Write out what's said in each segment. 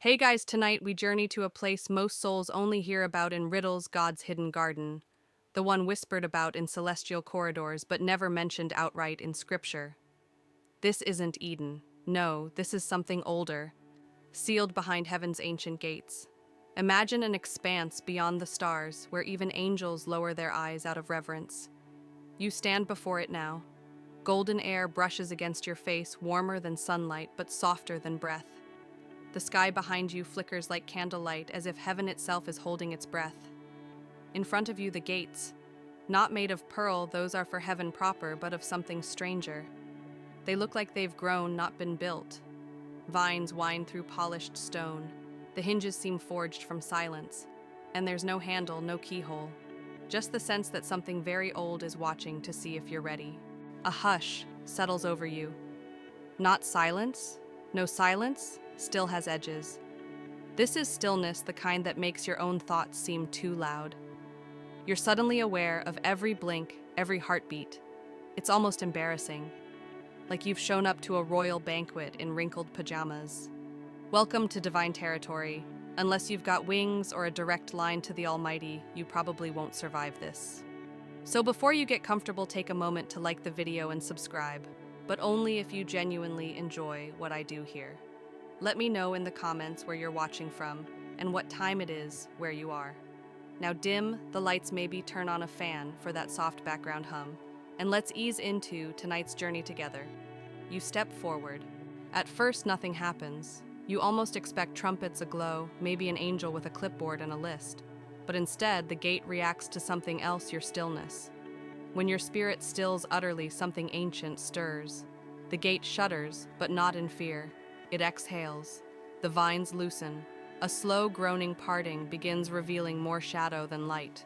Hey guys, tonight we journey to a place most souls only hear about in riddles, God's hidden garden. The one whispered about in celestial corridors but never mentioned outright in scripture. This isn't Eden. No, this is something older, sealed behind heaven's ancient gates. Imagine an expanse beyond the stars where even angels lower their eyes out of reverence. You stand before it now. Golden air brushes against your face, warmer than sunlight but softer than breath. The sky behind you flickers like candlelight, as if heaven itself is holding its breath. In front of you, the gates. Not made of pearl, those are for heaven proper, but of something stranger. They look like they've grown, not been built. Vines wind through polished stone. The hinges seem forged from silence. And there's no handle, no keyhole. Just the sense that something very old is watching to see if you're ready. A hush settles over you. Not silence? No silence? Still has edges. This is stillness, the kind that makes your own thoughts seem too loud. You're suddenly aware of every blink, every heartbeat. It's almost embarrassing, like you've shown up to a royal banquet in wrinkled pajamas. Welcome to divine territory. Unless you've got wings or a direct line to the Almighty, you probably won't survive this. So before you get comfortable, take a moment to like the video and subscribe, but only if you genuinely enjoy what I do here. Let me know in the comments where you're watching from and what time it is where you are. Now dim the lights, maybe turn on a fan for that soft background hum, and let's ease into tonight's journey together. You step forward. At first, nothing happens. You almost expect trumpets aglow, maybe an angel with a clipboard and a list. But instead, the gate reacts to something else, your stillness. When your spirit stills utterly, something ancient stirs. The gate shudders, but not in fear. It exhales. The vines loosen. A slow groaning parting begins, revealing more shadow than light.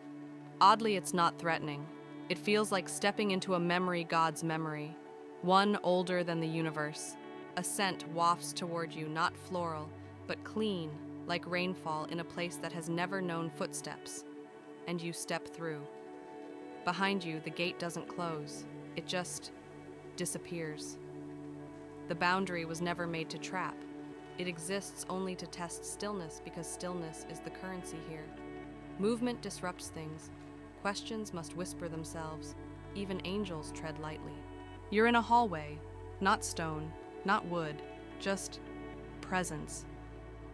Oddly, it's not threatening. It feels like stepping into a memory, God's memory, one older than the universe. A scent wafts toward you, not floral, but clean, like rainfall in a place that has never known footsteps. And you step through. Behind you, the gate doesn't close. It just disappears. The boundary was never made to trap. It exists only to test stillness, because stillness is the currency here. Movement disrupts things. Questions must whisper themselves. Even angels tread lightly. You're in a hallway, not stone, not wood, just presence.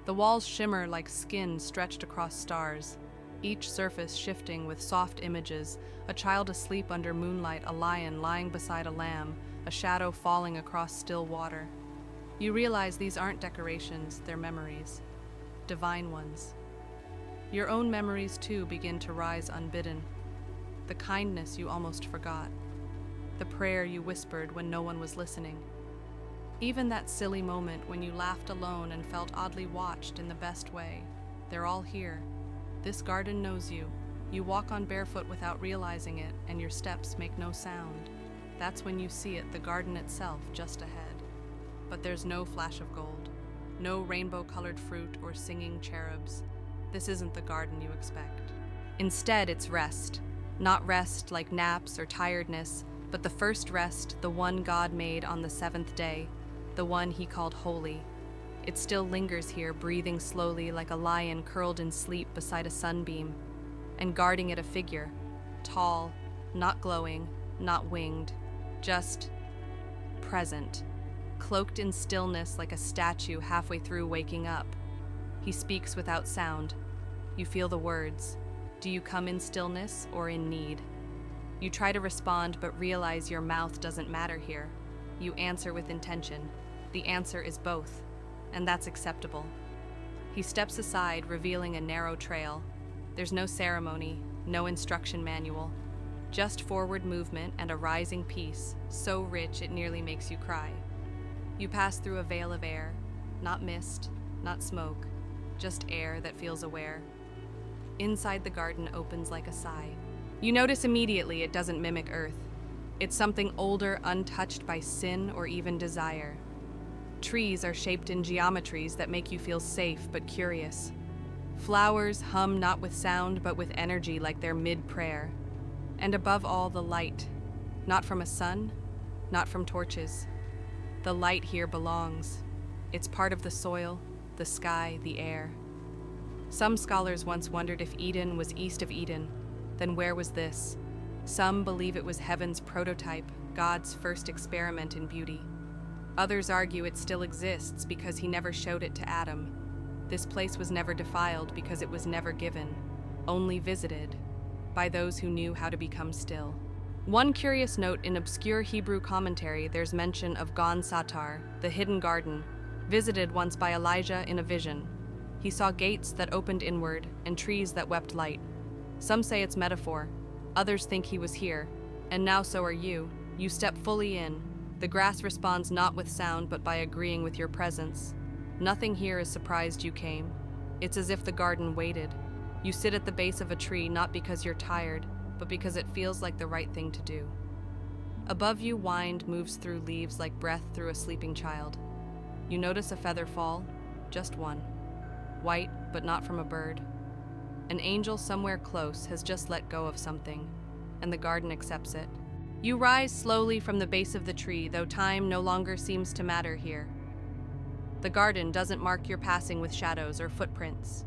The walls shimmer like skin stretched across stars, each surface shifting with soft images, a child asleep under moonlight, a lion lying beside a lamb, a shadow falling across still water. You realize these aren't decorations, they're memories. Divine ones. Your own memories, too, begin to rise unbidden. The kindness you almost forgot. The prayer you whispered when no one was listening. Even that silly moment when you laughed alone and felt oddly watched in the best way. They're all here. This garden knows you. You walk on barefoot without realizing it, and your steps make no sound. That's when you see it, the garden itself, just ahead. But there's no flash of gold, no rainbow-colored fruit or singing cherubs. This isn't the garden you expect. Instead, it's rest. Not rest like naps or tiredness, but the first rest, the one God made on the seventh day, the one He called holy. It still lingers here, breathing slowly like a lion curled in sleep beside a sunbeam, and guarding it a figure, tall, not glowing, not winged, just present, cloaked in stillness like a statue halfway through waking up. He speaks without sound. You feel the words. Do you come in stillness or in need? You try to respond but realize your mouth doesn't matter here. You answer with intention. The answer is both, and that's acceptable. He steps aside, revealing a narrow trail. There's no ceremony, no instruction manual. Just forward movement and a rising peace, so rich it nearly makes you cry. You pass through a veil of air, not mist, not smoke, just air that feels aware. Inside, the garden opens like a sigh. You notice immediately it doesn't mimic Earth. It's something older, untouched by sin or even desire. Trees are shaped in geometries that make you feel safe but curious. Flowers hum not with sound but with energy, like they're mid-prayer. And above all, the light. Not from a sun, not from torches. The light here belongs. It's part of the soil, the sky, the air. Some scholars once wondered if Eden was east of Eden. Then where was this? Some believe it was heaven's prototype, God's first experiment in beauty. Others argue it still exists because he never showed it to Adam. This place was never defiled because it was never given, only visited, by those who knew how to become still. One curious note in obscure Hebrew commentary, there's mention of Gan Satar, the hidden garden, visited once by Elijah in a vision. He saw gates that opened inward and trees that wept light. Some say it's metaphor, others think he was here, and now so are you. You step fully in. The grass responds not with sound but by agreeing with your presence. Nothing here is surprised you came. It's as if the garden waited. You sit at the base of a tree not because you're tired, but because it feels like the right thing to do. Above you, wind moves through leaves like breath through a sleeping child. You notice a feather fall, just one. White, but not from a bird. An angel somewhere close has just let go of something, and the garden accepts it. You rise slowly from the base of the tree, though time no longer seems to matter here. The garden doesn't mark your passing with shadows or footprints.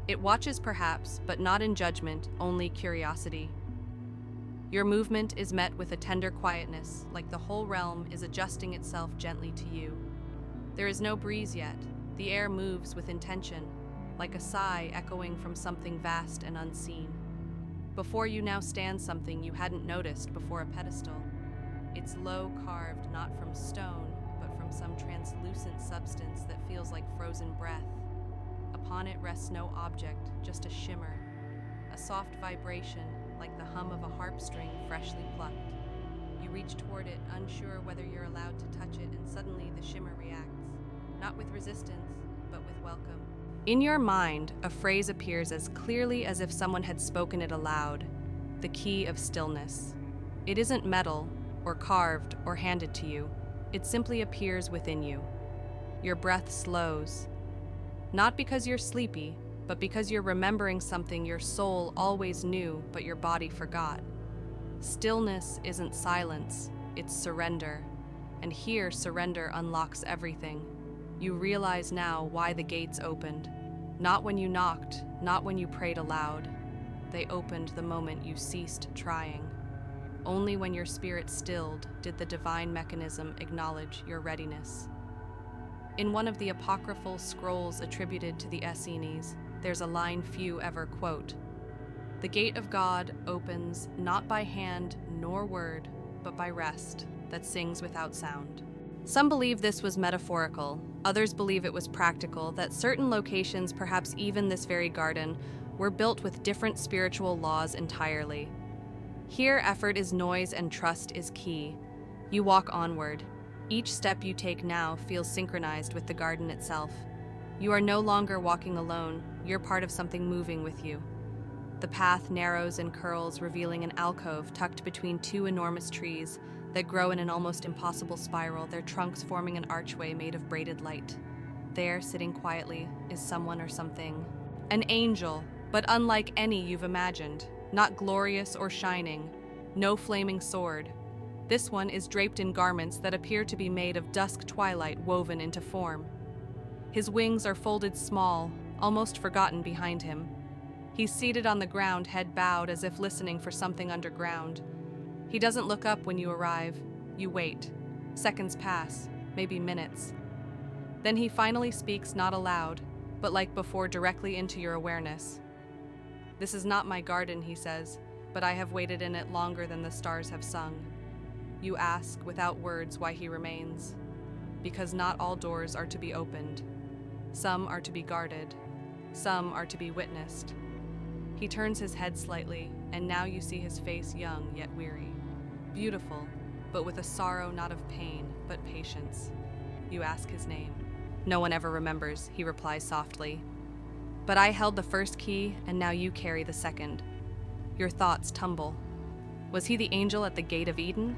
It watches perhaps, but not in judgment, only curiosity. Your movement is met with a tender quietness, like the whole realm is adjusting itself gently to you. There is no breeze yet. The air moves with intention, like a sigh echoing from something vast and unseen. Before you now stands something you hadn't noticed before, a pedestal. It's low, carved not from stone, but from some translucent substance that feels like frozen breath. Upon it rests no object, just a shimmer, a soft vibration like the hum of a harp string freshly plucked. You reach toward it, unsure whether you're allowed to touch it, and suddenly the shimmer reacts, not with resistance, but with welcome. In your mind, a phrase appears as clearly as if someone had spoken it aloud, the key of stillness. It isn't metal, or carved, or handed to you. It simply appears within you. Your breath slows, not because you're sleepy, but because you're remembering something your soul always knew, but your body forgot. Stillness isn't silence, it's surrender. And here, surrender unlocks everything. You realize now why the gates opened. Not when you knocked, not when you prayed aloud. They opened the moment you ceased trying. Only when your spirit stilled did the divine mechanism acknowledge your readiness. In one of the apocryphal scrolls attributed to the Essenes, there's a line few ever quote. The gate of God opens not by hand nor word, but by rest that sings without sound. Some believe this was metaphorical, others believe it was practical, that certain locations, perhaps even this very garden, were built with different spiritual laws entirely. Here, effort is noise and trust is key. You walk onward. Each step you take now feels synchronized with the garden itself. You are no longer walking alone, you're part of something moving with you. The path narrows and curls, revealing an alcove tucked between two enormous trees that grow in an almost impossible spiral, their trunks forming an archway made of braided light. There, sitting quietly, is someone or something. An angel, but unlike any you've imagined. Not glorious or shining, no flaming sword. This one is draped in garments that appear to be made of dusk twilight woven into form. His wings are folded small, almost forgotten behind him. He's seated on the ground, head bowed as if listening for something underground. He doesn't look up when you arrive. You wait. Seconds pass, maybe minutes. Then he finally speaks, not aloud, but like before, directly into your awareness. This is not my garden, he says, but I have waited in it longer than the stars have sung. You ask, without words, why he remains. Because not all doors are to be opened. Some are to be guarded. Some are to be witnessed. He turns his head slightly, and now you see his face young yet weary. Beautiful, but with a sorrow not of pain, but patience. You ask his name. No one ever remembers, he replies softly. But I held the first key, and now you carry the second. Your thoughts tumble. Was he the angel at the gate of Eden?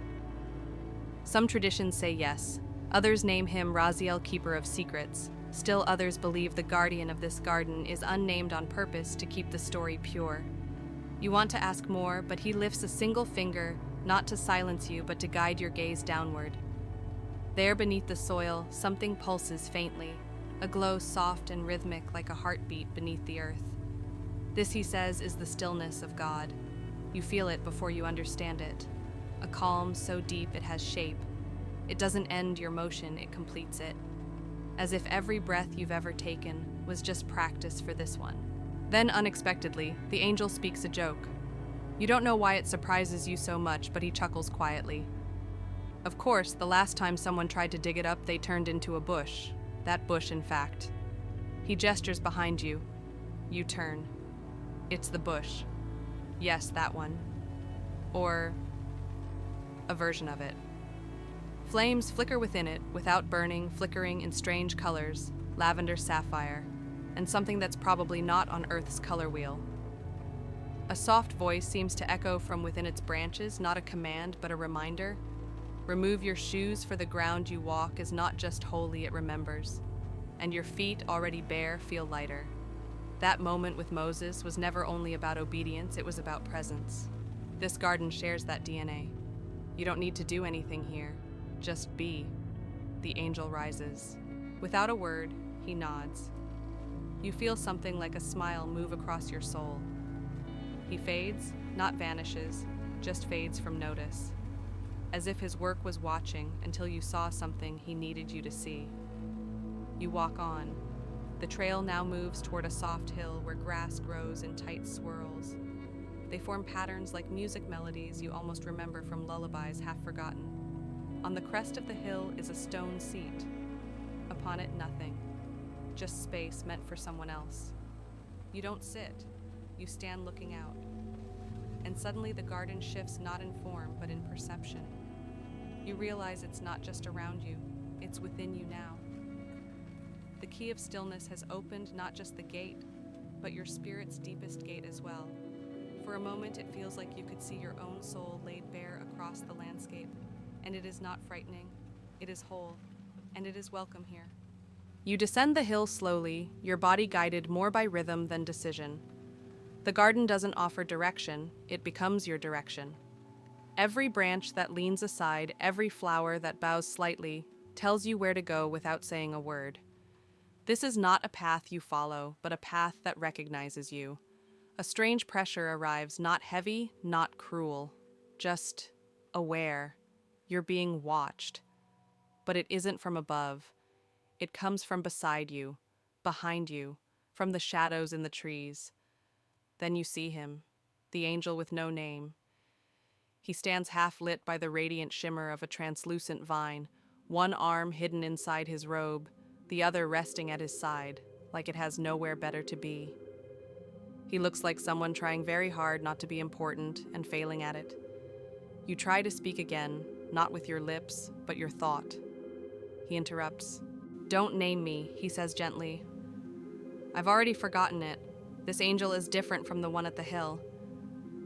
Some traditions say yes. Others name him Raziel, keeper of secrets. Still others believe the guardian of this garden is unnamed on purpose to keep the story pure. You want to ask more, but he lifts a single finger, not to silence you, but to guide your gaze downward. There beneath the soil, something pulses faintly, a glow soft and rhythmic like a heartbeat beneath the earth. This, he says, is the stillness of God. You feel it before you understand it. A calm so deep it has shape. It doesn't end your motion, it completes it. As if every breath you've ever taken was just practice for this one. Then, unexpectedly, the angel speaks a joke. You don't know why it surprises you so much, but he chuckles quietly. Of course, the last time someone tried to dig it up, they turned into a bush. That bush, in fact. He gestures behind you. You turn. It's the bush. Yes, that one. Or a version of it. Flames flicker within it, without burning, flickering in strange colors, lavender sapphire, and something that's probably not on Earth's color wheel. A soft voice seems to echo from within its branches, not a command, but a reminder. Remove your shoes, for the ground you walk is not just holy, it remembers. And your feet, already bare, feel lighter. That moment with Moses was never only about obedience, it was about presence. This garden shares that DNA. You don't need to do anything here. Just be. The angel rises. Without a word, he nods. You feel something like a smile move across your soul. He fades, not vanishes, just fades from notice. As if his work was watching until you saw something he needed you to see. You walk on. The trail now moves toward a soft hill where grass grows in tight swirls. They form patterns like music melodies you almost remember from lullabies half forgotten. On the crest of the hill is a stone seat. Upon it, nothing. Just space meant for someone else. You don't sit. You stand looking out. And suddenly the garden shifts not in form, but in perception. You realize it's not just around you, it's within you now. The key of stillness has opened not just the gate, but your spirit's deepest gate as well. For a moment, it feels like you could see your own soul laid bare across the landscape. And it is not frightening, it is whole, and it is welcome here. You descend the hill slowly, your body guided more by rhythm than decision. The garden doesn't offer direction, it becomes your direction. Every branch that leans aside, every flower that bows slightly, tells you where to go without saying a word. This is not a path you follow, but a path that recognizes you. A strange pressure arrives, not heavy, not cruel, just aware. You're being watched. But it isn't from above. It comes from beside you, behind you, from the shadows in the trees. Then you see him, the angel with no name. He stands half lit by the radiant shimmer of a translucent vine, one arm hidden inside his robe, the other resting at his side, like it has nowhere better to be. He looks like someone trying very hard not to be important and failing at it. You try to speak again, not with your lips, but your thought. He interrupts. Don't name me, he says gently. I've already forgotten it. This angel is different from the one at the hill.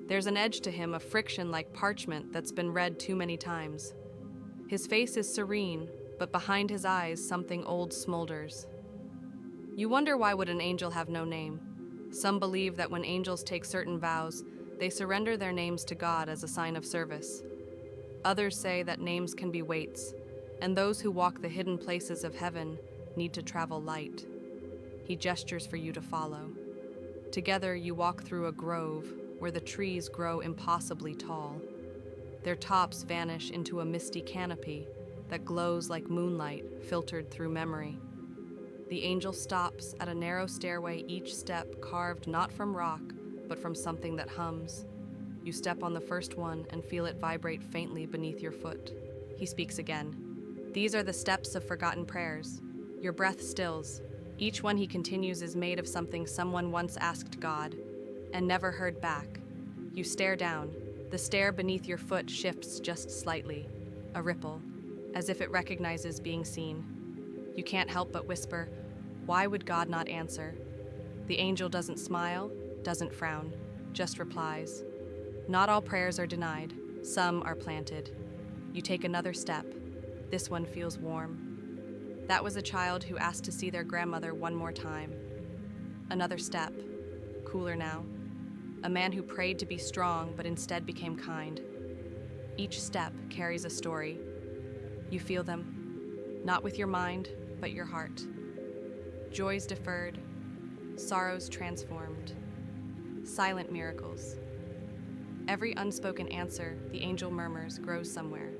There's an edge to him, a friction like parchment that's been read too many times. His face is serene, but behind his eyes something old smolders. You wonder, why would an angel have no name? Some believe that when angels take certain vows, they surrender their names to God as a sign of service. Others say that names can be weights, and those who walk the hidden places of heaven need to travel light. He gestures for you to follow. Together you walk through a grove where the trees grow impossibly tall. Their tops vanish into a misty canopy that glows like moonlight filtered through memory. The angel stops at a narrow stairway, each step carved not from rock, but from something that hums. You step on the first one and feel it vibrate faintly beneath your foot. He speaks again. These are the steps of forgotten prayers. Your breath stills. Each one, he continues, is made of something someone once asked God and never heard back. You stare down. The stair beneath your foot shifts just slightly, a ripple, as if it recognizes being seen. You can't help but whisper, why would God not answer? The angel doesn't smile, doesn't frown, just replies. Not all prayers are denied, some are planted. You take another step. This one feels warm. That was a child who asked to see their grandmother one more time. Another step, cooler now. A man who prayed to be strong but instead became kind. Each step carries a story. You feel them, not with your mind, but your heart. Joys deferred, sorrows transformed, silent miracles. Every unspoken answer the angel murmurs grows somewhere.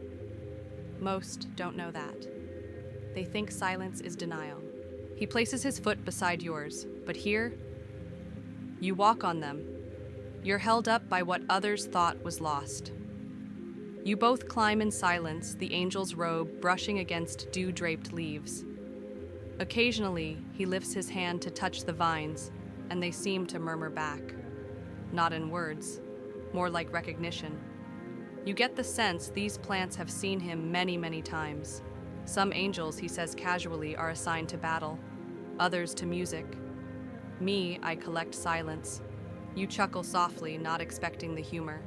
Most don't know that. They think silence is denial. He places his foot beside yours, but here, you walk on them. You're held up by what others thought was lost. You both climb in silence, the angel's robe brushing against dew-draped leaves. Occasionally, he lifts his hand to touch the vines, and they seem to murmur back. Not in words, more like recognition. You get the sense these plants have seen him many, many times. Some angels, he says casually, are assigned to battle, others to music. Me, I collect silence. You chuckle softly, not expecting the humor.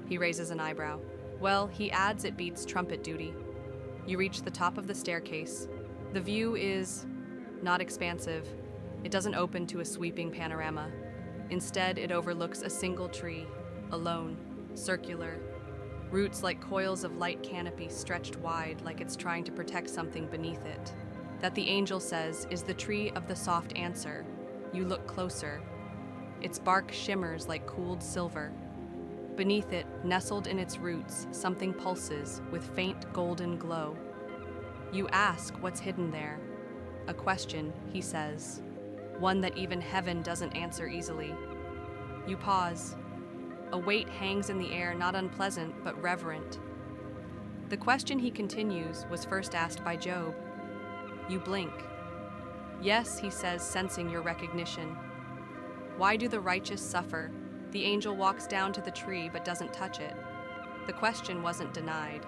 He raises an eyebrow. Well, he adds it beats trumpet duty. You reach the top of the staircase. The view is not expansive. It doesn't open to a sweeping panorama. Instead, it overlooks a single tree, alone, circular, roots like coils of light canopy stretched wide like it's trying to protect something beneath it. That the angel says is the tree of the soft answer. You look closer. Its bark shimmers like cooled silver. Beneath it, nestled in its roots, something pulses with faint golden glow. You ask what's hidden there. A question, he says, one that even heaven doesn't answer easily. You pause. A weight hangs in the air, not unpleasant, but reverent. The question, he continues, was first asked by Job. You blink. Yes, he says, sensing your recognition. Why do the righteous suffer? The angel walks down to the tree but doesn't touch it. The question wasn't denied.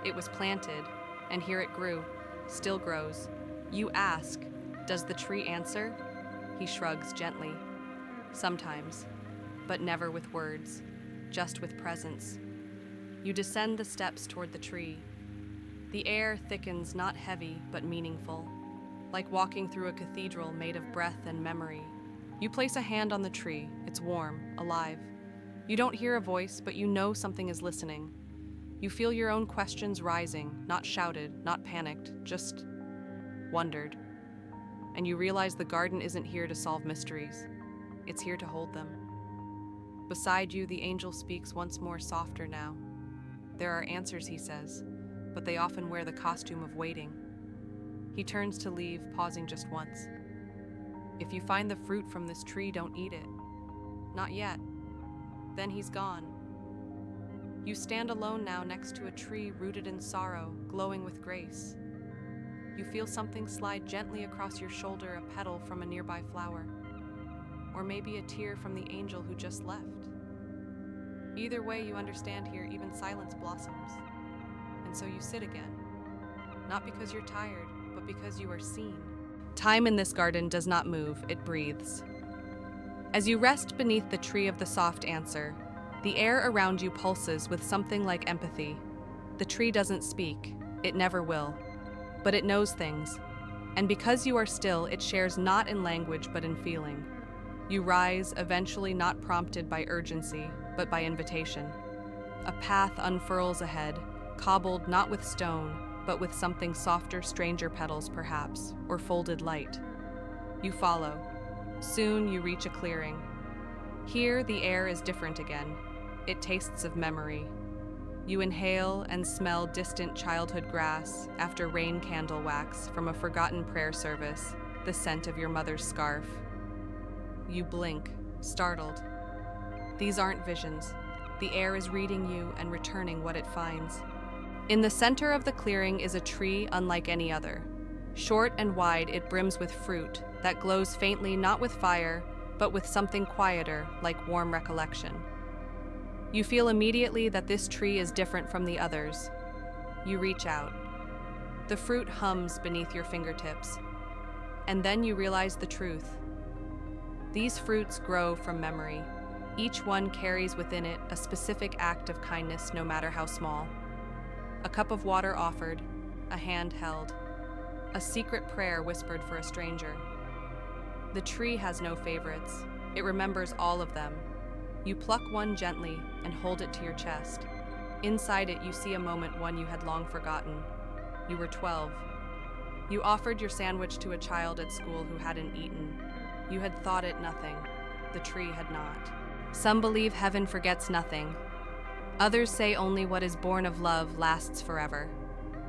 It was planted, and here it grew, still grows. You ask, does the tree answer? He shrugs gently. Sometimes, but never with words, just with presence. You descend the steps toward the tree. The air thickens, not heavy, but meaningful, like walking through a cathedral made of breath and memory. You place a hand on the tree. It's warm, alive. You don't hear a voice, but you know something is listening. You feel your own questions rising, not shouted, not panicked, just wondered. And you realize the garden isn't here to solve mysteries. It's here to hold them. Beside you, the angel speaks once more, softer now. There are answers, he says, but they often wear the costume of waiting. He turns to leave, pausing just once. If you find the fruit from this tree, don't eat it. Not yet. Then he's gone. You stand alone now next to a tree rooted in sorrow, glowing with grace. You feel something slide gently across your shoulder, a petal from a nearby flower. Or maybe a tear from the angel who just left. Either way, you understand here, even silence blossoms. And so you sit again. Not because you're tired, but because you are seen. Time in this garden does not move, it breathes. As you rest beneath the tree of the soft answer, the air around you pulses with something like empathy. The tree doesn't speak, it never will, but it knows things. And because you are still, it shares not in language but in feeling. You rise, eventually not prompted by urgency, but by invitation. A path unfurls ahead, cobbled not with stone, but with something softer, stranger petals perhaps, or folded light. You follow. Soon you reach a clearing. Here the air is different again. It tastes of memory. You inhale and smell distant childhood grass after rain candle wax from a forgotten prayer service, the scent of your mother's scarf. You blink, startled. These aren't visions. The air is reading you and returning what it finds. In the center of the clearing is a tree unlike any other. Short and wide, it brims with fruit that glows faintly not with fire, but with something quieter, like warm recollection. You feel immediately that this tree is different from the others. You reach out. The fruit hums beneath your fingertips. And then you realize the truth. These fruits grow from memory. Each one carries within it a specific act of kindness, no matter how small. A cup of water offered, a hand held, a secret prayer whispered for a stranger. The tree has no favorites. It remembers all of them. You pluck one gently and hold it to your chest. Inside it, you see a moment, one you had long forgotten. You were 12. You offered your sandwich to a child at school who hadn't eaten. You had thought it nothing. The tree had not. Some believe heaven forgets nothing. Others say only what is born of love lasts forever.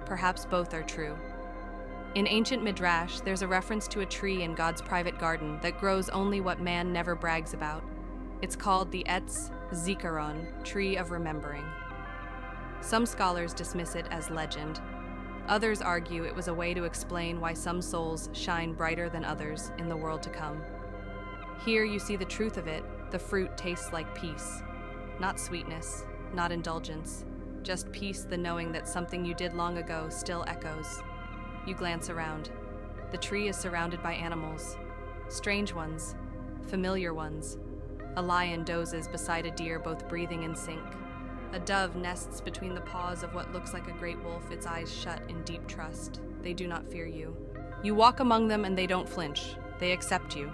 Perhaps both are true. In ancient Midrash, there's a reference to a tree in God's private garden that grows only what man never brags about. It's called the Etz Zikaron, tree of remembering. Some scholars dismiss it as legend. Others argue it was a way to explain why some souls shine brighter than others in the world to come. Here you see the truth of it. The fruit tastes like peace. Not sweetness, not indulgence, just peace, the knowing that something you did long ago still echoes. You glance around. The tree is surrounded by animals. Strange ones, familiar ones. A lion dozes beside a deer, both breathing in sync. A dove nests between the paws of what looks like a great wolf, its eyes shut in deep trust. They do not fear you. You walk among them and they don't flinch. They accept you.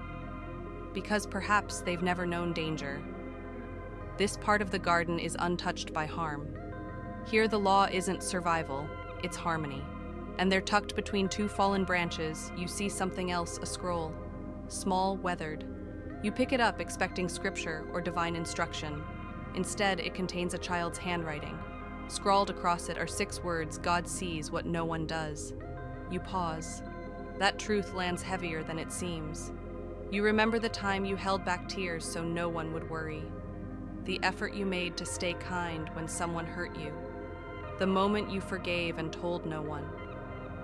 Because perhaps they've never known danger. This part of the garden is untouched by harm. Here the law isn't survival, it's harmony. And they're tucked between two fallen branches. You see something else, a scroll. Small, weathered. You pick it up expecting scripture or divine instruction. Instead, it contains a child's handwriting. Scrawled across it are 6 words: God sees what no one does. You pause. That truth lands heavier than it seems. You remember the time you held back tears so no one would worry. The effort you made to stay kind when someone hurt you. The moment you forgave and told no one.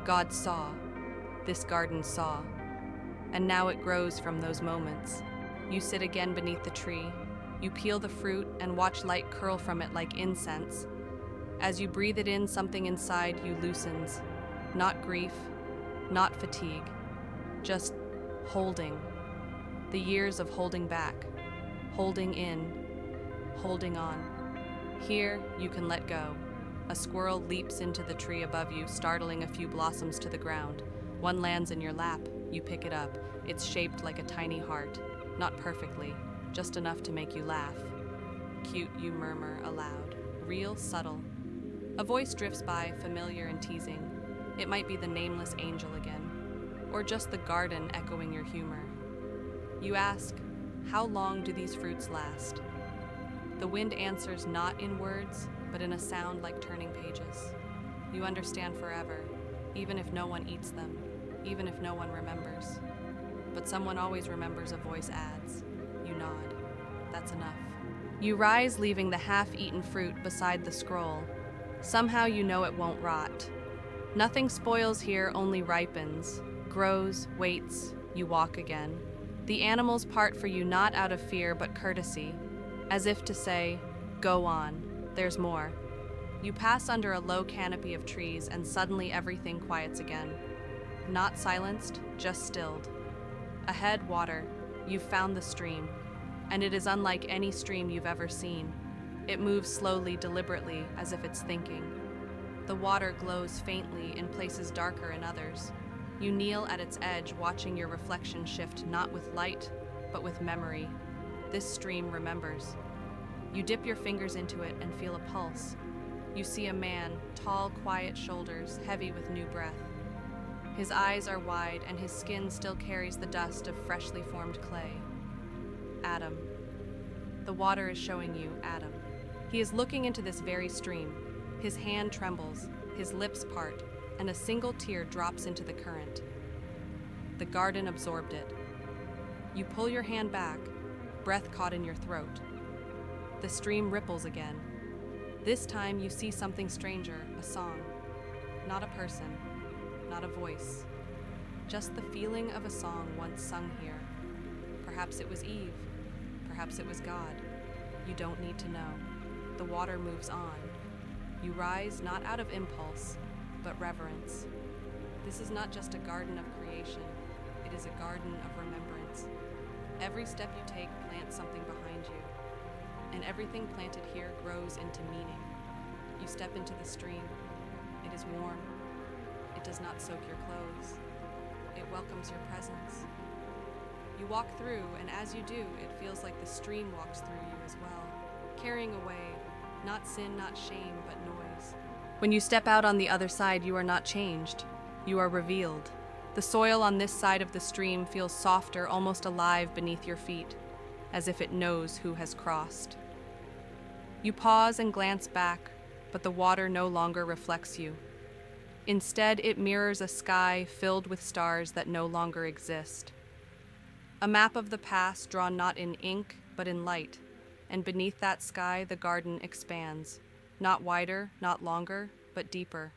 God saw. This garden saw. And now it grows from those moments. You sit again beneath the tree. You peel the fruit and watch light curl from it like incense. As you breathe it in, something inside you loosens. Not grief, not fatigue, just holding. The years of holding back, holding in, holding on. Here, you can let go. A squirrel leaps into the tree above you, startling a few blossoms to the ground. One lands in your lap. You pick it up. It's shaped like a tiny heart. Not perfectly, just enough to make you laugh. Cute, you murmur aloud. Real, subtle. A voice drifts by, familiar and teasing. It might be the nameless angel again, or just the garden echoing your humor. You ask, how long do these fruits last? The wind answers not in words, but in a sound like turning pages. You understand forever, even if no one eats them, even if no one remembers. But someone always remembers, a voice adds. You nod. That's enough. You rise, leaving the half-eaten fruit beside the scroll. Somehow you know it won't rot. Nothing spoils here, only ripens, grows, waits. You walk again. The animals part for you not out of fear but courtesy, as if to say, go on, there's more. You pass under a low canopy of trees and suddenly everything quiets again. Not silenced, just stilled. Ahead, water. You've found the stream, and it is unlike any stream you've ever seen. It moves slowly, deliberately, as if it's thinking. The water glows faintly in places, darker in others. You kneel at its edge, watching your reflection shift not with light, but with memory. This stream remembers. You dip your fingers into it and feel a pulse. You see a man, tall, quiet shoulders, heavy with new breath. His eyes are wide, and his skin still carries the dust of freshly formed clay. Adam. The water is showing you Adam. He is looking into this very stream. His hand trembles, his lips part, and a single tear drops into the current. The garden absorbed it. You pull your hand back, breath caught in your throat. The stream ripples again. This time you see something stranger, a song. Not a person, not a voice. Just the feeling of a song once sung here. Perhaps it was Eve. Perhaps it was God. You don't need to know. The water moves on. You rise not out of impulse, but reverence. This is not just a garden of creation. It is a garden of remembrance. Every step you take plants something behind you, and everything planted here grows into meaning. You step into the stream. It is warm. It does not soak your clothes. It welcomes your presence. You walk through, and as you do, it feels like the stream walks through you as well, carrying away, not sin, not shame, but noise. When you step out on the other side, you are not changed. You are revealed. The soil on this side of the stream feels softer, almost alive beneath your feet, as if it knows who has crossed. You pause and glance back, but the water no longer reflects you. Instead, it mirrors a sky filled with stars that no longer exist. A map of the past drawn not in ink, but in light, and beneath that sky the garden expands, not wider, not longer, but deeper,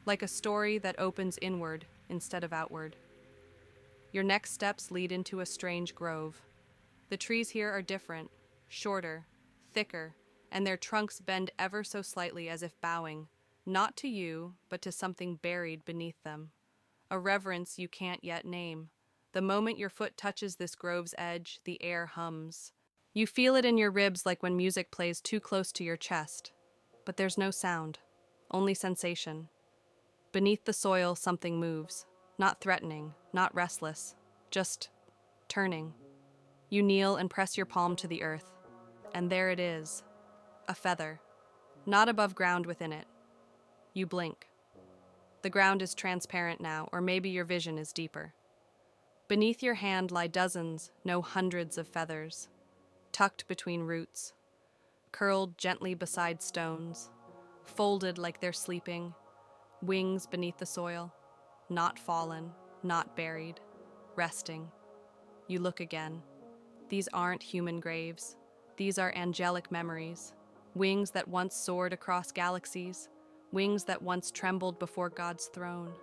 like a story that opens inward instead of outward. Your next steps lead into a strange grove. The trees here are different, shorter, thicker, and their trunks bend ever so slightly as if bowing, not to you, but to something buried beneath them. A reverence you can't yet name. The moment your foot touches this grove's edge, the air hums. You feel it in your ribs like when music plays too close to your chest. But there's no sound, only sensation. Beneath the soil, something moves. Not threatening, not restless, just turning. You kneel and press your palm to the earth. And there it is, a feather, not above ground within it. You blink. The ground is transparent now, or maybe your vision is deeper. Beneath your hand lie dozens, no hundreds of feathers, tucked between roots, curled gently beside stones, folded like they're sleeping, wings beneath the soil, not fallen, not buried, resting. You look again. These aren't human graves. These are angelic memories, wings that once soared across galaxies, wings that once trembled before God's throne,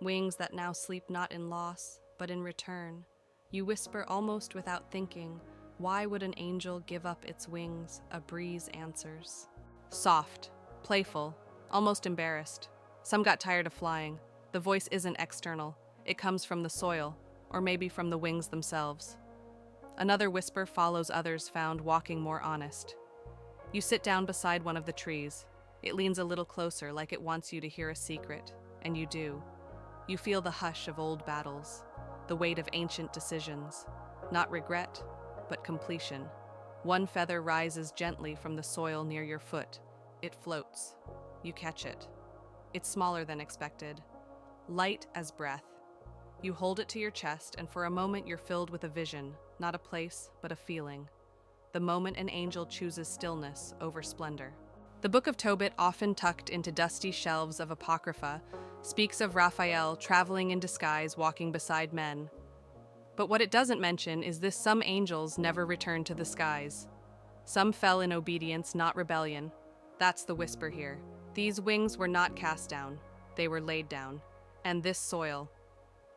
wings that now sleep not in loss, but in return. You whisper almost without thinking, why would an angel give up its wings? A breeze answers. Soft, playful, almost embarrassed. Some got tired of flying. The voice isn't external. It comes from the soil, or maybe from the wings themselves. Another whisper follows others found walking more honest. You sit down beside one of the trees. It leans a little closer, like it wants you to hear a secret, and you do. You feel the hush of old battles, the weight of ancient decisions, not regret, but completion. One feather rises gently from the soil near your foot. It floats. You catch it. It's smaller than expected, light as breath. You hold it to your chest, and for a moment you're filled with a vision, not a place, but a feeling. The moment an angel chooses stillness over splendor. The Book of Tobit, often tucked into dusty shelves of Apocrypha, speaks of Raphael traveling in disguise, walking beside men. But what it doesn't mention is this: some angels never returned to the skies. Some fell in obedience, not rebellion. That's the whisper here. These wings were not cast down, they were laid down. And this soil,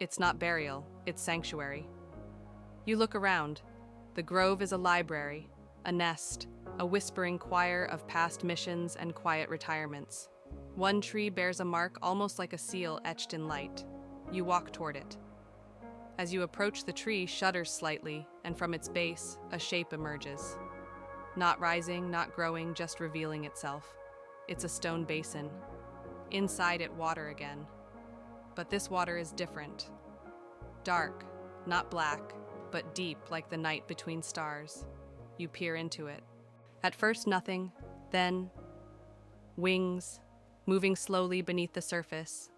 it's not burial, it's sanctuary. You look around. The grove is a library, a nest, a whispering choir of past missions and quiet retirements. One tree bears a mark almost like a seal etched in light. You walk toward it. As you approach, the tree shudders slightly, and from its base, a shape emerges. Not rising, not growing, just revealing itself. It's a stone basin. Inside it, water again. But this water is different. Dark, not black, but deep like the night between stars. You peer into it. At first nothing, then wings, moving slowly beneath the surface.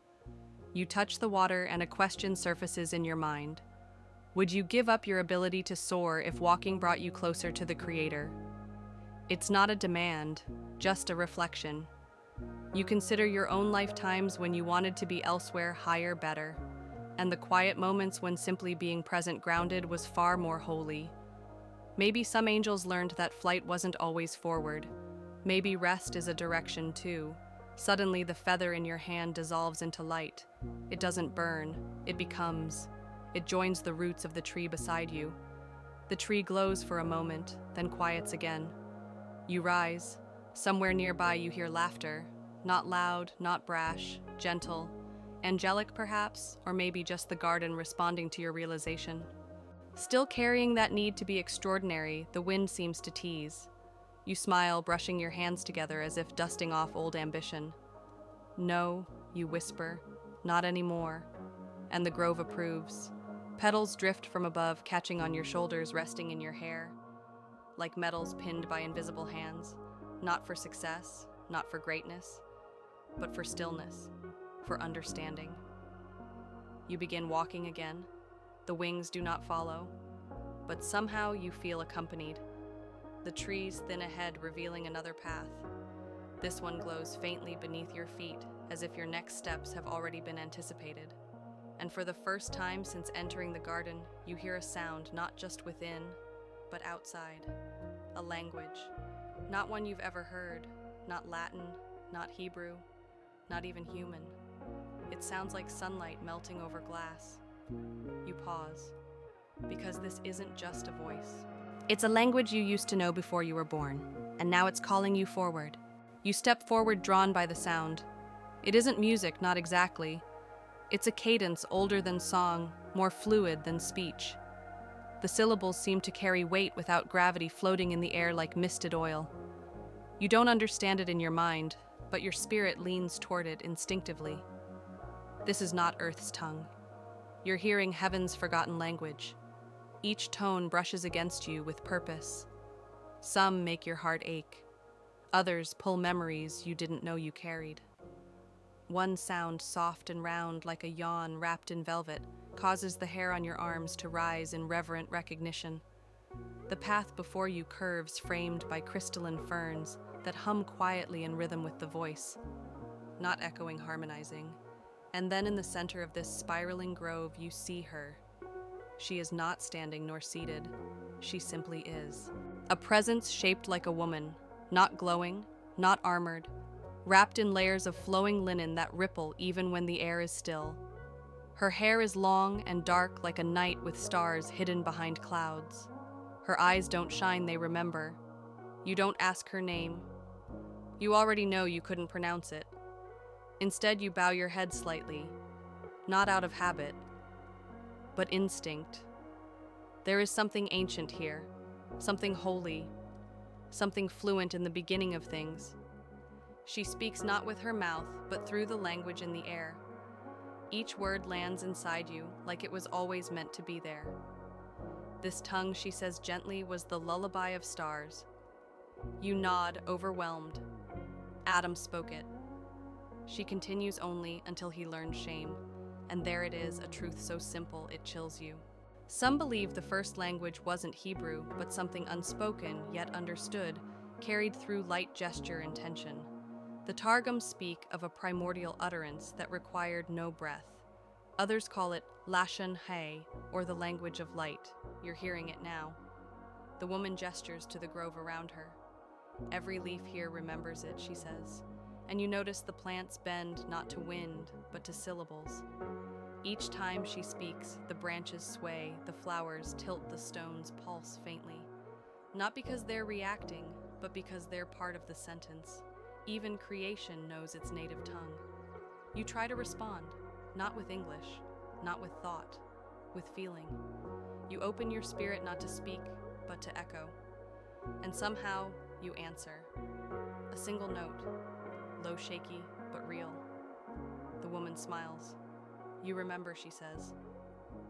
You touch the water and a question surfaces in your mind. Would you give up your ability to soar if walking brought you closer to the Creator? It's not a demand, just a reflection. You consider your own lifetimes when you wanted to be elsewhere, higher, better, and the quiet moments when simply being present, grounded, was far more holy. Maybe some angels learned that flight wasn't always forward. Maybe rest is a direction too. Suddenly the feather in your hand dissolves into light. It doesn't burn, it becomes. It joins the roots of the tree beside you. The tree glows for a moment, then quiets again. You rise. Somewhere nearby you hear laughter. Not loud, not brash, gentle. Angelic perhaps, or maybe just the garden responding to your realization. Still carrying that need to be extraordinary, the wind seems to tease. You smile, brushing your hands together as if dusting off old ambition. No, you whisper, not anymore. And the grove approves. Petals drift from above, catching on your shoulders, resting in your hair, like metals pinned by invisible hands, not for success, not for greatness, but for stillness, for understanding. You begin walking again. The wings do not follow, but somehow you feel accompanied. The trees thin ahead, revealing another path. This one glows faintly beneath your feet, as if your next steps have already been anticipated. And for the first time since entering the garden, you hear a sound not just within, but outside. A language. Not one you've ever heard. Not Latin, not Hebrew, not even human. It sounds like sunlight melting over glass. You pause, because this isn't just a voice. It's a language you used to know before you were born, and now it's calling you forward. You step forward, drawn by the sound. It isn't music, not exactly. It's a cadence older than song, more fluid than speech. The syllables seem to carry weight without gravity, floating in the air like misted oil. You don't understand it in your mind, but your spirit leans toward it instinctively. This is not Earth's tongue. You're hearing heaven's forgotten language. Each tone brushes against you with purpose. Some make your heart ache. Others pull memories you didn't know you carried. One sound, soft and round like a yawn wrapped in velvet, causes the hair on your arms to rise in reverent recognition. The path before you curves, framed by crystalline ferns that hum quietly in rhythm with the voice, not echoing, harmonizing. And then in the center of this spiraling grove, you see her. She is not standing nor seated. She simply is. A presence shaped like a woman, not glowing, not armored, wrapped in layers of flowing linen that ripple even when the air is still. Her hair is long and dark like a night with stars hidden behind clouds. Her eyes don't shine, they remember. You don't ask her name. You already know you couldn't pronounce it. Instead, you bow your head slightly, not out of habit, but instinct. There is something ancient here, something holy, something fluent in the beginning of things. She speaks not with her mouth, but through the language in the air. Each word lands inside you like it was always meant to be there. This tongue, she says gently, was the lullaby of stars. You nod, overwhelmed. Adam spoke it. She continues only until he learns shame, and there it is, a truth so simple it chills you. Some believe the first language wasn't Hebrew, but something unspoken, yet understood, carried through light gesture and tension. The Targums speak of a primordial utterance that required no breath. Others call it Lashon Hay, or the language of light. You're hearing it now. The woman gestures to the grove around her. Every leaf here remembers it, she says. And you notice the plants bend not to wind, but to syllables. Each time she speaks, the branches sway, the flowers tilt, the stones pulse faintly. Not because they're reacting, but because they're part of the sentence. Even creation knows its native tongue. You try to respond, not with English, not with thought, with feeling. You open your spirit not to speak, but to echo. And somehow, you answer. A single note, low, shaky, but real. The woman smiles. You remember, she says,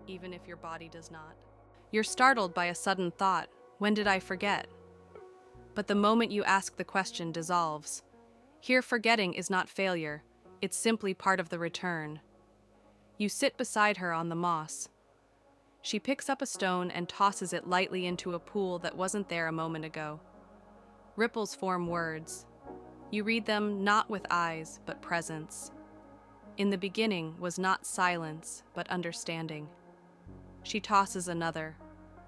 even if your body does not. You're startled by a sudden thought. When did I forget? But the moment you ask, the question dissolves. Here, forgetting is not failure. It's simply part of the return. You sit beside her on the moss. She picks up a stone and tosses it lightly into a pool that wasn't there a moment ago. Ripples form words. You read them not with eyes, but presence. In the beginning was not silence, but understanding. She tosses another.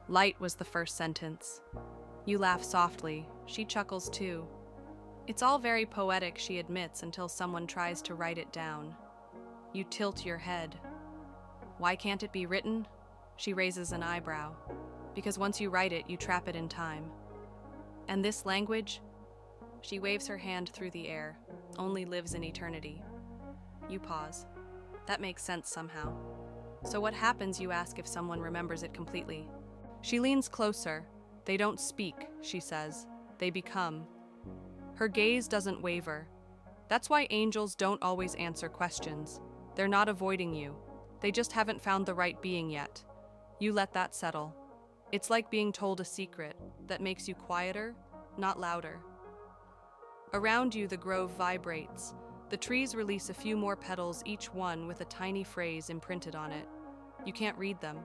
Light was the first sentence. You laugh softly. She chuckles too. It's all very poetic, she admits, until someone tries to write it down. You tilt your head. Why can't it be written? She raises an eyebrow. Because once you write it, you trap it in time. And this language, she waves her hand through the air, only lives in eternity. You pause. That makes sense somehow. So what happens, you ask, if someone remembers it completely? She leans closer. They don't speak, she says. They become. Her gaze doesn't waver. That's why angels don't always answer questions. They're not avoiding you. They just haven't found the right being yet. You let that settle. It's like being told a secret that makes you quieter, not louder. Around you, the grove vibrates. The trees release a few more petals, each one with a tiny phrase imprinted on it. You can't read them,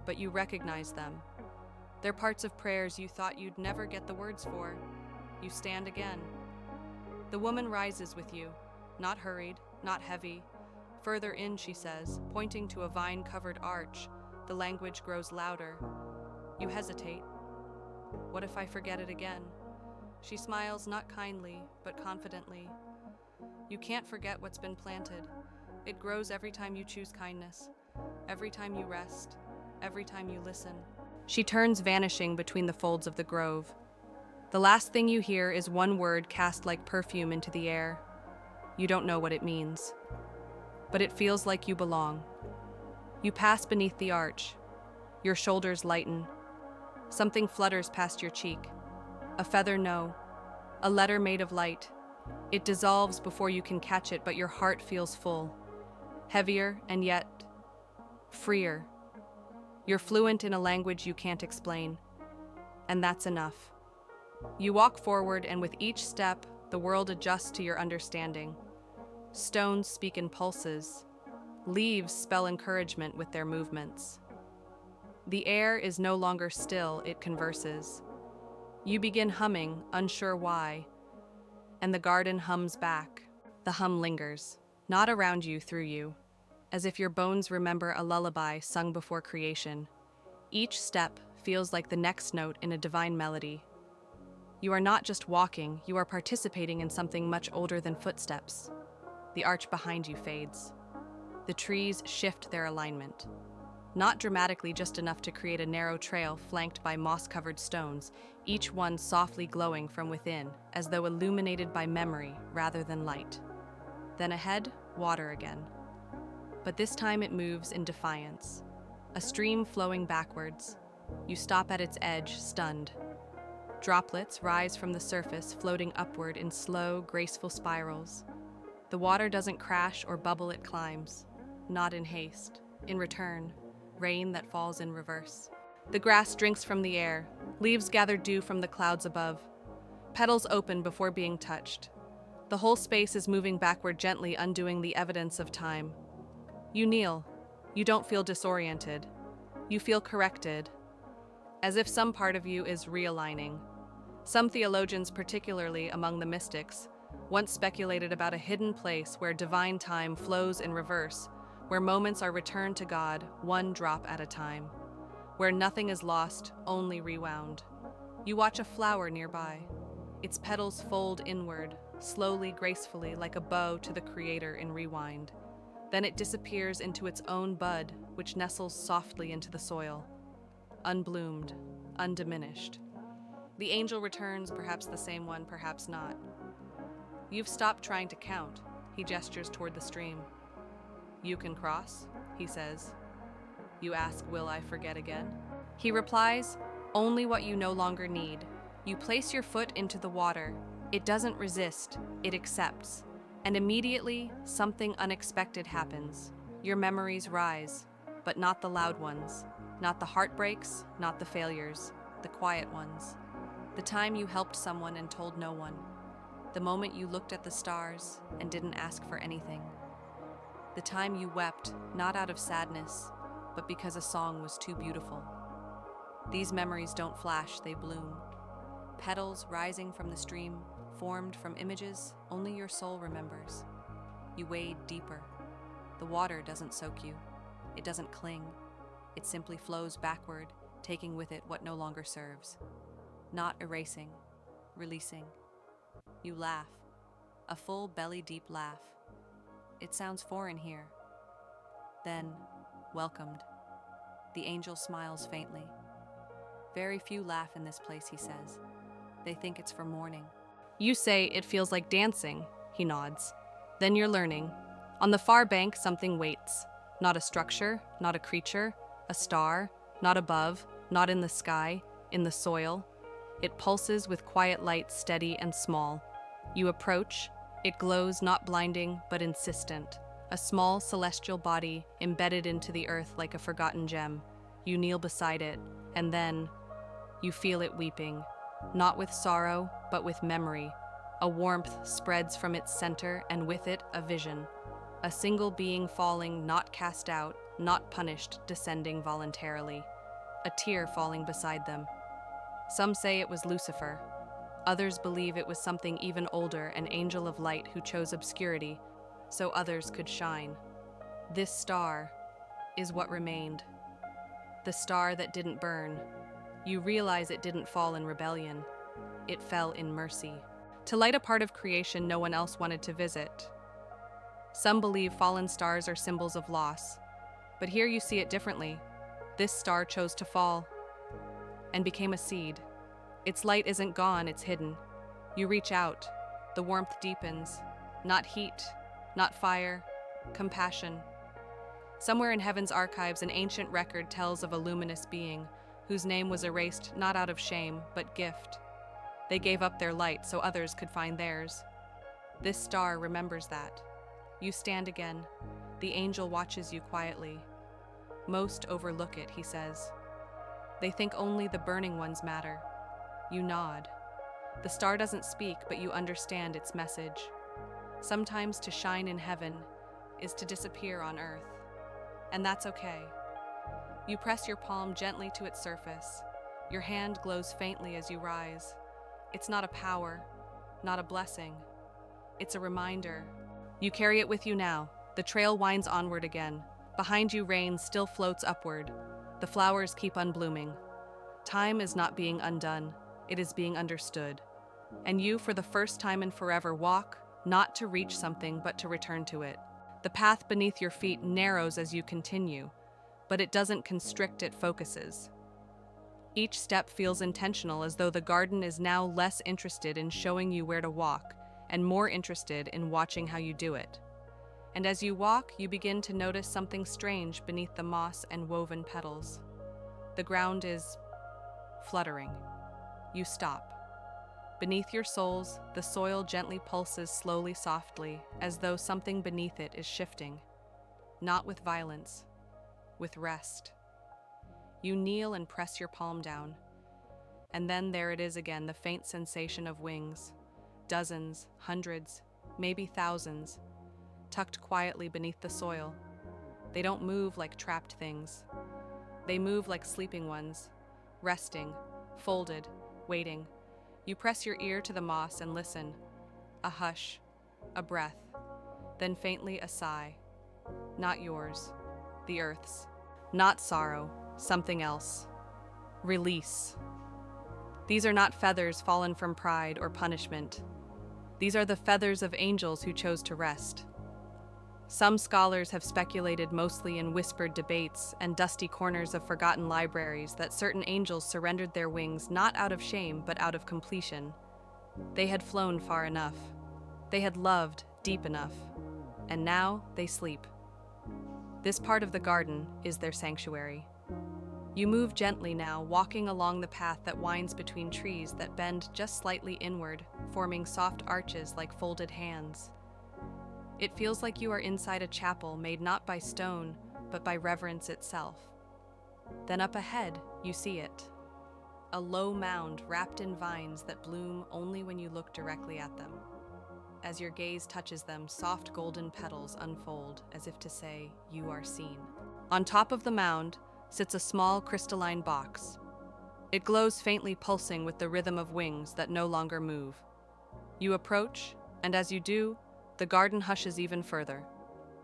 but you recognize them. They're parts of prayers you thought you'd never get the words for. You stand again. The woman rises with you, not hurried, not heavy. Further in, she says, pointing to a vine-covered arch. The language grows louder. You hesitate. What if I forget it again? She smiles, not kindly, but confidently. You can't forget what's been planted. It grows every time you choose kindness, every time you rest, every time you listen. She turns, vanishing between the folds of the grove. The last thing you hear is one word cast like perfume into the air. You don't know what it means, but it feels like you belong. You pass beneath the arch. Your shoulders lighten. Something flutters past your cheek. A feather, no. A letter made of light. It dissolves before you can catch it, but your heart feels full. Heavier and yet freer. You're fluent in a language you can't explain. And that's enough. You walk forward, and with each step, the world adjusts to your understanding. Stones speak in pulses. Leaves spell encouragement with their movements. The air is no longer still, it converses. You begin humming, unsure why, and the garden hums back. The hum lingers, not around you, through you, as if your bones remember a lullaby sung before creation. Each step feels like the next note in a divine melody. You are not just walking, you are participating in something much older than footsteps. The arch behind you fades. The trees shift their alignment. Not dramatically, just enough to create a narrow trail flanked by moss-covered stones, each one softly glowing from within, as though illuminated by memory rather than light. Then ahead, water again. But this time it moves in defiance. A stream flowing backwards. You stop at its edge, stunned. Droplets rise from the surface, floating upward in slow, graceful spirals. The water doesn't crash or bubble, it climbs. Not in haste. In return, rain that falls in reverse. The grass drinks from the air. Leaves gather dew from the clouds above. Petals open before being touched. The whole space is moving backward, gently undoing the evidence of time. You kneel. You don't feel disoriented. You feel corrected, as if some part of you is realigning. Some theologians, particularly among the mystics, once speculated about a hidden place where divine time flows in reverse, where moments are returned to God, one drop at a time, where nothing is lost, only rewound. You watch a flower nearby. Its petals fold inward, slowly, gracefully, like a bow to the Creator in rewind. Then it disappears into its own bud, which nestles softly into the soil. Unbloomed, undiminished. The angel returns, perhaps the same one, perhaps not. You've stopped trying to count. He gestures toward the stream. You can cross, he says. You ask, will I forget again? He replies, only what you no longer need. You place your foot into the water. It doesn't resist, it accepts. And immediately, something unexpected happens. Your memories rise, but not the loud ones. Not the heartbreaks, not the failures, the quiet ones. The time you helped someone and told no one. The moment you looked at the stars and didn't ask for anything. The time you wept, not out of sadness, but because a song was too beautiful. These memories don't flash, they bloom. Petals rising from the stream, formed from images only your soul remembers. You wade deeper. The water doesn't soak you. It doesn't cling. It simply flows backward, taking with it what no longer serves. Not erasing, releasing. You laugh. A full belly-deep laugh. It sounds foreign here. Then, welcomed. The angel smiles faintly. Very few laugh in this place, he says. They think it's for mourning. You say it feels like dancing, he nods. Then you're learning. On the far bank, something waits. Not a structure, not a creature, a star, not above, not in the sky, in the soil. It pulses with quiet light, steady and small. You approach. It glows, not blinding, but insistent. A small celestial body embedded into the earth like a forgotten gem. You kneel beside it, and then you feel it weeping. Not with sorrow, but with memory. A warmth spreads from its center, and with it, a vision. A single being falling, not cast out, not punished, descending voluntarily. A tear falling beside them. Some say it was Lucifer. Others believe it was something even older, an angel of light who chose obscurity so others could shine. This star is what remained. The star that didn't burn. You realize it didn't fall in rebellion. It fell in mercy. To light a part of creation no one else wanted to visit. Some believe fallen stars are symbols of loss, but here you see it differently. This star chose to fall and became a seed. Its light isn't gone, it's hidden. You reach out, the warmth deepens. Not heat, not fire, compassion. Somewhere in heaven's archives, an ancient record tells of a luminous being whose name was erased not out of shame, but gift. They gave up their light so others could find theirs. This star remembers that. You stand again. The angel watches you quietly. Most overlook it, he says. They think only the burning ones matter. You nod. The star doesn't speak, but you understand its message. Sometimes to shine in heaven is to disappear on earth. And that's okay. You press your palm gently to its surface. Your hand glows faintly as you rise. It's not a power, not a blessing. It's a reminder. You carry it with you now. The trail winds onward again. Behind you, rain still floats upward. The flowers keep unblooming. Time is not being undone. It is being understood. And you, for the first time in forever, walk, not to reach something, but to return to it. The path beneath your feet narrows as you continue, but it doesn't constrict, it focuses. Each step feels intentional, as though the garden is now less interested in showing you where to walk and more interested in watching how you do it. And as you walk, you begin to notice something strange beneath the moss and woven petals. The ground is fluttering. You stop. Beneath your soles, the soil gently pulses slowly, softly, as though something beneath it is shifting. Not with violence, with rest. You kneel and press your palm down. And then there it is again, the faint sensation of wings. Dozens, hundreds, maybe thousands, tucked quietly beneath the soil. They don't move like trapped things. They move like sleeping ones, resting, folded, waiting. You press your ear to the moss and listen. A hush, a breath, then faintly a sigh. Not yours, the earth's. Not sorrow, something else. Release. These are not feathers fallen from pride or punishment. These are the feathers of angels who chose to rest. Some scholars have speculated, mostly in whispered debates and dusty corners of forgotten libraries, that certain angels surrendered their wings not out of shame but out of completion. They had flown far enough. They had loved deep enough. And now they sleep. This part of the garden is their sanctuary. You move gently now, walking along the path that winds between trees that bend just slightly inward, forming soft arches like folded hands. It feels like you are inside a chapel made not by stone, but by reverence itself. Then up ahead, you see it. A low mound wrapped in vines that bloom only when you look directly at them. As your gaze touches them, soft golden petals unfold, as if to say, you are seen. On top of the mound sits a small crystalline box. It glows faintly, pulsing with the rhythm of wings that no longer move. You approach, and as you do, the garden hushes even further.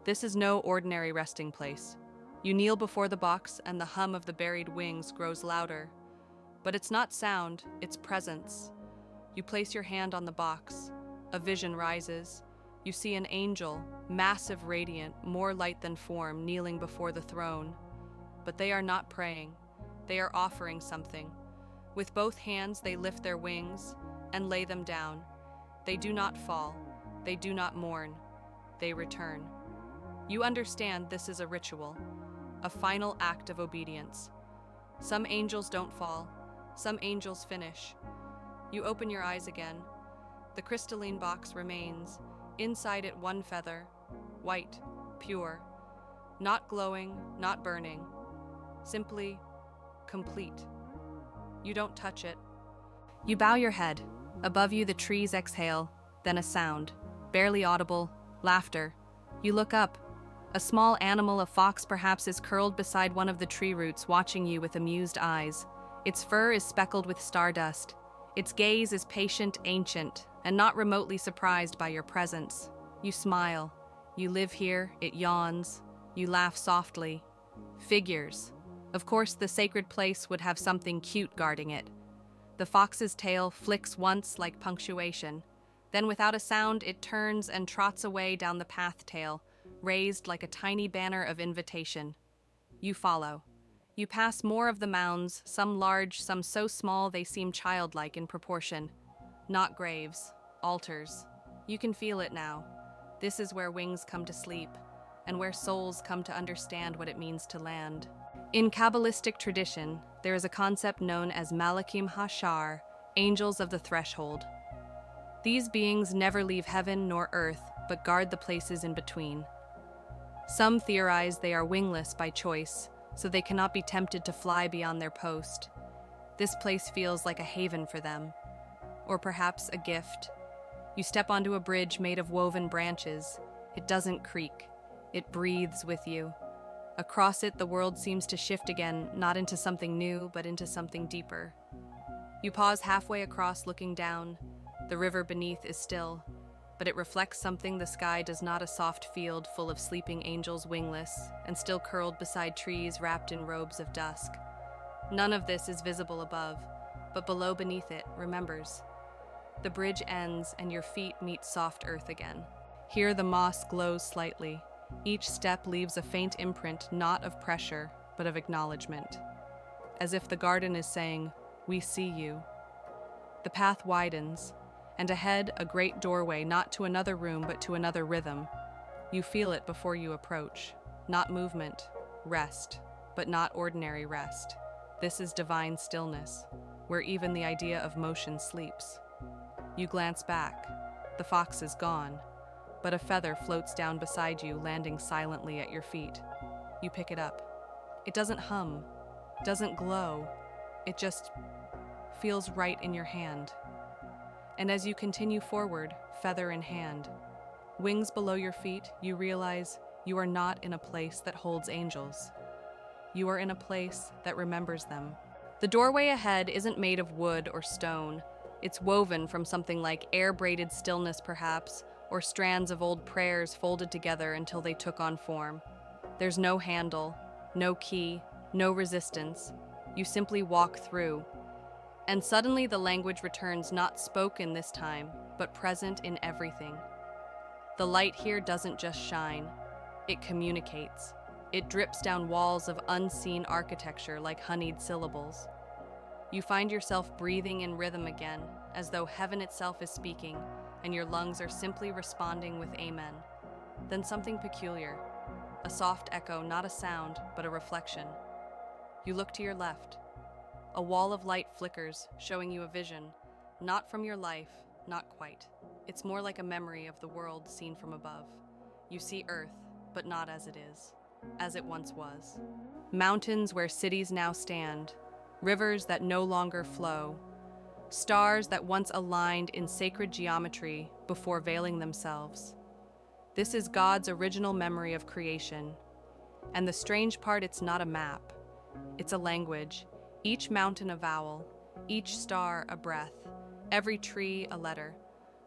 This is no ordinary resting place. You kneel before the box, and the hum of the buried wings grows louder. But it's not sound, it's presence. You place your hand on the box. A vision rises. You see an angel, massive, radiant, more light than form, kneeling before the throne. But they are not praying. They are offering something. With both hands, they lift their wings and lay them down. They do not fall. They do not mourn. They return. You understand this is a ritual, a final act of obedience. Some angels don't fall. Some angels finish. You open your eyes again. The crystalline box remains. Inside it, one feather, white, pure, not glowing, not burning, simply complete. You don't touch it. You bow your head. Above you, the trees exhale, Then a sound, barely audible, laughter. You look up. A small animal, a fox perhaps, is curled beside one of the tree roots, watching you with amused eyes. Its fur is speckled with stardust. Its gaze is patient, ancient, and not remotely surprised by your presence. You smile. You live here, it yawns. You laugh softly. Figures. Of course, the sacred place would have something cute guarding it. The fox's tail flicks once like punctuation. Then without a sound, it turns and trots away down the path tail, raised like a tiny banner of invitation. You follow. You pass more of the mounds, some large, some so small they seem childlike in proportion. Not graves, altars. You can feel it now. This is where wings come to sleep, and where souls come to understand what it means to land. In Kabbalistic tradition, there is a concept known as Malakim Hashar, angels of the threshold. These beings never leave heaven nor earth, but guard the places in between. Some theorize they are wingless by choice, so they cannot be tempted to fly beyond their post. This place feels like a haven for them, or perhaps a gift. You step onto a bridge made of woven branches. It doesn't creak. It breathes with you. Across it, the world seems to shift again, not into something new, but into something deeper. You pause halfway across, looking down. The river beneath is still, but it reflects something the sky does not, a soft field full of sleeping angels, wingless, and still curled beside trees wrapped in robes of dusk. None of this is visible above, but below, beneath it, remembers. The bridge ends, and your feet meet soft earth again. Here the moss glows slightly. Each step leaves a faint imprint, not of pressure, but of acknowledgement. As if the garden is saying, "We see you." The path widens, and ahead a great doorway, not to another room, but to another rhythm. You feel it before you approach. Not movement, rest, but not ordinary rest. This is divine stillness, where even the idea of motion sleeps. You glance back. The fox is gone, but a feather floats down beside you, landing silently at your feet. You pick it up. It doesn't hum, doesn't glow. It just feels right in your hand. And as you continue forward, feather in hand, wings below your feet, you realize you are not in a place that holds angels. You are in a place that remembers them. The doorway ahead isn't made of wood or stone. It's woven from something like air-braided stillness, perhaps, or strands of old prayers folded together until they took on form. There's no handle, no key, no resistance. You simply walk through. And suddenly the language returns, not spoken this time, but present in everything. The light here doesn't just shine, it communicates. It drips down walls of unseen architecture like honeyed syllables. You find yourself breathing in rhythm again, as though heaven itself is speaking, and your lungs are simply responding with amen. Then something peculiar, a soft echo, not a sound, but a reflection. You look to your left. A wall of light flickers, showing you a vision, not from your life, not quite. It's more like a memory of the world seen from above. You see Earth, but not as it is, as it once was. Mountains where cities now stand, rivers that no longer flow, stars that once aligned in sacred geometry before veiling themselves. This is God's original memory of creation. And the strange part, it's not a map. It's a language, each mountain a vowel, each star a breath, every tree a letter.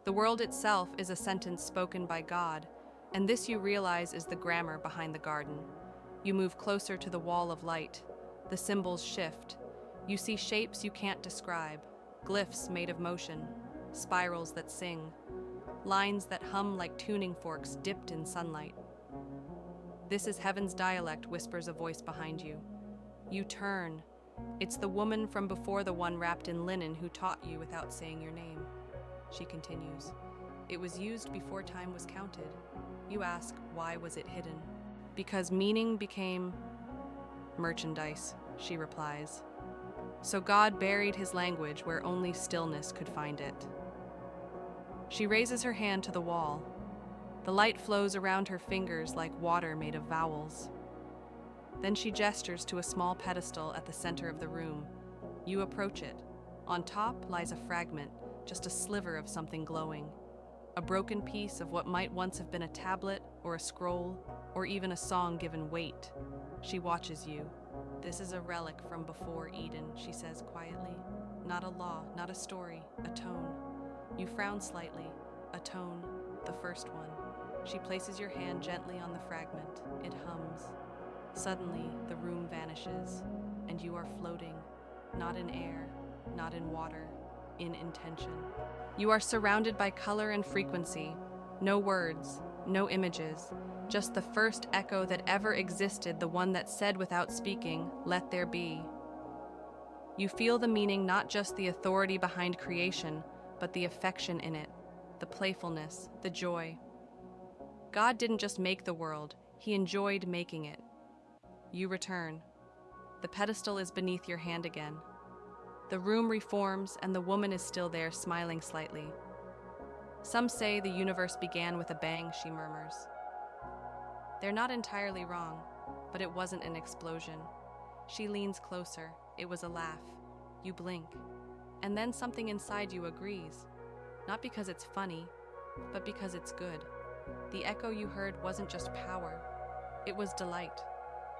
The world itself is a sentence spoken by God, and this you realize is the grammar behind the garden. You move closer to the wall of light. The symbols shift. You see shapes you can't describe, glyphs made of motion, spirals that sing, lines that hum like tuning forks dipped in sunlight. This is heaven's dialect, whispers a voice behind you. You turn. It's the woman from before, the one wrapped in linen who taught you without saying your name. She continues. It was used before time was counted. You ask, why was it hidden? Because meaning became merchandise, she replies. So God buried his language where only stillness could find it. She raises her hand to the wall. The light flows around her fingers like water made of vowels. Then she gestures to a small pedestal at the center of the room. You approach it. On top lies a fragment, just a sliver of something glowing. a broken piece of what might once have been a tablet or a scroll or even a song given weight. She watches you. This is a relic from before Eden, she says quietly. Not a law, not a story, a tone. You frown slightly. A tone, the first one. She places your hand gently on the fragment. It hums. Suddenly, the room vanishes, and you are floating, not in air, not in water, in intention. You are surrounded by color and frequency. No words, no images, just the first echo that ever existed, the one that said without speaking, "Let there be." You feel the meaning, not just the authority behind creation, but the affection in it, the playfulness, the joy. God didn't just make the world, He enjoyed making it. You return. The pedestal is beneath your hand again. The room reforms, and the woman is still there, smiling slightly. Some say the universe began with a bang, she murmurs. They're not entirely wrong, but it wasn't an explosion. She leans closer. It was a laugh. You blink. And then something inside you agrees. Not because it's funny, but because it's good. The echo you heard wasn't just power. It was delight.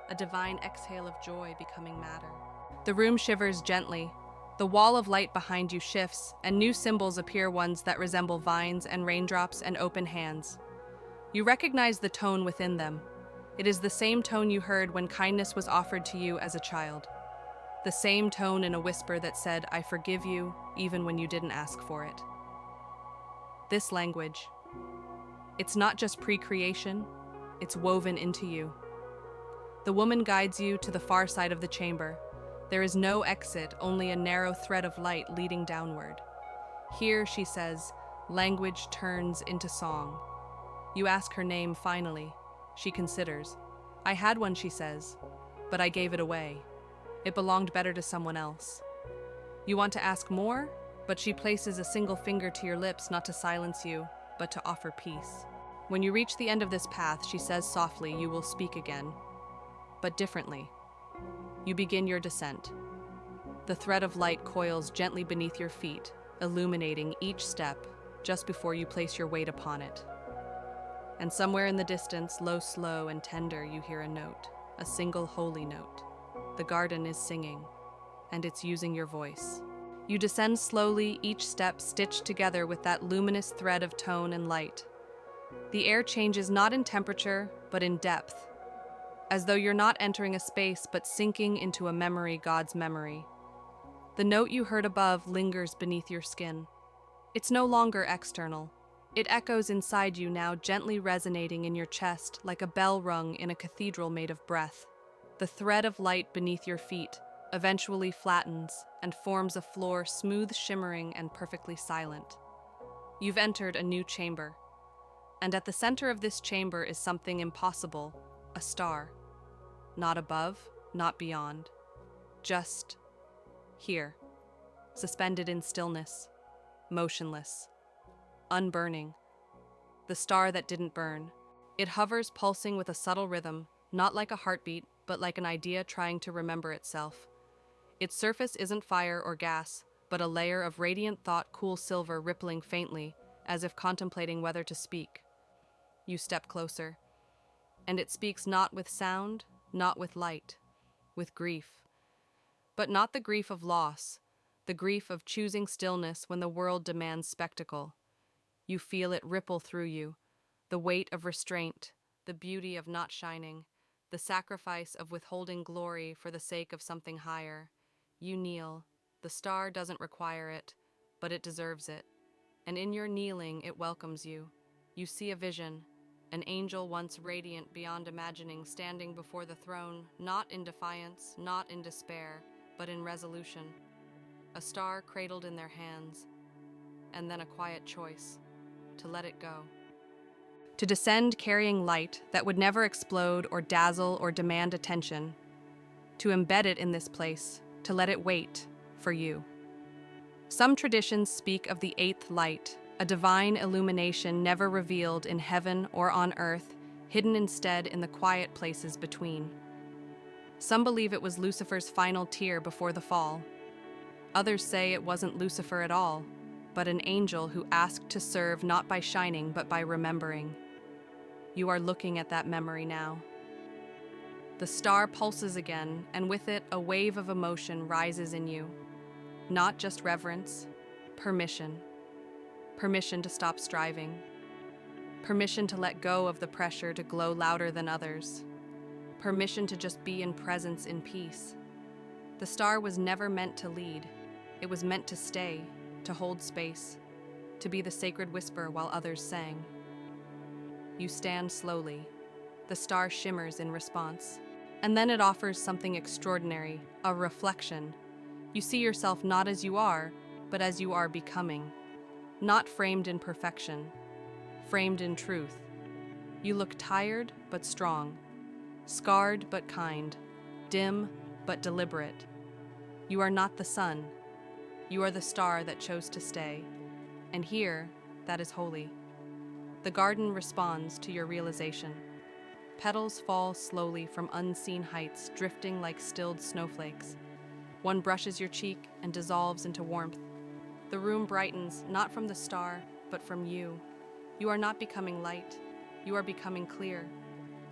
A divine exhale of joy becoming matter. The room shivers gently. The wall of light behind you shifts, and new symbols appear, ones that resemble vines and raindrops and open hands. You recognize the tone within them. It is the same tone you heard when kindness was offered to you as a child. The same tone in a whisper that said, "I forgive you," even when you didn't ask for it. This language, it's not just pre-creation, it's woven into you. The woman guides you to the far side of the chamber. There is no exit, only a narrow thread of light leading downward. Here, she says, language turns into song. You ask her name finally. She considers. I had one, she says, but I gave it away. It belonged better to someone else. You want to ask more, but she places a single finger to your lips, not to silence you, but to offer peace. When you reach the end of this path, she says softly, you will speak again, but differently. You begin your descent. The thread of light coils gently beneath your feet, illuminating each step just before you place your weight upon it. And somewhere in the distance, low, slow, and tender, you hear a note, a single holy note. The garden is singing, and it's using your voice. You descend slowly, each step stitched together with that luminous thread of tone and light. The air changes not in temperature, but in depth, as though you're not entering a space, but sinking into a memory, God's memory. The note you heard above lingers beneath your skin. It's no longer external. It echoes inside you now, gently resonating in your chest like a bell rung in a cathedral made of breath. The thread of light beneath your feet eventually flattens and forms a floor smooth, shimmering, and perfectly silent. You've entered a new chamber. And at the center of this chamber is something impossible, a star. Not above, not beyond. Just here, suspended in stillness, motionless, unburning. The star that didn't burn. It hovers, pulsing with a subtle rhythm, not like a heartbeat, but like an idea trying to remember itself. Its surface isn't fire or gas, but a layer of radiant thought, cool silver rippling faintly, as if contemplating whether to speak. You step closer, and it speaks not with sound, not with light, with grief. But not the grief of loss, the grief of choosing stillness when the world demands spectacle. You feel it ripple through you, the weight of restraint, the beauty of not shining, the sacrifice of withholding glory for the sake of something higher. You kneel. The star doesn't require it, but it deserves it. And in your kneeling, it welcomes you. You see a vision, an angel once radiant beyond imagining, standing before the throne, not in defiance, not in despair, but in resolution. A star cradled in their hands, and then a quiet choice, to let it go. To descend carrying light that would never explode or dazzle or demand attention. To embed it in this place, to let it wait for you. Some traditions speak of the eighth light, a divine illumination never revealed in heaven or on earth, hidden instead in the quiet places between. Some believe it was Lucifer's final tear before the fall. Others say it wasn't Lucifer at all, but an angel who asked to serve not by shining but by remembering. You are looking at that memory now. The star pulses again, and with it, a wave of emotion rises in you. Not just reverence, permission. Permission to stop striving. Permission to let go of the pressure to glow louder than others. Permission to just be in presence in peace. The star was never meant to lead. It was meant to stay, to hold space, to be the sacred whisper while others sang. You stand slowly. The star shimmers in response. And then it offers something extraordinary, a reflection. You see yourself not as you are, but as you are becoming. Not framed in perfection, framed in truth. You look tired but strong, scarred but kind, dim but deliberate. You are not the sun. You are the star that chose to stay. And here, that is holy. The garden responds to your realization. Petals fall slowly from unseen heights, drifting like stilled snowflakes. One brushes your cheek and dissolves into warmth. The room brightens, not from the star, but from you. You are not becoming light. You are becoming clear.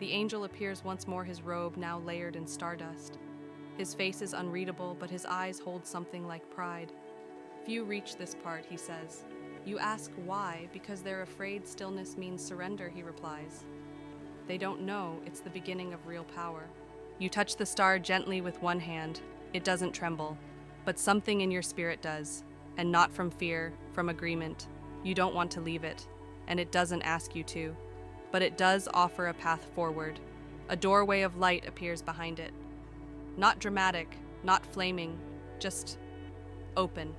The angel appears once more, his robe now layered in stardust. His face is unreadable, but his eyes hold something like pride. Few reach this part, he says. You ask why, because they're afraid stillness means surrender, he replies. They don't know it's the beginning of real power. You touch the star gently with one hand. It doesn't tremble, but something in your spirit does, and not from fear, from agreement. You don't want to leave it, and it doesn't ask you to, but it does offer a path forward. A doorway of light appears behind it. Not dramatic, not flaming, just open.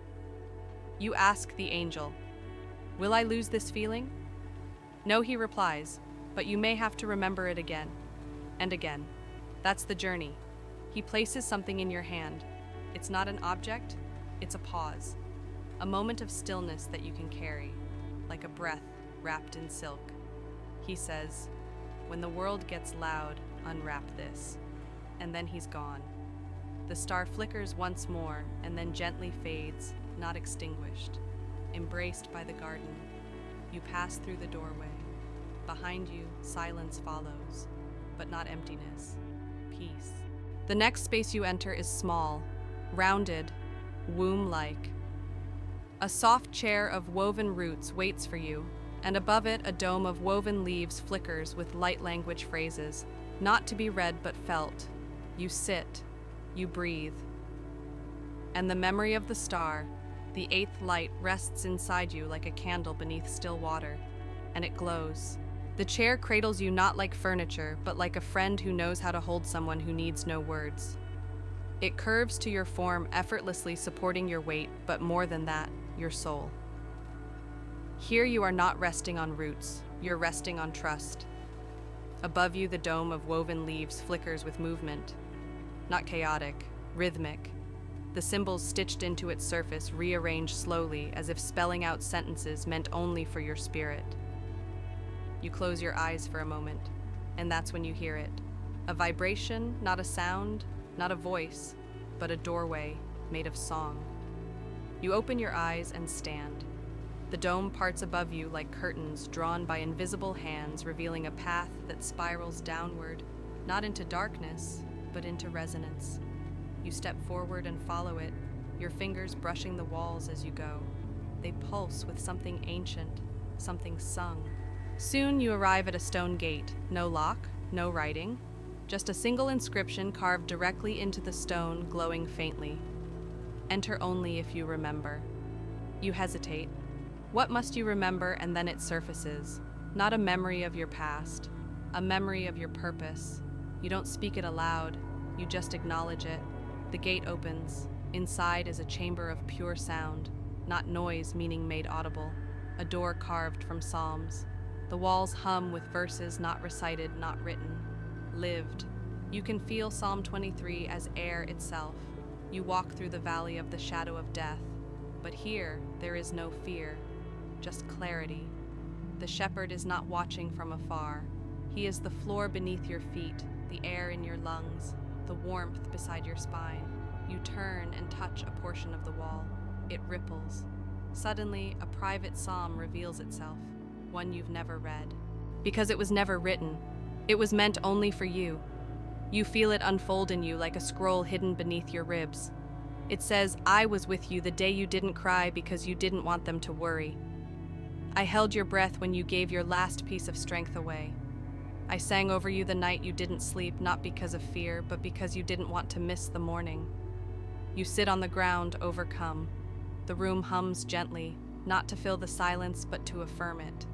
You ask the angel, "Will I lose this feeling?" No, he replies, but you may have to remember it again and again. That's the journey. He places something in your hand. It's not an object, it's a pause. A moment of stillness that you can carry, like a breath wrapped in silk. He says, "When the world gets loud, unwrap this." And then he's gone. The star flickers once more and then gently fades, not extinguished. Embraced by the garden, you pass through the doorway. Behind you, silence follows, but not emptiness, peace. The next space you enter is small, rounded, womb-like. A soft chair of woven roots waits for you, and above it a dome of woven leaves flickers with light language phrases, not to be read but felt. You sit, you breathe. And the memory of the star, the eighth light, rests inside you like a candle beneath still water, and it glows. The chair cradles you not like furniture, but like a friend who knows how to hold someone who needs no words. It curves to your form, effortlessly supporting your weight, but more than that, your soul. Here you are not resting on roots, you're resting on trust. Above you, the dome of woven leaves flickers with movement. Not chaotic, rhythmic. The symbols stitched into its surface rearrange slowly, as if spelling out sentences meant only for your spirit. You close your eyes for a moment, and that's when you hear it. A vibration, not a sound, not a voice, but a doorway made of song. You open your eyes and stand. The dome parts above you like curtains drawn by invisible hands, revealing a path that spirals downward, not into darkness, but into resonance. You step forward and follow it, your fingers brushing the walls as you go. They pulse with something ancient, something sung. Soon you arrive at a stone gate, no lock, no writing, just a single inscription carved directly into the stone, glowing faintly. Enter only if you remember. You hesitate. What must you remember? And then it surfaces. Not a memory of your past, a memory of your purpose. You don't speak it aloud, you just acknowledge it. The gate opens. Inside is a chamber of pure sound, not noise, meaning made audible. A door carved from psalms. The walls hum with verses not recited, not written, lived. You can feel Psalm 23 as air itself. You walk through the valley of the shadow of death, but here there is no fear, just clarity. The shepherd is not watching from afar. He is the floor beneath your feet, the air in your lungs, the warmth beside your spine. You turn and touch a portion of the wall. It ripples. Suddenly, a private psalm reveals itself, one you've never read. Because it was never written. It was meant only for you. You feel it unfold in you like a scroll hidden beneath your ribs. It says, I was with you the day you didn't cry because you didn't want them to worry. I held your breath when you gave your last piece of strength away. I sang over you the night you didn't sleep, not because of fear, but because you didn't want to miss the morning. You sit on the ground, overcome. The room hums gently, not to fill the silence, but to affirm it.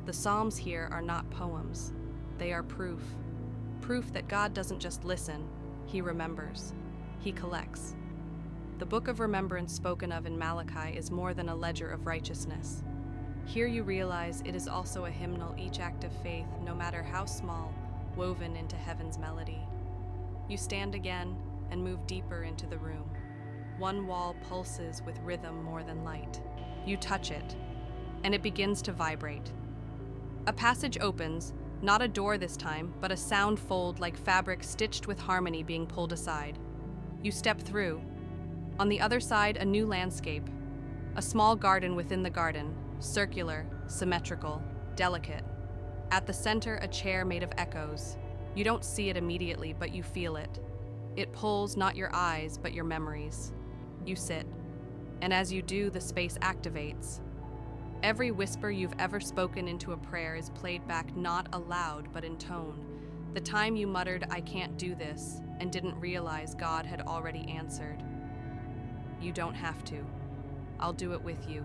The Psalms here are not poems. They are proof. Proof that God doesn't just listen, He remembers. He collects. The book of remembrance spoken of in Malachi is more than a ledger of righteousness. Here you realize it is also a hymnal, each act of faith, no matter how small, woven into heaven's melody. You stand again and move deeper into the room. One wall pulses with rhythm more than light. You touch it, and it begins to vibrate. A passage opens, not a door this time, but a sound fold like fabric stitched with harmony being pulled aside. You step through. On the other side, a new landscape. A small garden within the garden, circular, symmetrical, delicate. At the center, a chair made of echoes. You don't see it immediately, but you feel it. It pulls not your eyes, but your memories. You sit, and as you do, the space activates. Every whisper you've ever spoken into a prayer is played back not aloud, but in tone. The time you muttered, I can't do this, and didn't realize God had already answered. You don't have to. I'll do it with you.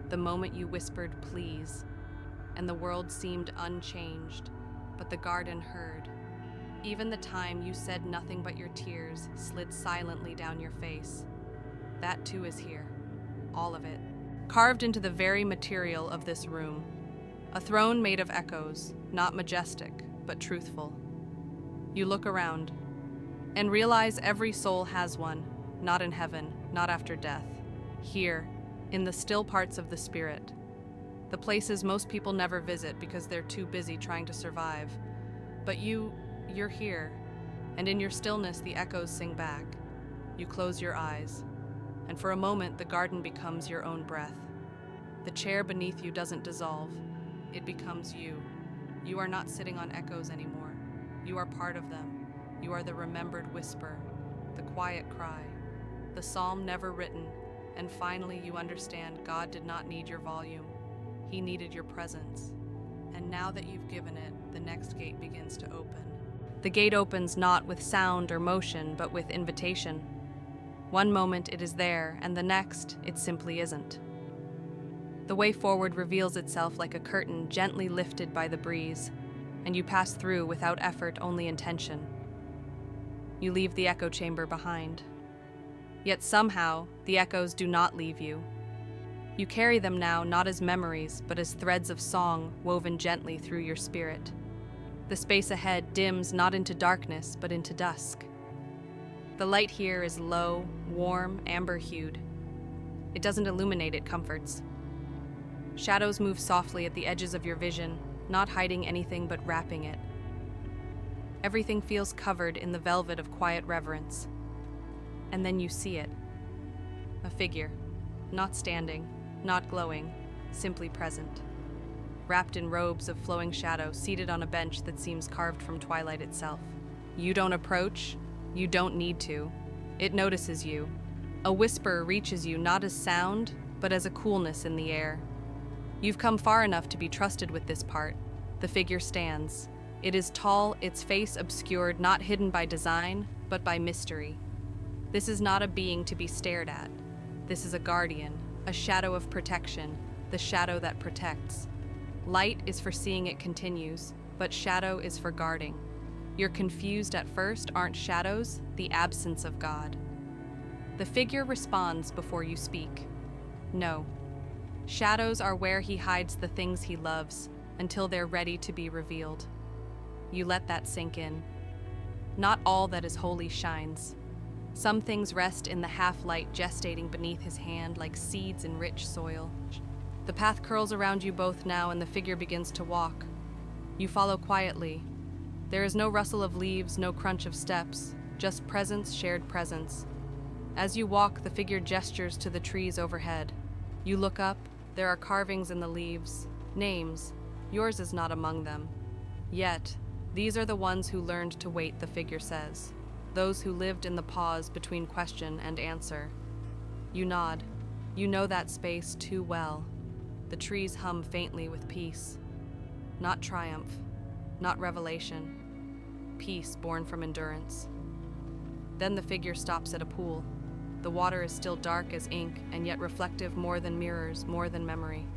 The moment you whispered, please, and the world seemed unchanged, but the garden heard. Even the time you said nothing but your tears slid silently down your face. That too is here, all of it, carved into the very material of this room. A throne made of echoes, not majestic, but truthful. You look around and realize every soul has one, not in heaven, not after death. Here, in the still parts of the spirit, the places most people never visit because they're too busy trying to survive. But you're here, and in your stillness the echoes sing back. You close your eyes, and for a moment the garden becomes your own breath. The chair beneath you doesn't dissolve, it becomes you. You are not sitting on echoes anymore. You are part of them. You are the remembered whisper, the quiet cry, the psalm never written, and finally you understand God did not need your volume. He needed your presence. And now that you've given it, the next gate begins to open. The gate opens not with sound or motion, but with invitation. One moment it is there, and the next it simply isn't. The way forward reveals itself like a curtain gently lifted by the breeze, and you pass through without effort, only intention. You leave the echo chamber behind. Yet somehow, the echoes do not leave you. You carry them now not as memories, but as threads of song woven gently through your spirit. The space ahead dims not into darkness, but into dusk. The light here is low, warm, amber-hued. It doesn't illuminate, it comforts. Shadows move softly at the edges of your vision, not hiding anything but wrapping it. Everything feels covered in the velvet of quiet reverence. And then you see it. A figure, not standing, not glowing, simply present. Wrapped in robes of flowing shadow, seated on a bench that seems carved from twilight itself. You don't approach, you don't need to. It notices you. A whisper reaches you not as sound, but as a coolness in the air. You've come far enough to be trusted with this part. The figure stands. It is tall, its face obscured, not hidden by design, but by mystery. This is not a being to be stared at. This is a guardian, a shadow of protection, the shadow that protects. Light is for seeing it continues, but shadow is for guarding. You're confused at first, aren't shadows the absence of God? The figure responds before you speak. No. Shadows are where he hides the things he loves until they're ready to be revealed. You let that sink in. Not all that is holy shines. Some things rest in the half-light gestating beneath his hand like seeds in rich soil. The path curls around you both now and the figure begins to walk. You follow quietly. There is no rustle of leaves, no crunch of steps, just presence, shared presence. As you walk, the figure gestures to the trees overhead. You look up, there are carvings in the leaves, names. Yours is not among them. Yet, these are the ones who learned to wait, the figure says. Those who lived in the pause between question and answer. You nod. You know that space too well. The trees hum faintly with peace. Not triumph, not revelation. Peace born from endurance. Then the figure stops at a pool. The water is still dark as ink, and yet reflective more than mirrors, more than memory.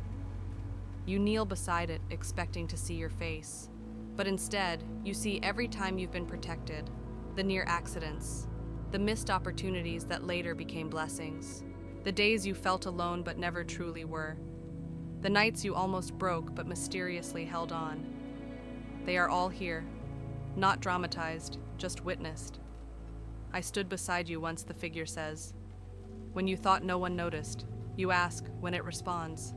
You kneel beside it, expecting to see your face. But instead, you see every time you've been protected, the near accidents, the missed opportunities that later became blessings, the days you felt alone but never truly were, the nights you almost broke but mysteriously held on. They are all here, not dramatized, just witnessed. I stood beside you once, the figure says. When you thought no one noticed, you ask when it responds.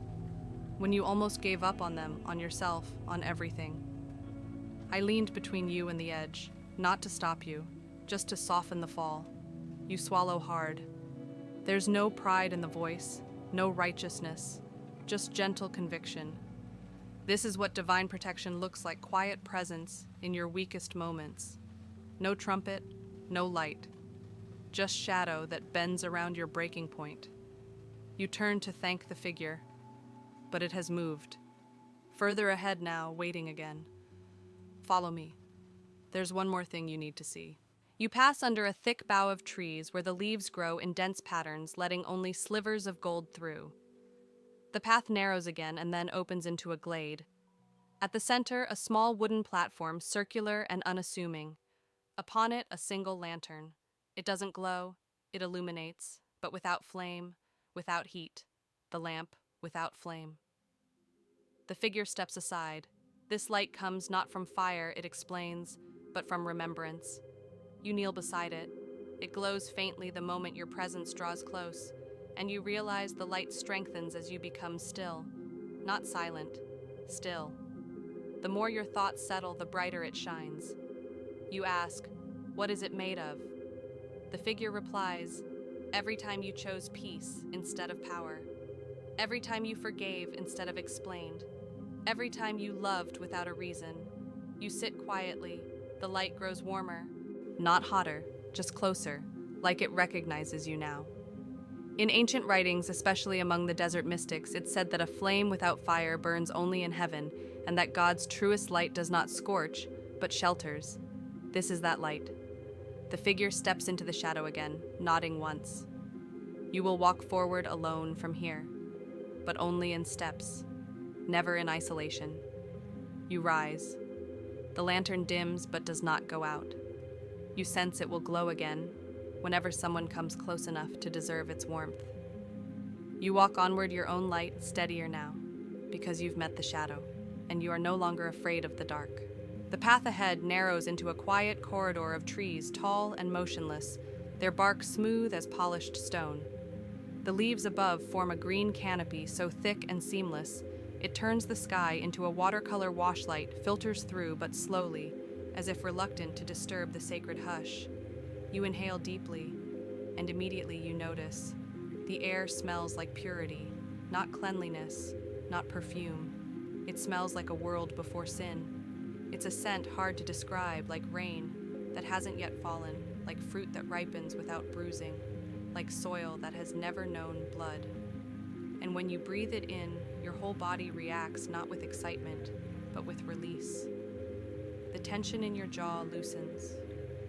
When you almost gave up on them, on yourself, on everything. I leaned between you and the edge, not to stop you, just to soften the fall. You swallow hard. There's no pride in the voice, no righteousness, just gentle conviction. This is what divine protection looks like, quiet presence in your weakest moments. No trumpet, no light, just shadow that bends around your breaking point. You turn to thank the figure, but it has moved. Further ahead now, waiting again. Follow me. There's one more thing you need to see. You pass under a thick bough of trees where the leaves grow in dense patterns, letting only slivers of gold through. The path narrows again and then opens into a glade. At the center, a small wooden platform, circular and unassuming. Upon it, a single lantern. It doesn't glow, it illuminates, but without flame, without heat. The lamp without flame. The figure steps aside. This light comes not from fire, it explains, but from remembrance. You kneel beside it. It glows faintly the moment your presence draws close, and you realize the light strengthens as you become still. Not silent, still. The more your thoughts settle, the brighter it shines. You ask, what is it made of? The figure replies, every time you chose peace instead of power. Every time you forgave instead of explained. Every time you loved without a reason. You sit quietly. The light grows warmer. Not hotter, just closer, like it recognizes you now. In ancient writings, especially among the desert mystics, it's said that a flame without fire burns only in heaven, and that God's truest light does not scorch, but shelters. This is that light. The figure steps into the shadow again, nodding once. You will walk forward alone from here, but only in steps, never in isolation. You rise. The lantern dims but does not go out. You sense it will glow again whenever someone comes close enough to deserve its warmth. You walk onward, your own light, steadier now, because you've met the shadow, and you are no longer afraid of the dark. The path ahead narrows into a quiet corridor of trees, tall and motionless, their bark smooth as polished stone. The leaves above form a green canopy so thick and seamless, it turns the sky into a watercolor washlight, filters through but slowly, as if reluctant to disturb the sacred hush. You inhale deeply, and immediately you notice. The air smells like purity, not cleanliness, not perfume. It smells like a world before sin. It's a scent hard to describe, like rain that hasn't yet fallen, like fruit that ripens without bruising, like soil that has never known blood. And when you breathe it in, your whole body reacts not with excitement, but with release. The tension in your jaw loosens.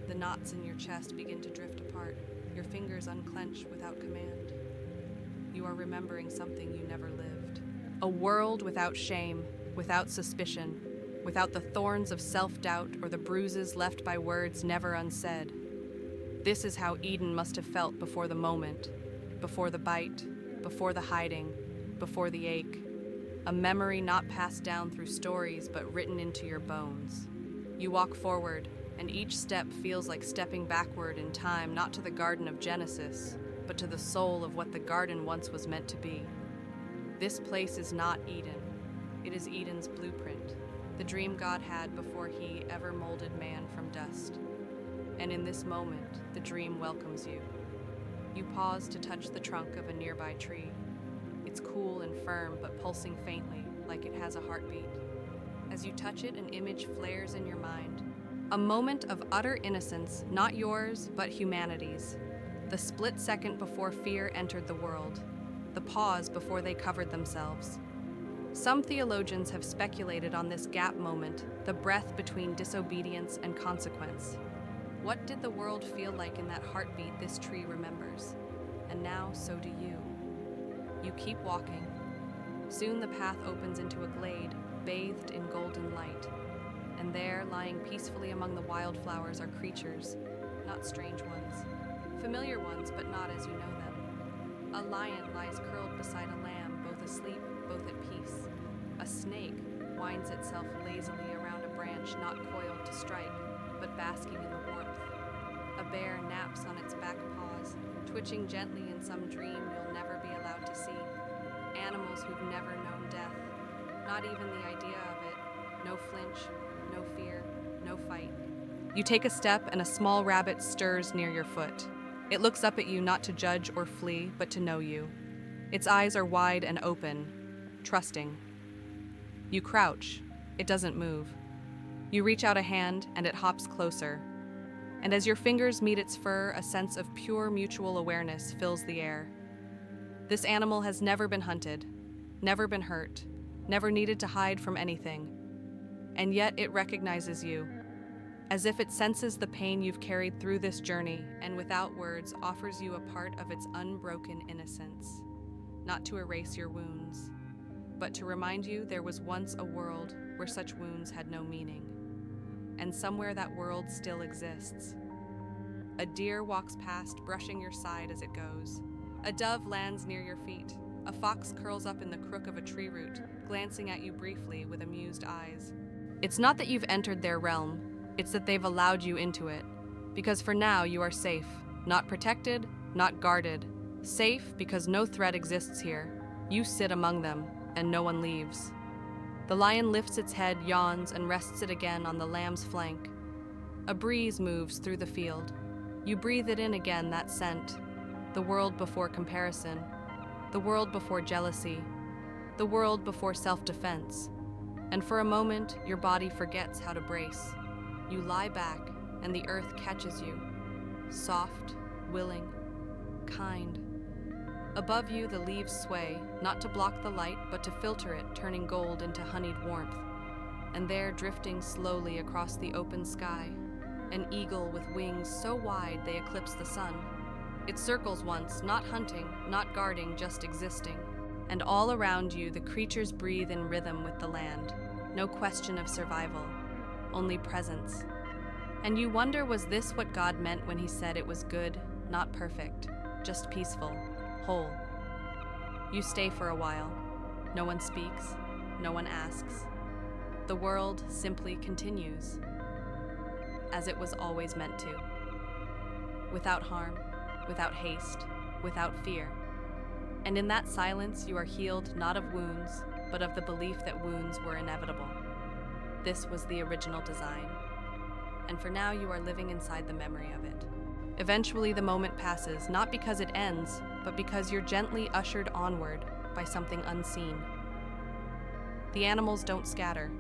The knots in your chest begin to drift apart. Your fingers unclench without command. You are remembering something you never lived. A world without shame, without suspicion, without the thorns of self-doubt or the bruises left by words never unsaid. This is how Eden must have felt before the moment, before the bite, before the hiding, before the ache. A memory not passed down through stories but written into your bones. You walk forward, and each step feels like stepping backward in time, not to the Garden of Genesis, but to the soul of what the garden once was meant to be. This place is not Eden. It is Eden's blueprint, the dream God had before he ever molded man from dust. And in this moment, the dream welcomes you. You pause to touch the trunk of a nearby tree. It's cool and firm, but pulsing faintly, like it has a heartbeat. As you touch it, an image flares in your mind. A moment of utter innocence, not yours, but humanity's. The split second before fear entered the world. The pause before they covered themselves. Some theologians have speculated on this gap moment, the breath between disobedience and consequence. What did the world feel like in that heartbeat this tree remembers? And now, so do you. You keep walking. Soon the path opens into a glade, bathed in golden light. And there, lying peacefully among the wildflowers, are creatures, not strange ones. Familiar ones, but not as you know them. A lion lies curled beside a lamb, both asleep, both at peace. A snake winds itself lazily around a branch, not coiled to strike, but basking in the warmth. A bear naps on its back paws, twitching gently in some dream you'll never be allowed to see. Animals who've never known death, not even the idea of it. No flinch, no fear, no fight. You take a step and a small rabbit stirs near your foot. It looks up at you not to judge or flee, but to know you. Its eyes are wide and open, trusting. You crouch. It doesn't move. You reach out a hand and it hops closer. And as your fingers meet its fur, a sense of pure mutual awareness fills the air. This animal has never been hunted, never been hurt, never needed to hide from anything. And yet it recognizes you, as if it senses the pain you've carried through this journey and without words offers you a part of its unbroken innocence. Not to erase your wounds, but to remind you there was once a world where such wounds had no meaning. And somewhere that world still exists. A deer walks past, brushing your side as it goes. A dove lands near your feet. A fox curls up in the crook of a tree root, glancing at you briefly with amused eyes. It's not that you've entered their realm, it's that they've allowed you into it. Because for now you are safe, not protected, not guarded. Safe because no threat exists here. You sit among them, and no one leaves. The lion lifts its head, yawns, and rests it again on the lamb's flank. A breeze moves through the field. You breathe it in again, that scent. The world before comparison. The world before jealousy. The world before self-defense. And for a moment, your body forgets how to brace. You lie back, and the earth catches you. Soft, willing, kind. Above you, the leaves sway, not to block the light, but to filter it, turning gold into honeyed warmth. And there, drifting slowly across the open sky, an eagle with wings so wide they eclipse the sun. It circles once, not hunting, not guarding, just existing. And all around you, the creatures breathe in rhythm with the land. No question of survival, only presence. And you wonder, was this what God meant when he said it was good, not perfect, just peaceful? Whole. You stay for a while. No one speaks. No one asks. The world simply continues, as it was always meant to. Without harm, without haste, without fear. And in that silence you are healed not of wounds, but of the belief that wounds were inevitable. This was the original design. And for now you are living inside the memory of it. Eventually the moment passes, not because it ends, but because you're gently ushered onward by something unseen. The animals don't scatter.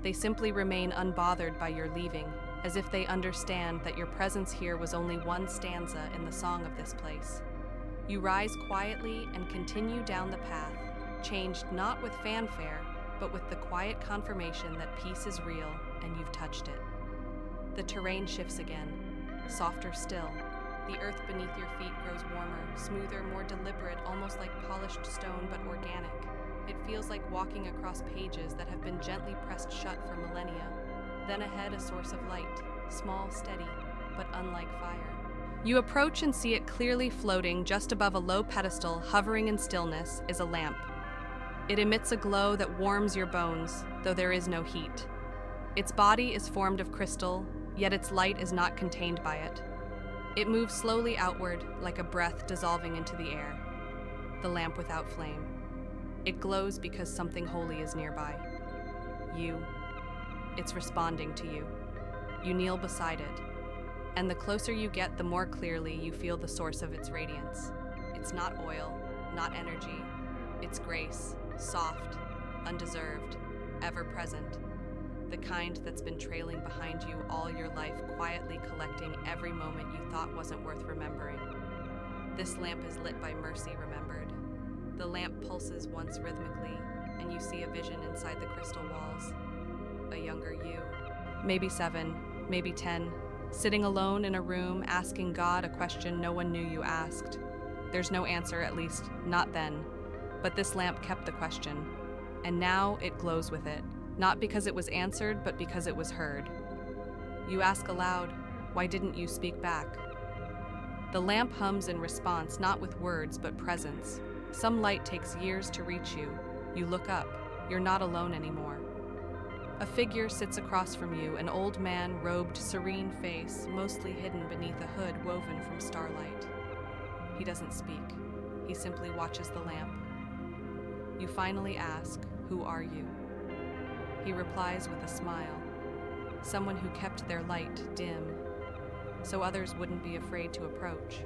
They simply remain unbothered by your leaving, as if they understand that your presence here was only one stanza in the song of this place. You rise quietly and continue down the path, changed not with fanfare, but with the quiet confirmation that peace is real and you've touched it. The terrain shifts again, softer still. The earth beneath your feet grows warmer, smoother, more deliberate, almost like polished stone, but organic. It feels like walking across pages that have been gently pressed shut for millennia. Then ahead, a source of light, small, steady, but unlike fire. You approach and see it clearly floating just above a low pedestal, hovering in stillness, is a lamp. It emits a glow that warms your bones, though there is no heat. Its body is formed of crystal, yet its light is not contained by it. It moves slowly outward, like a breath dissolving into the air. The lamp without flame. It glows because something holy is nearby. You. It's responding to you. You kneel beside it, and the closer you get, the more clearly you feel the source of its radiance. It's not oil, not energy, It's grace, soft, undeserved, ever present, the kind that's been trailing behind you all your life, quietly collecting every moment you thought wasn't worth remembering. This lamp is lit by mercy remembered. The lamp pulses once rhythmically, and you see a vision inside the crystal walls. A younger you, maybe 7, maybe 10, sitting alone in a room asking God a question no one knew you asked. There's no answer, at least not then, but this lamp kept the question, and now it glows with it, not because it was answered, but because it was heard. You ask aloud, why didn't you speak back? The lamp hums in response, not with words, but presence. Some light takes years to reach you. You look up. You're not alone anymore. A figure sits across from you, an old man, robed, serene face, mostly hidden beneath a hood woven from starlight. He doesn't speak. He simply watches the lamp. You finally ask, who are you? He replies with a smile. Someone who kept their light dim, so others wouldn't be afraid to approach.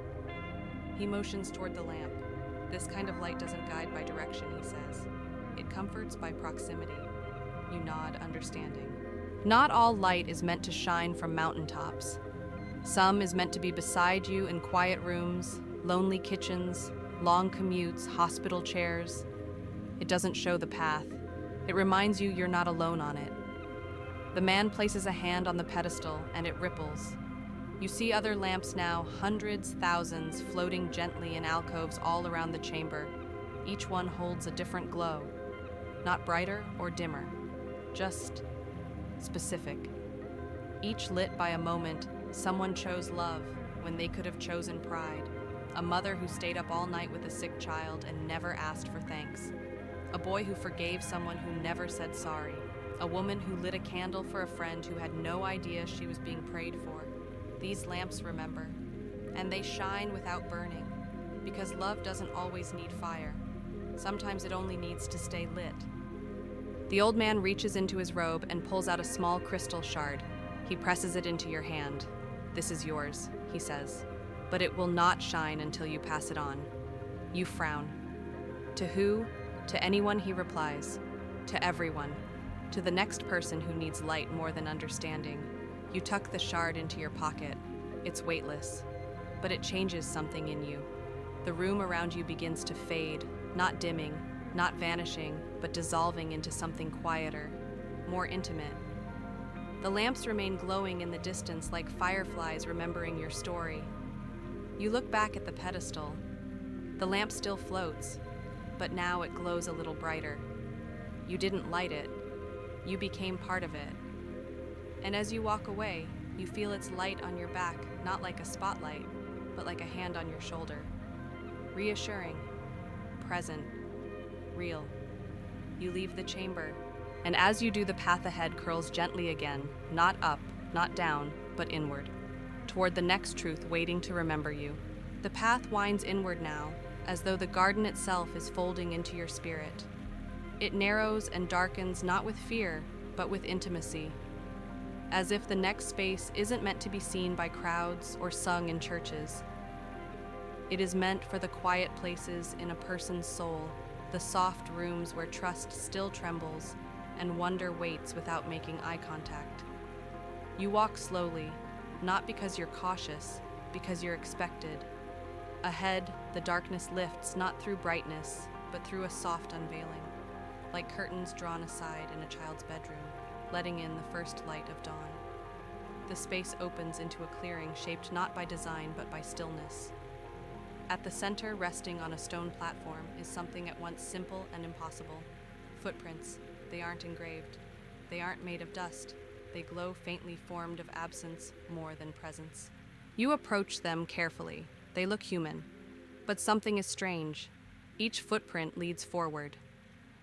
He motions toward the lamp. This kind of light doesn't guide by direction, he says. It comforts by proximity. You nod, understanding. Not all light is meant to shine from mountaintops. Some is meant to be beside you in quiet rooms, lonely kitchens, long commutes, hospital chairs. It doesn't show the path. It reminds you you're not alone on it. The man places a hand on the pedestal, and it ripples. You see other lamps now, hundreds, thousands, floating gently in alcoves all around the chamber. Each one holds a different glow. Not brighter or dimmer, just specific. Each lit by a moment, someone chose love when they could have chosen pride. A mother who stayed up all night with a sick child and never asked for thanks. A boy who forgave someone who never said sorry. A woman who lit a candle for a friend who had no idea she was being prayed for. These lamps remember, and they shine without burning, because love doesn't always need fire. Sometimes it only needs to stay lit. The old man reaches into his robe and pulls out a small crystal shard. He presses it into your hand. This is yours, he says, but it will not shine until you pass it on. You frown. To who? To anyone, he replies. To everyone. To the next person who needs light more than understanding. You tuck the shard into your pocket. It's weightless, but it changes something in you. The room around you begins to fade, not dimming, not vanishing, but dissolving into something quieter, more intimate. The lamps remain glowing in the distance like fireflies remembering your story. You look back at the pedestal. The lamp still floats, but now it glows a little brighter. You didn't light it. You became part of it. And as you walk away, you feel its light on your back, not like a spotlight, but like a hand on your shoulder. Reassuring, present, real. You leave the chamber, and as you do, the path ahead curls gently again, not up, not down, but inward, toward the next truth waiting to remember you. The path winds inward now, as though the garden itself is folding into your spirit. It narrows and darkens not with fear, but with intimacy, as if the next space isn't meant to be seen by crowds or sung in churches. It is meant for the quiet places in a person's soul, the soft rooms where trust still trembles and wonder waits without making eye contact. You walk slowly, not because you're cautious, because you're expected. Ahead, the darkness lifts not through brightness, but through a soft unveiling, like curtains drawn aside in a child's bedroom, letting in the first light of dawn. The space opens into a clearing shaped not by design but by stillness. At the center, resting on a stone platform, is something at once simple and impossible. Footprints. They aren't engraved. They aren't made of dust. They glow faintly, formed of absence more than presence. You approach them carefully. They look human. But something is strange. Each footprint leads forward.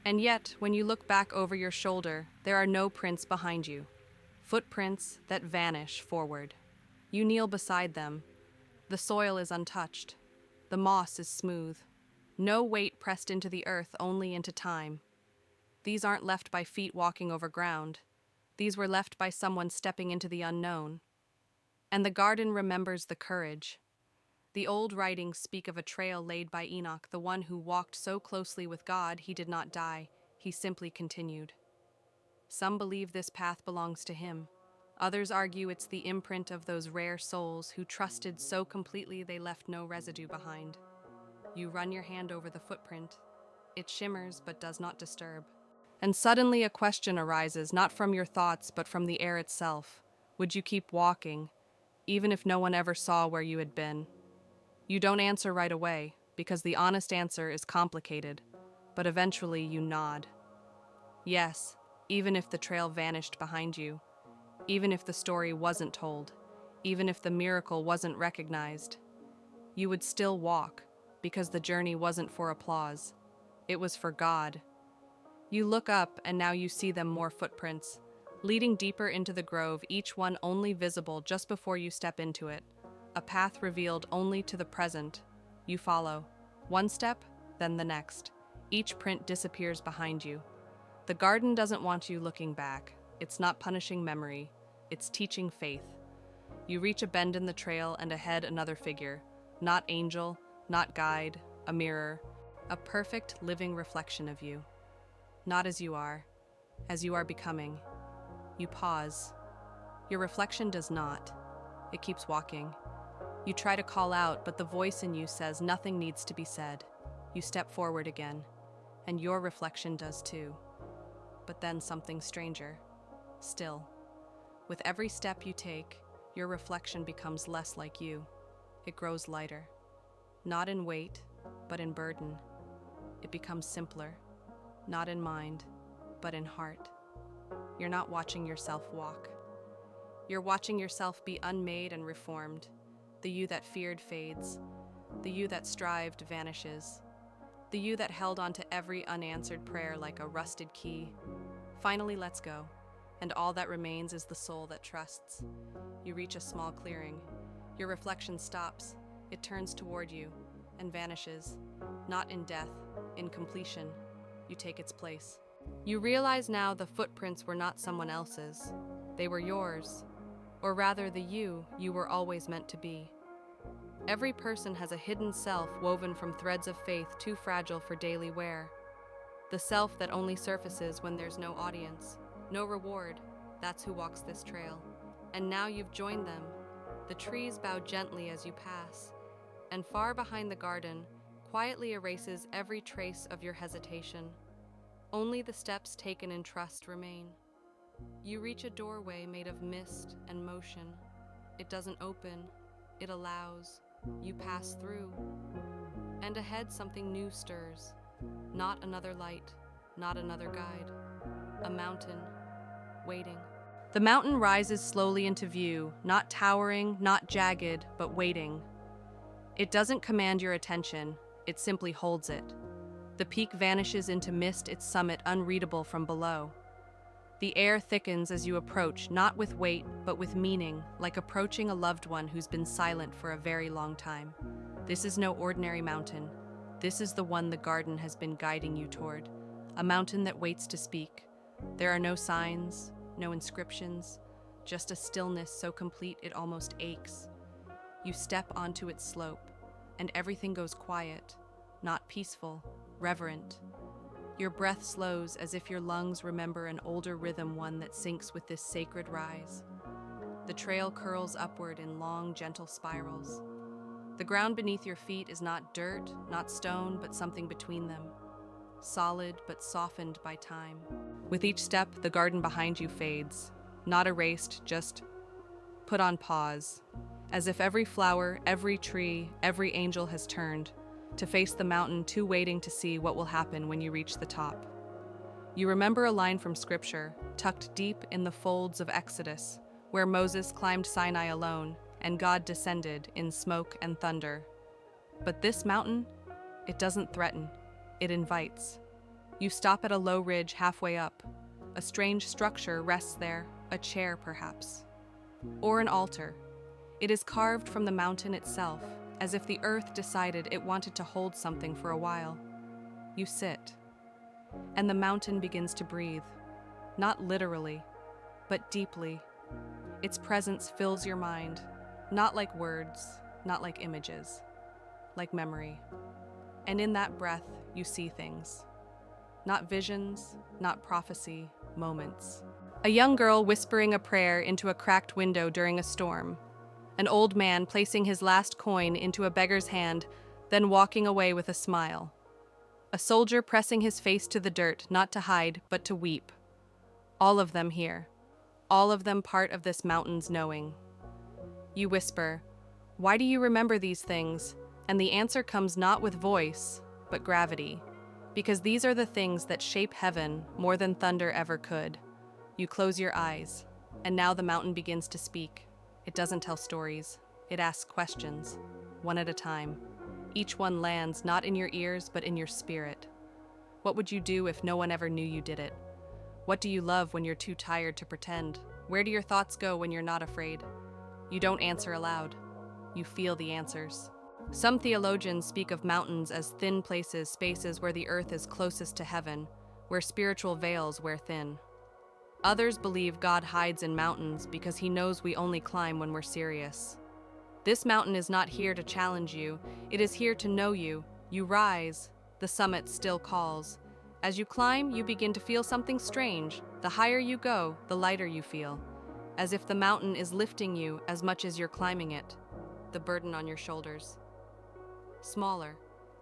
And yet, when you look back over your shoulder, there are no prints behind you. Footprints that vanish forward. You kneel beside them. The soil is untouched. The moss is smooth. No weight pressed into the earth, only into time. These aren't left by feet walking over ground. These were left by someone stepping into the unknown. And the garden remembers the courage. The old writings speak of a trail laid by Enoch, the one who walked so closely with God he did not die, he simply continued. Some believe this path belongs to him. Others argue it's the imprint of those rare souls who trusted so completely they left no residue behind. You run your hand over the footprint. It shimmers but does not disturb. And suddenly a question arises, not from your thoughts but from the air itself. Would you keep walking, even if no one ever saw where you had been? You don't answer right away, because the honest answer is complicated, but eventually you nod. Yes, even if the trail vanished behind you, even if the story wasn't told, even if the miracle wasn't recognized, you would still walk, because the journey wasn't for applause. It was for God. You look up, and now you see them more footprints, leading deeper into the grove, each one only visible just before you step into it. A path revealed only to the present. You follow. One step, then the next. Each print disappears behind you. The garden doesn't want you looking back. It's not punishing memory. It's teaching faith. You reach a bend in the trail, and ahead another figure. Not angel, not guide, a mirror. A perfect living reflection of you. Not as you are becoming. You pause. Your reflection does not. It keeps walking. You try to call out, but the voice in you says nothing needs to be said. You step forward again, and your reflection does too. But then something stranger. Still. With every step you take, your reflection becomes less like you. It grows lighter. Not in weight, but in burden. It becomes simpler. Not in mind, but in heart. You're not watching yourself walk. You're watching yourself be unmade and reformed. The you that feared fades. The you that strived vanishes. The you that held on to every unanswered prayer like a rusted key finally lets go, and all that remains is the soul that trusts. You reach a small clearing. Your reflection stops. It turns toward you and vanishes, not in death, in completion. You take its place. You realize now the footprints were not someone else's. They were yours. Or rather, the you were always meant to be. Every person has a hidden self woven from threads of faith too fragile for daily wear. The self that only surfaces when there's no audience, no reward. That's who walks this trail. And now you've joined them. The trees bow gently as you pass, and far behind the garden, quietly erases every trace of your hesitation. Only the steps taken in trust remain. You reach a doorway made of mist and motion. It doesn't open, it allows. You pass through. And ahead something new stirs. Not another light, not another guide. A mountain, waiting. The mountain rises slowly into view, not towering, not jagged, but waiting. It doesn't command your attention, it simply holds it. The peak vanishes into mist, its summit unreadable from below. The air thickens as you approach, not with weight, but with meaning, like approaching a loved one who's been silent for a very long time. This is no ordinary mountain. This is the one the garden has been guiding you toward. A mountain that waits to speak. There are no signs, no inscriptions, just a stillness so complete it almost aches. You step onto its slope, and everything goes quiet, not peaceful, reverent. Your breath slows as if your lungs remember an older rhythm, one that syncs with this sacred rise. The trail curls upward in long, gentle spirals. The ground beneath your feet is not dirt, not stone, but something between them. Solid, but softened by time. With each step, the garden behind you fades. Not erased, just put on pause. As if every flower, every tree, every angel has turned to face the mountain, too waiting to see what will happen when you reach the top. You remember a line from Scripture, tucked deep in the folds of Exodus, where Moses climbed Sinai alone, and God descended in smoke and thunder. But this mountain, it doesn't threaten, it invites. You stop at a low ridge halfway up. A strange structure rests there, a chair perhaps. Or an altar. It is carved from the mountain itself, as if the earth decided it wanted to hold something for a while. You sit, and the mountain begins to breathe, not literally, but deeply. Its presence fills your mind, not like words, not like images, like memory. And in that breath, you see things. Not visions, not prophecy, moments. A young girl whispering a prayer into a cracked window during a storm. An old man placing his last coin into a beggar's hand, then walking away with a smile. A soldier pressing his face to the dirt, not to hide, but to weep. All of them here. All of them part of this mountain's knowing. You whisper, "Why do you remember these things?" And the answer comes not with voice, but gravity. Because these are the things that shape heaven more than thunder ever could. You close your eyes, and now the mountain begins to speak. It doesn't tell stories. It asks questions, one at a time. Each one lands not in your ears, but in your spirit. What would you do if no one ever knew you did it? What do you love when you're too tired to pretend? Where do your thoughts go when you're not afraid? You don't answer aloud. You feel the answers. Some theologians speak of mountains as thin places, spaces where the earth is closest to heaven, where spiritual veils wear thin. Others believe God hides in mountains because he knows we only climb when we're serious. This mountain is not here to challenge you, it is here to know you. You rise, the summit still calls. As you climb, you begin to feel something strange. The higher you go, the lighter you feel, as if the mountain is lifting you as much as you're climbing it, the burden on your shoulders. Smaller,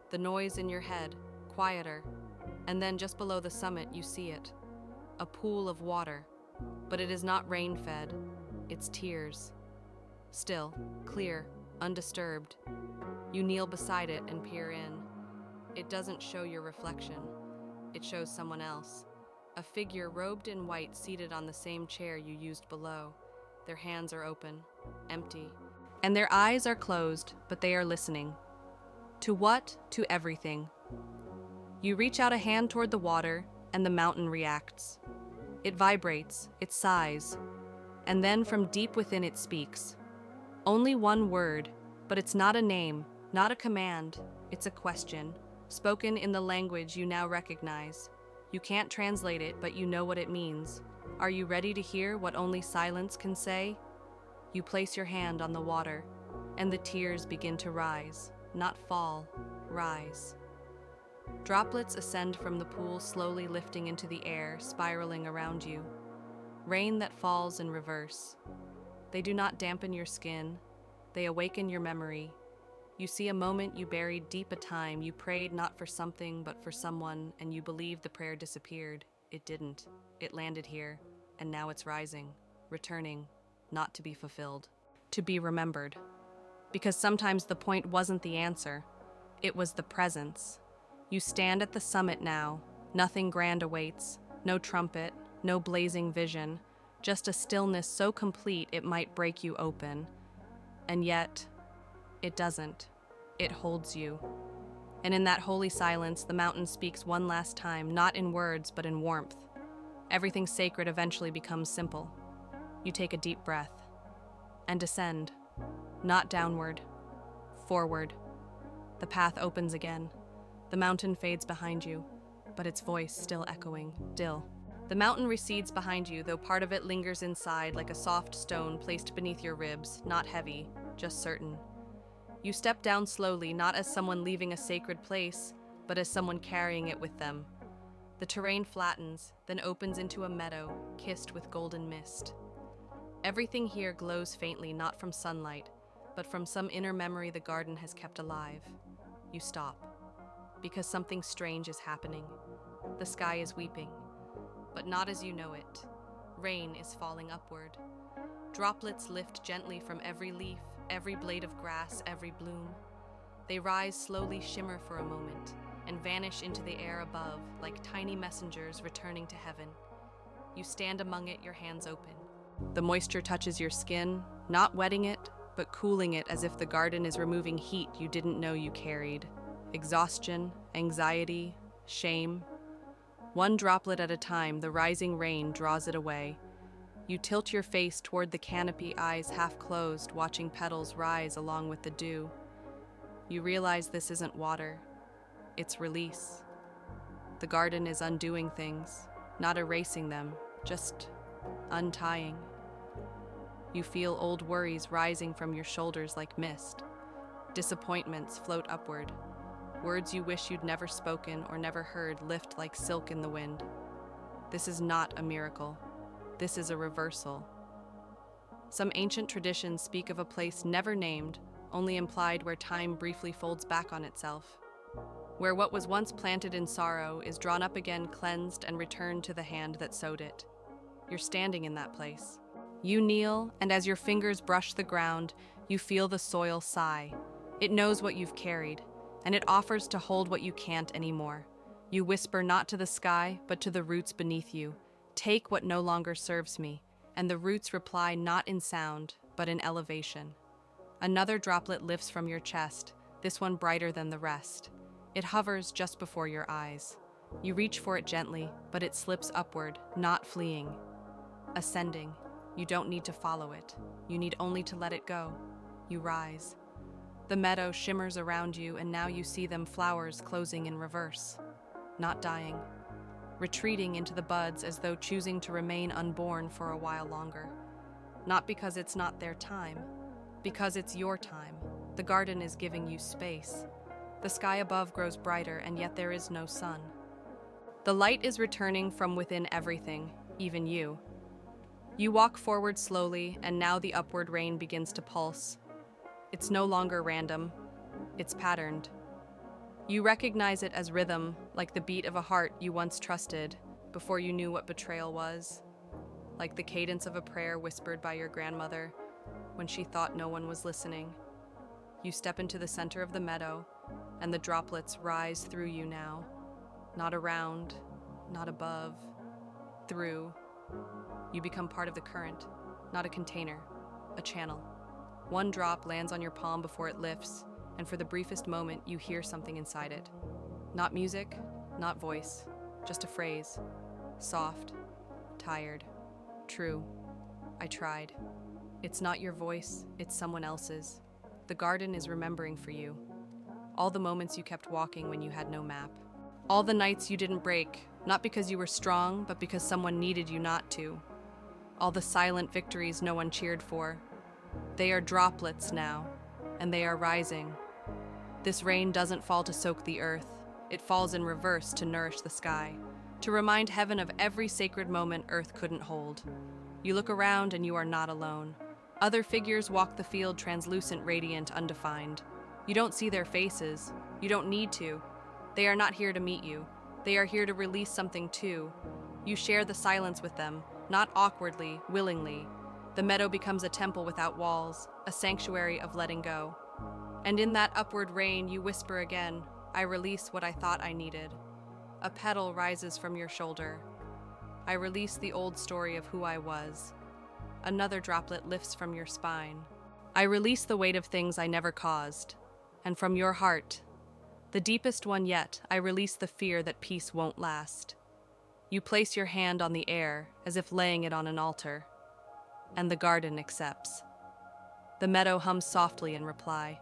the noise in your head, quieter, and then just below the summit you see it, a pool of water, but it is not rain-fed, it's tears. Still, clear, undisturbed. You kneel beside it and peer in. It doesn't show your reflection, it shows someone else. A figure robed in white seated on the same chair you used below. Their hands are open, empty, and their eyes are closed, but they are listening. To what? To everything. You reach out a hand toward the water, and the mountain reacts. It vibrates, it sighs, and then from deep within it speaks. Only one word, but it's not a name, not a command, it's a question, spoken in the language you now recognize. You can't translate it, but you know what it means. Are you ready to hear what only silence can say? You place your hand on the water, and the tears begin to rise, not fall, rise. Droplets ascend from the pool, slowly lifting into the air, spiraling around you. Rain that falls in reverse. They do not dampen your skin, they awaken your memory. You see a moment you buried deep a time. You prayed not for something, but for someone, and you believed the prayer disappeared. It didn't. It landed here, and now it's rising, returning, not to be fulfilled, to be remembered. Because sometimes the point wasn't the answer, it was the presence. You stand at the summit now. Nothing grand awaits, no trumpet, no blazing vision, just a stillness so complete it might break you open. And yet, it doesn't. It holds you. And in that holy silence, the mountain speaks one last time, not in words, but in warmth. Everything sacred eventually becomes simple. You take a deep breath and descend, not downward, forward. The path opens again. The mountain fades behind you, but its voice still echoing, Dill. The mountain recedes behind you, though part of it lingers inside like a soft stone placed beneath your ribs, not heavy, just certain. You step down slowly, not as someone leaving a sacred place, but as someone carrying it with them. The terrain flattens, then opens into a meadow, kissed with golden mist. Everything here glows faintly, not from sunlight, but from some inner memory the garden has kept alive. You stop, because something strange is happening. The sky is weeping, but not as you know it. Rain is falling upward. Droplets lift gently from every leaf, every blade of grass, every bloom. They rise slowly, shimmer for a moment, and vanish into the air above like tiny messengers returning to heaven. You stand among it, your hands open. The moisture touches your skin, not wetting it, but cooling it as if the garden is removing heat you didn't know you carried. Exhaustion, anxiety, shame. One droplet at a time, the rising rain draws it away. You tilt your face toward the canopy, eyes half closed, watching petals rise along with the dew. You realize this isn't water, it's release. The garden is undoing things, not erasing them, just untying. You feel old worries rising from your shoulders like mist. Disappointments float upward. Words you wish you'd never spoken or never heard lift like silk in the wind. This is not a miracle. This is a reversal. Some ancient traditions speak of a place never named, only implied, where time briefly folds back on itself, where what was once planted in sorrow is drawn up again, cleansed, and returned to the hand that sowed it. You're standing in that place. You kneel, and as your fingers brush the ground, you feel the soil sigh. It knows what you've carried, and it offers to hold what you can't anymore. You whisper not to the sky, but to the roots beneath you, "Take what no longer serves me," and the roots reply not in sound, but in elevation. Another droplet lifts from your chest, this one brighter than the rest. It hovers just before your eyes. You reach for it gently, but it slips upward, not fleeing. Ascending. You don't need to follow it. You need only to let it go. You rise. The meadow shimmers around you, and now you see them, flowers closing in reverse. Not dying. Retreating into the buds as though choosing to remain unborn for a while longer. Not because it's not their time, because it's your time. The garden is giving you space. The sky above grows brighter, and yet there is no sun. The light is returning from within everything, even you. You walk forward slowly, and now the upward rain begins to pulse. It's no longer random, it's patterned. You recognize it as rhythm, like the beat of a heart you once trusted before you knew what betrayal was, like the cadence of a prayer whispered by your grandmother when she thought no one was listening. You step into the center of the meadow, and the droplets rise through you now, not around, not above, through. You become part of the current, not a container, a channel. One drop lands on your palm before it lifts, and for the briefest moment, you hear something inside it. Not music, not voice, just a phrase. Soft, tired, true. I tried. It's not your voice, it's someone else's. The garden is remembering for you. All the moments you kept walking when you had no map. All the nights you didn't break, not because you were strong, but because someone needed you not to. All the silent victories no one cheered for. They are droplets now, and they are rising. This rain doesn't fall to soak the earth. It falls in reverse to nourish the sky, to remind heaven of every sacred moment earth couldn't hold. You look around and you are not alone. Other figures walk the field, translucent, radiant, undefined. You don't see their faces. You don't need to. They are not here to meet you. They are here to release something too. You share the silence with them, not awkwardly, willingly. The meadow becomes a temple without walls, a sanctuary of letting go. And in that upward rain, you whisper again, "I release what I thought I needed." A petal rises from your shoulder. I release the old story of who I was. Another droplet lifts from your spine. I release the weight of things I never caused. And from your heart, the deepest one yet, I release the fear that peace won't last. You place your hand on the air, as if laying it on an altar. And the garden accepts. The meadow hums softly in reply.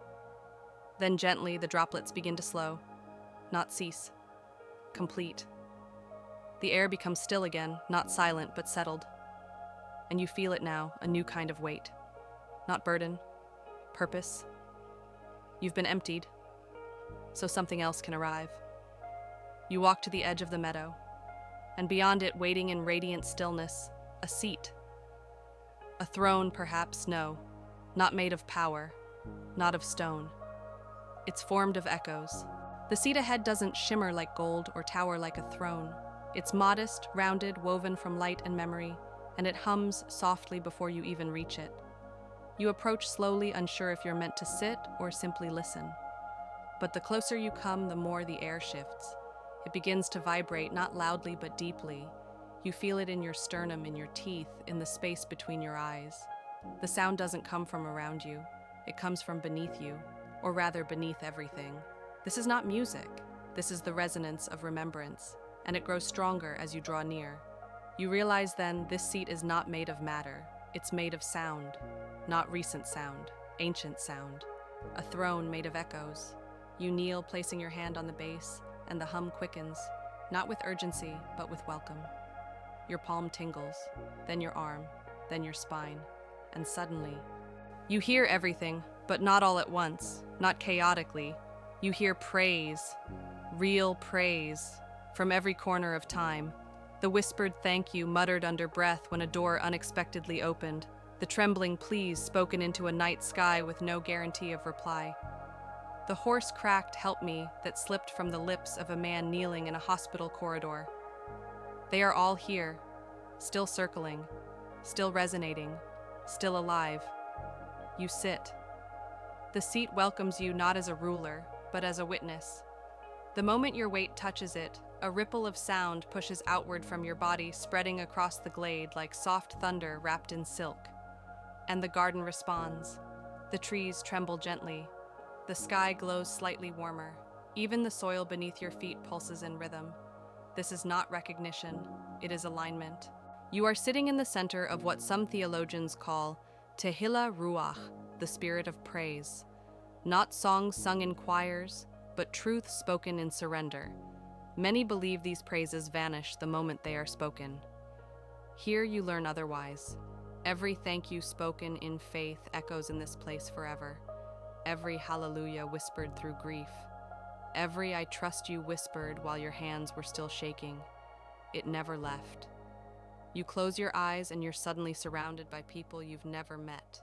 Then gently the droplets begin to slow, not cease, complete. The air becomes still again, not silent but settled. And you feel it now, a new kind of weight. Not burden, purpose. You've been emptied, so something else can arrive. You walk to the edge of the meadow, and beyond it, waiting in radiant stillness, a seat. A throne, perhaps, no, not made of power, not of stone. It's formed of echoes. The seat ahead doesn't shimmer like gold or tower like a throne. It's modest, rounded, woven from light and memory, and it hums softly before you even reach it. You approach slowly, unsure if you're meant to sit or simply listen. But the closer you come, the more the air shifts. It begins to vibrate, not loudly but deeply. You feel it in your sternum, in your teeth, in the space between your eyes. The sound doesn't come from around you. It comes from beneath you, or rather beneath everything. This is not music. This is the resonance of remembrance, and it grows stronger as you draw near. You realize then this seat is not made of matter. It's made of sound. Not recent sound, ancient sound. A throne made of echoes. You kneel, placing your hand on the base, and the hum quickens, not with urgency, but with welcome. Your palm tingles, then your arm, then your spine, and suddenly, you hear everything, But not all at once, not chaotically. You hear praise, real praise, from every corner of time. The whispered thank you muttered under breath when a door unexpectedly opened. The trembling pleas spoken into a night sky with no guarantee of reply. The hoarse cracked "help me" that slipped from the lips of a man kneeling in a hospital corridor. They are all here, still circling, still resonating, still alive. You sit. The seat welcomes you not as a ruler, but as a witness. The moment your weight touches it, a ripple of sound pushes outward from your body, spreading across the glade like soft thunder wrapped in silk. And the garden responds. The trees tremble gently. The sky glows slightly warmer. Even the soil beneath your feet pulses in rhythm. This is not recognition, it is alignment. You are sitting in the center of what some theologians call Tehillah Ruach, the spirit of praise. Not songs sung in choirs, but truth spoken in surrender. Many believe these praises vanish the moment they are spoken. Here you learn otherwise. Every thank you spoken in faith echoes in this place forever. Every hallelujah whispered through grief. Every I trust you whispered while your hands were still shaking. It never left. You close your eyes and you're suddenly surrounded by people you've never met.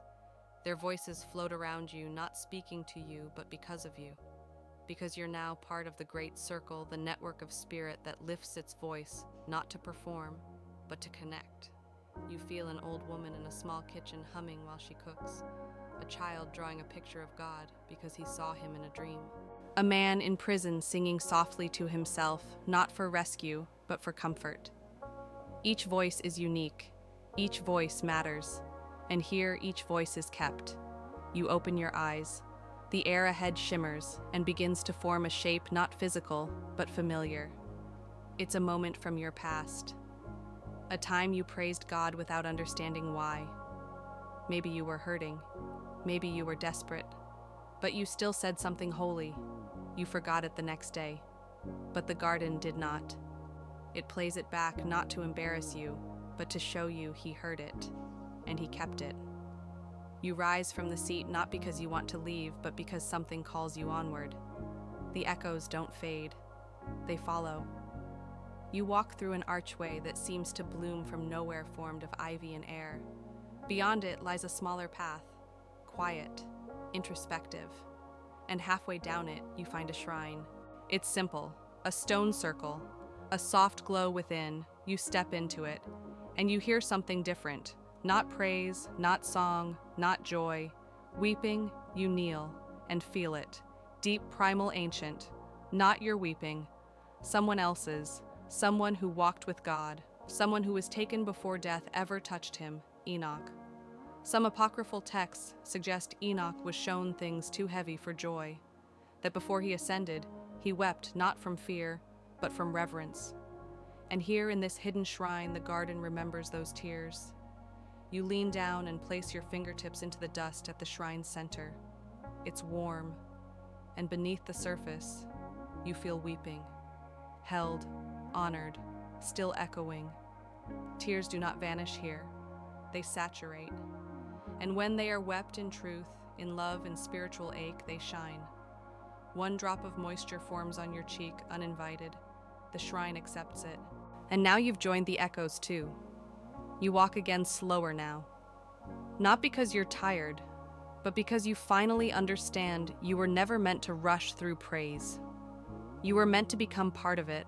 Their voices float around you, not speaking to you, but because of you. Because you're now part of the great circle, the network of spirit that lifts its voice, not to perform, but to connect. You feel an old woman in a small kitchen humming while she cooks. A child drawing a picture of God because he saw him in a dream. A man in prison singing softly to himself, not for rescue, but for comfort. Each voice is unique. Each voice matters. And here each voice is kept. You open your eyes. The air ahead shimmers and begins to form a shape not physical, but familiar. It's a moment from your past. A time you praised God without understanding why. Maybe you were hurting. Maybe you were desperate. But you still said something holy. You forgot it the next day. But the garden did not. It plays it back not to embarrass you, but to show you he heard it. And he kept it. You rise from the seat not because you want to leave, but because something calls you onward. The echoes don't fade. They follow. You walk through an archway that seems to bloom from nowhere, formed of ivy and air. Beyond it lies a smaller path, quiet, introspective. And halfway down it, you find a shrine. It's simple, a stone circle, a soft glow within. You step into it, and you hear something different. Not praise, not song, not joy. Weeping, you kneel and feel it. Deep, primal, ancient. Not your weeping. Someone else's. Someone who walked with God. Someone who was taken before death ever touched him. Enoch. Some apocryphal texts suggest Enoch was shown things too heavy for joy. That before he ascended, he wept not from fear, but from reverence. And here in this hidden shrine, the garden remembers those tears. You lean down and place your fingertips into the dust at the shrine's center. It's warm, and beneath the surface, you feel weeping. Held, honored, still echoing. Tears do not vanish here. They saturate. And when they are wept in truth, in love and spiritual ache, they shine. One drop of moisture forms on your cheek, uninvited. The shrine accepts it. And now you've joined the echoes too. You walk again slower now. Not because you're tired, but because you finally understand you were never meant to rush through praise. You were meant to become part of it,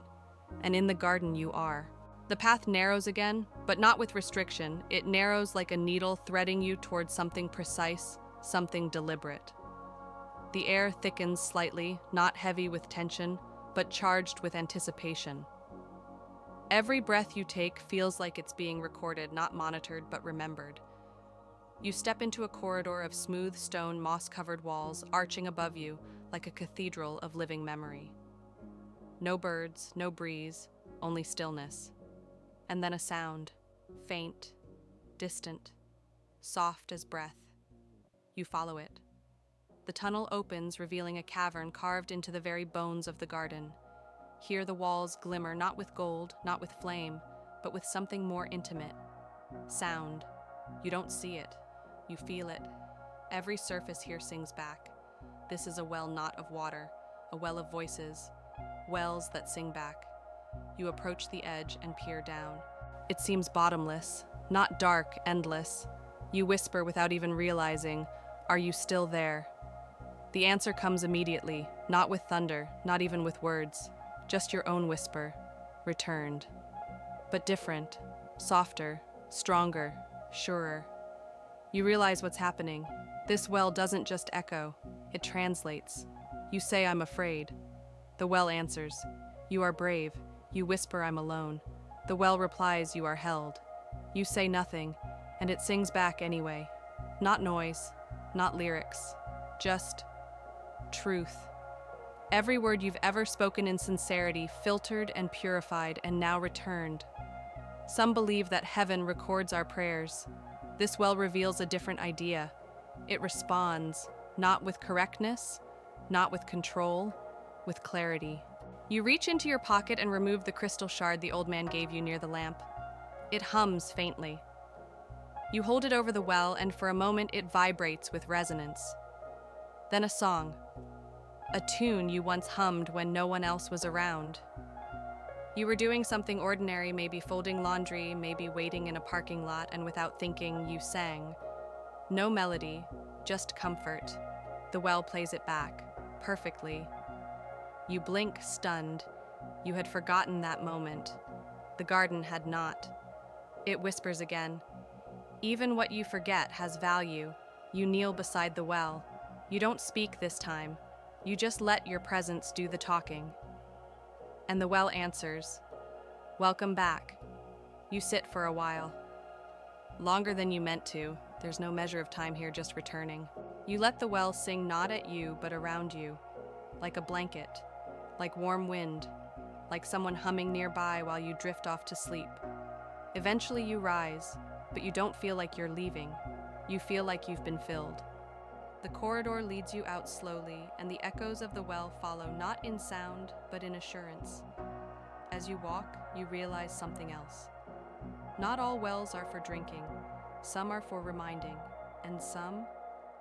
and in the garden you are. The path narrows again, but not with restriction. It narrows like a needle threading you towards something precise, something deliberate. The air thickens slightly, not heavy with tension, but charged with anticipation. Every breath you take feels like it's being recorded, not monitored, but remembered. You step into a corridor of smooth stone, moss-covered walls, arching above you like a cathedral of living memory. No birds, no breeze, only stillness. And then a sound, faint, distant, soft as breath. You follow it. The tunnel opens, revealing a cavern carved into the very bones of the garden. Here the walls glimmer not with gold, not with flame, but with something more intimate. Sound. You don't see it. You feel it. Every surface here sings back. This is a well not of water, a well of voices, wells that sing back. You approach the edge and peer down. It seems bottomless, not dark, endless. You whisper without even realizing, "Are you still there?" The answer comes immediately, not with thunder, not even with words, just your own whisper, returned. But different, softer, stronger, surer. You realize what's happening. This well doesn't just echo, it translates. You say, "I'm afraid." The well answers, "You are brave." You whisper, "I'm alone." The well replies, "You are held." You say nothing, and it sings back anyway. Not noise, not lyrics, just truth. Every word you've ever spoken in sincerity, filtered and purified, and now returned. Some believe that heaven records our prayers. This well reveals a different idea. It responds, not with correctness, not with control, with clarity. You reach into your pocket and remove the crystal shard the old man gave you near the lamp. It hums faintly. You hold it over the well, and for a moment it vibrates with resonance. Then a song. A tune you once hummed when no one else was around. You were doing something ordinary, maybe folding laundry, maybe waiting in a parking lot, and without thinking, you sang. No melody, just comfort. The well plays it back, perfectly. You blink, stunned. You had forgotten that moment. The garden had not. It whispers again. Even what you forget has value. You kneel beside the well. You don't speak this time. You just let your presence do the talking. And the well answers, "Welcome back." You sit for a while. Longer than you meant to. There's no measure of time here, just returning. You let the well sing not at you, but around you. Like a blanket. Like warm wind. Like someone humming nearby while you drift off to sleep. Eventually you rise, but you don't feel like you're leaving. You feel like you've been filled. The corridor leads you out slowly, and the echoes of the well follow, not in sound, but in assurance. As you walk, you realize something else. Not all wells are for drinking. Some are for reminding, and some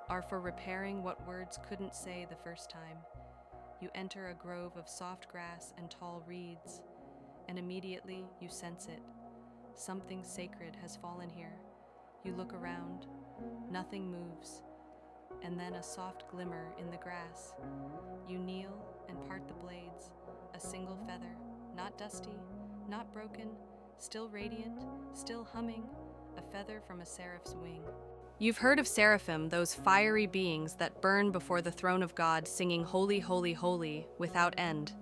are for repairing what words couldn't say the first time. You enter a grove of soft grass and tall reeds, and immediately you sense it. Something sacred has fallen here. You look around. Nothing moves. And then a soft glimmer in the grass. You kneel and part the blades, a single feather, not dusty, not broken, still radiant, still humming, a feather from a seraph's wing. You've heard of seraphim, those fiery beings that burn before the throne of God, singing "Holy, holy, holy" without end.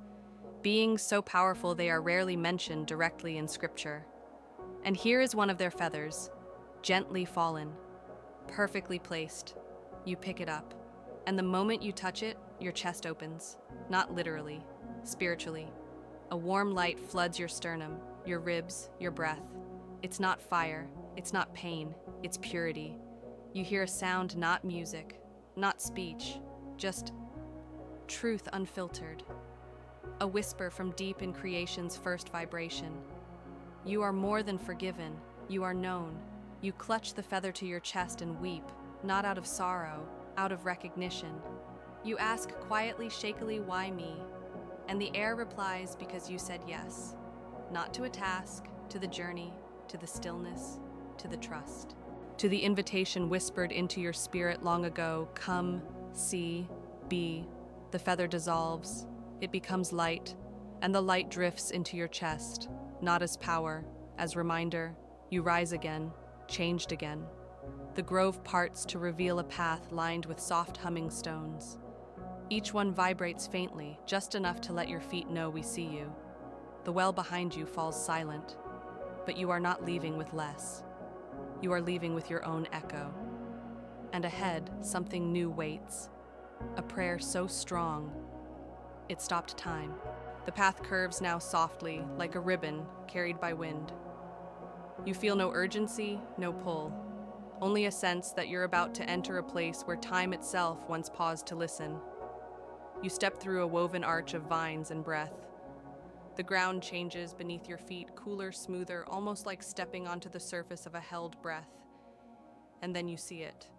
Beings so powerful they are rarely mentioned directly in Scripture. And here is one of their feathers, gently fallen, perfectly placed. You pick it up, and the moment you touch it, your chest opens. Not literally, spiritually. A warm light floods your sternum, your ribs, your breath. It's not fire, it's not pain, it's purity. You hear a sound, not music, not speech, just truth unfiltered. A whisper from deep in creation's first vibration. You are more than forgiven, you are known. You clutch the feather to your chest and weep. Not out of sorrow, out of recognition. You ask quietly, shakily, "Why me?" And the air replies, "Because you said yes." Not to a task, to the journey, to the stillness, to the trust. To the invitation whispered into your spirit long ago, "Come, see, be." The feather dissolves, it becomes light, and the light drifts into your chest, not as power, as reminder. You rise again, changed again. The grove parts to reveal a path lined with soft humming stones. Each one vibrates faintly, just enough to let your feet know we see you. The well behind you falls silent, but you are not leaving with less. You are leaving with your own echo. And ahead, something new waits. A prayer so strong, it stopped time. The path curves now softly, like a ribbon carried by wind. You feel no urgency, no pull. Only a sense that you're about to enter a place where time itself once paused to listen. You step through a woven arch of vines and breath. The ground changes beneath your feet, cooler, smoother, almost like stepping onto the surface of a held breath. And then you see it.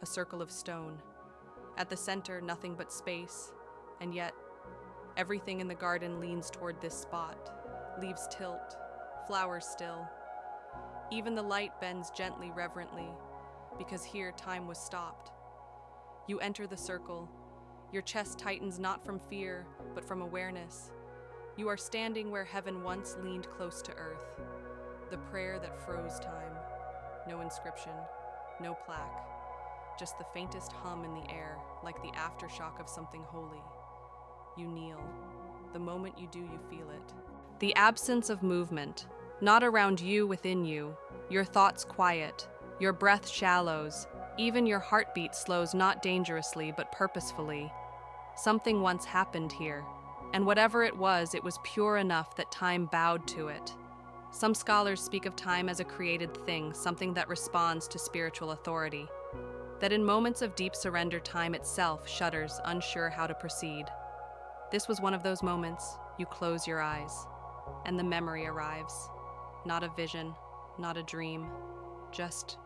a circle of stone. At the center, nothing but space, and yet, everything in the garden leans toward this spot. Leaves tilt, flowers still. Even the light bends gently, reverently, because here time was stopped. You enter the circle. Your chest tightens not from fear, but from awareness. You are standing where heaven once leaned close to earth. The prayer that froze time. No inscription, no plaque. Just the faintest hum in the air, like the aftershock of something holy. You kneel. The moment you do, you feel it. The absence of movement, not around you, within you. Your thoughts quiet, your breath shallows, even your heartbeat slows, not dangerously, but purposefully. Something once happened here, and whatever it was pure enough that time bowed to it. Some scholars speak of time as a created thing, something that responds to spiritual authority. That in moments of deep surrender, time itself shudders, unsure how to proceed. This was one of those moments. You close your eyes, and the memory arrives. Not a vision, not a dream, just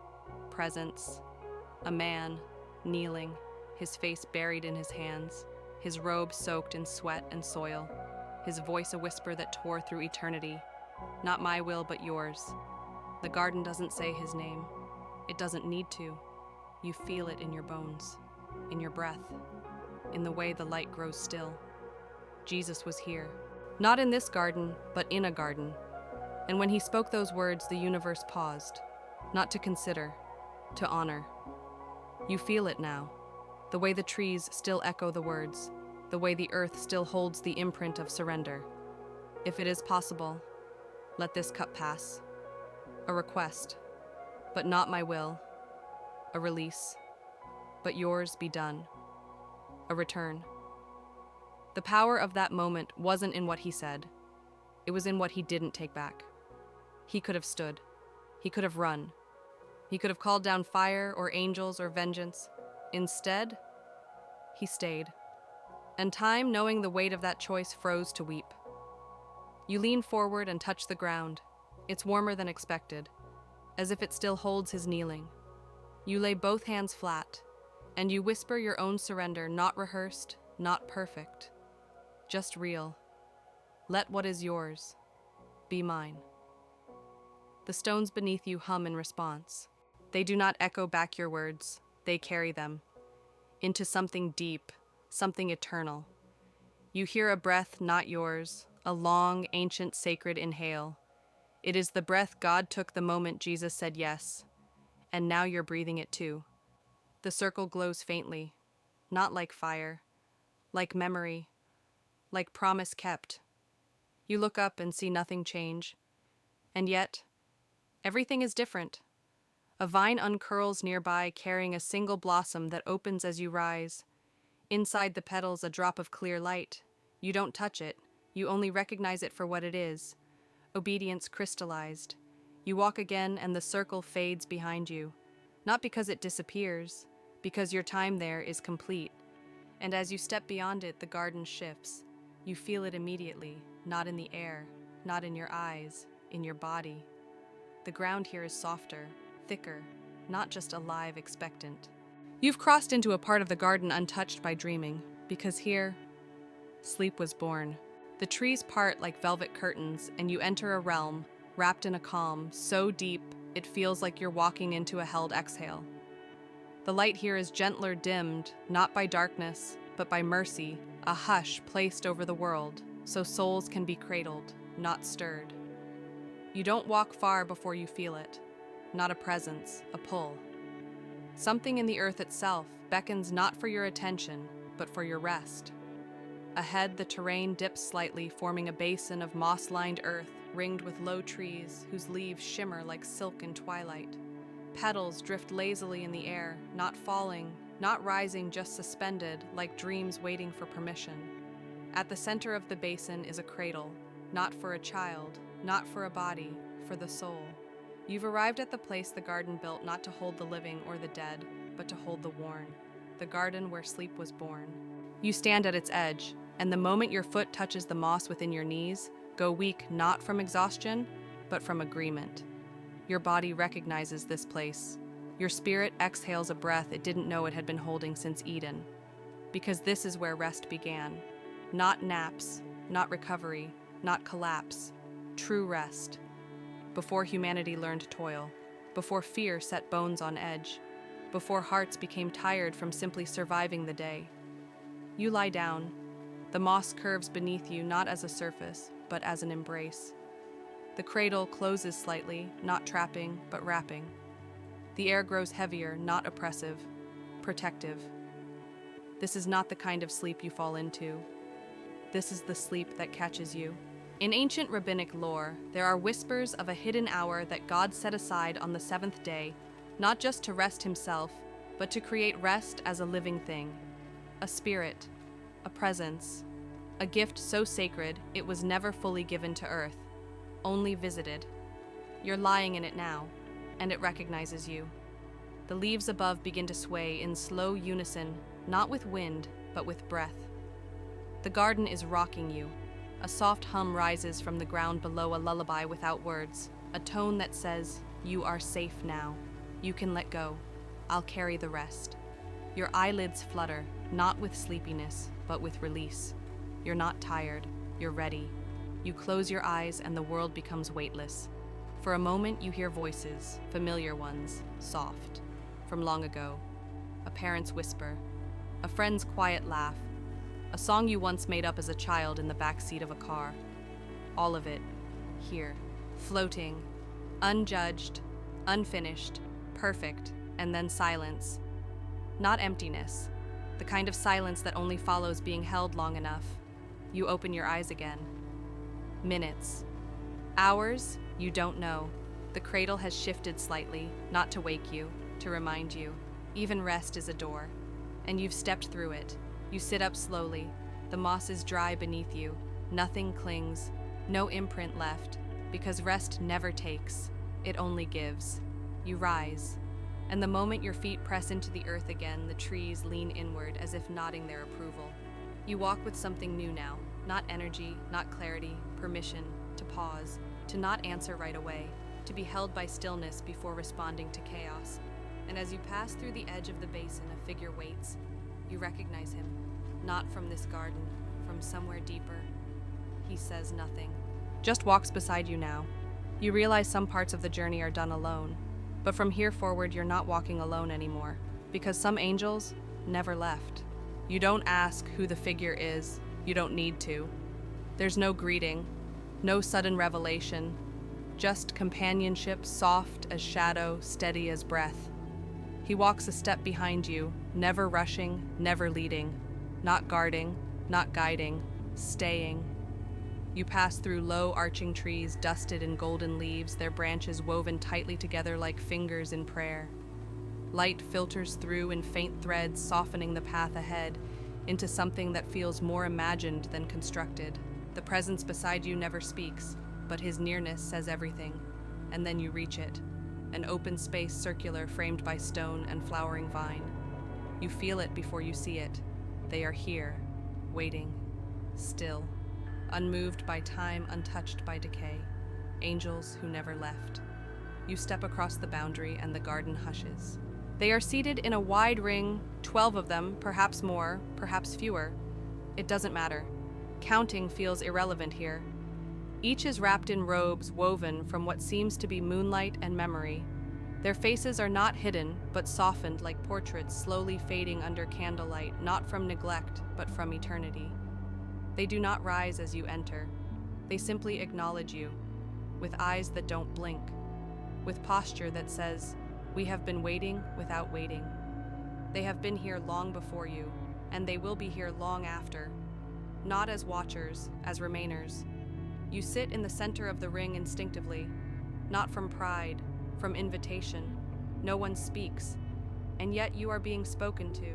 presence. A man, kneeling, his face buried in his hands, his robe soaked in sweat and soil, his voice a whisper that tore through eternity. Not my will, but yours. The garden doesn't say his name. It doesn't need to. You feel it in your bones, in your breath, in the way the light grows still. Jesus was here. Not in this garden, but in a garden. And when he spoke those words, the universe paused, not to consider, to honor. You feel it now, the way the trees still echo the words, the way the earth still holds the imprint of surrender. If it is possible, let this cup pass. A request, but not my will. A release, but yours be done. A return. The power of that moment wasn't in what he said. It was in what he didn't take back. He could have stood. He could have run. He could have called down fire or angels or vengeance. Instead, he stayed. And time, knowing the weight of that choice, froze to weep. You lean forward and touch the ground. It's warmer than expected, as if it still holds his kneeling. You lay both hands flat, and you whisper your own surrender, not rehearsed, not perfect, just real. Let what is yours be mine. The stones beneath you hum in response. They do not echo back your words, they carry them into something deep, something eternal. You hear a breath not yours, a long, ancient, sacred inhale. It is the breath God took the moment Jesus said yes, and now you're breathing it too. The circle glows faintly, not like fire, like memory, like promise kept. You look up and see nothing change, and yet, everything is different. A vine uncurls nearby, carrying a single blossom that opens as you rise. Inside the petals, a drop of clear light. You don't touch it, you only recognize it for what it is. Obedience crystallized. You walk again and the circle fades behind you. Not because it disappears, because your time there is complete. And as you step beyond it, the garden shifts. You feel it immediately, not in the air, not in your eyes, in your body. The ground here is softer, thicker, not just alive, expectant. You've crossed into a part of the garden untouched by dreaming, because here, sleep was born. The trees part like velvet curtains, and you enter a realm, wrapped in a calm, so deep it feels like you're walking into a held exhale. The light here is gentler dimmed, not by darkness, but by mercy, a hush placed over the world, so souls can be cradled, not stirred. You don't walk far before you feel it. Not a presence, a pull. Something in the earth itself beckons not for your attention, but for your rest. Ahead, the terrain dips slightly, forming a basin of moss-lined earth, ringed with low trees whose leaves shimmer like silk in twilight. Petals drift lazily in the air, not falling, not rising, just suspended, like dreams waiting for permission. At the center of the basin is a cradle, not for a child, not for a body, for the soul. You've arrived at the place the garden built not to hold the living or the dead, but to hold the worn, the garden where sleep was born. You stand at its edge, and the moment your foot touches the moss within your knees, go weak not from exhaustion, but from agreement. Your body recognizes this place. Your spirit exhales a breath it didn't know it had been holding since Eden. Because this is where rest began. Not naps, not recovery, not collapse. True rest. Before humanity learned toil. Before fear set bones on edge. Before hearts became tired from simply surviving the day. You lie down. The moss curves beneath you not as a surface, but as an embrace. The cradle closes slightly, not trapping, but wrapping. The air grows heavier, not oppressive, protective. This is not the kind of sleep you fall into. This is the sleep that catches you. In ancient rabbinic lore, there are whispers of a hidden hour that God set aside on the seventh day, not just to rest himself, but to create rest as a living thing. A spirit, a presence, a gift so sacred it was never fully given to earth, only visited. You're lying in it now, and it recognizes you. The leaves above begin to sway in slow unison, not with wind, but with breath. The garden is rocking you. A soft hum rises from the ground below, a lullaby without words, a tone that says, "You are safe now. You can let go. I'll carry the rest." Your eyelids flutter, not with sleepiness, but with release. You're not tired. You're ready. You close your eyes and the world becomes weightless. For a moment you hear voices, familiar ones, soft, from long ago. A parent's whisper, a friend's quiet laugh, a song you once made up as a child in the back seat of a car. All of it, here, floating, unjudged, unfinished, perfect, and then silence. Not emptiness, the kind of silence that only follows being held long enough. You open your eyes again. Minutes. Hours, you don't know. The cradle has shifted slightly, not to wake you, to remind you. Even rest is a door. And you've stepped through it. You sit up slowly. The moss is dry beneath you. Nothing clings. No imprint left. Because rest never takes. It only gives. You rise. And the moment your feet press into the earth again, the trees lean inward as if nodding their approval. You walk with something new now. Not energy, not clarity, permission to pause, to not answer right away, to be held by stillness before responding to chaos. And as you pass through the edge of the basin, a figure waits. You recognize him, not from this garden, from somewhere deeper. He says nothing, just walks beside you now. You realize some parts of the journey are done alone, but from here forward you're not walking alone anymore, because some angels never left. You don't ask who the figure is, you don't need to. There's no greeting, no sudden revelation, just companionship, soft as shadow, steady as breath. He walks a step behind you, never rushing, never leading, not guarding, not guiding, staying. You pass through low arching trees dusted in golden leaves, their branches woven tightly together like fingers in prayer. Light filters through in faint threads, softening the path ahead into something that feels more imagined than constructed. The presence beside you never speaks, but his nearness says everything, and then you reach it. An open space circular framed by stone and flowering vine. You feel it before you see it. They are here, waiting, still, unmoved by time, untouched by decay. Angels who never left. You step across the boundary and the garden hushes. They are seated in a wide ring, 12 of them, perhaps more, perhaps fewer. It doesn't matter. Counting feels irrelevant here. Each is wrapped in robes woven from what seems to be moonlight and memory. Their faces are not hidden, but softened like portraits slowly fading under candlelight, not from neglect, but from eternity. They do not rise as you enter. They simply acknowledge you, with eyes that don't blink, with posture that says, "We have been waiting without waiting." They have been here long before you, and they will be here long after. Not as watchers, as remainers. You sit in the center of the ring instinctively, not from pride, from invitation. No one speaks, and yet you are being spoken to.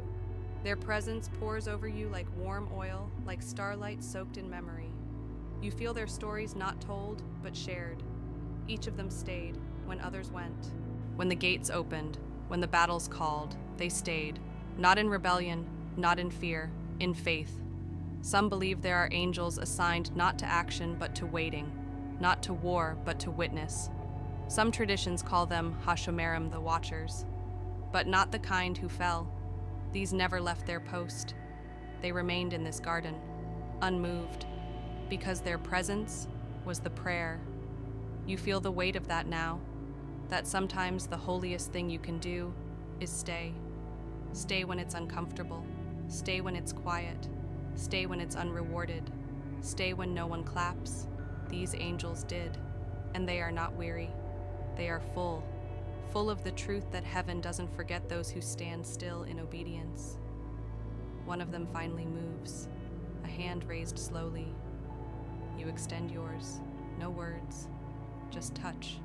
Their presence pours over you like warm oil, like starlight soaked in memory. You feel their stories not told, but shared. Each of them stayed when others went. When the gates opened, when the battles called, they stayed. Not in rebellion, not in fear, in faith. Some believe there are angels assigned not to action but to waiting, not to war but to witness. Some traditions call them Hashomerim, the Watchers. but not the kind who fell. These never left their post. They remained in this garden, unmoved, because their presence was the prayer. You feel the weight of that now, that sometimes the holiest thing you can do is stay. Stay when it's uncomfortable. Stay when it's quiet. Stay when it's unrewarded. Stay when no one claps. These angels did, and they are not weary. They are full of the truth that heaven doesn't forget those who stand still in obedience. One of them finally moves, a hand raised slowly. You extend yours, no words, just touch.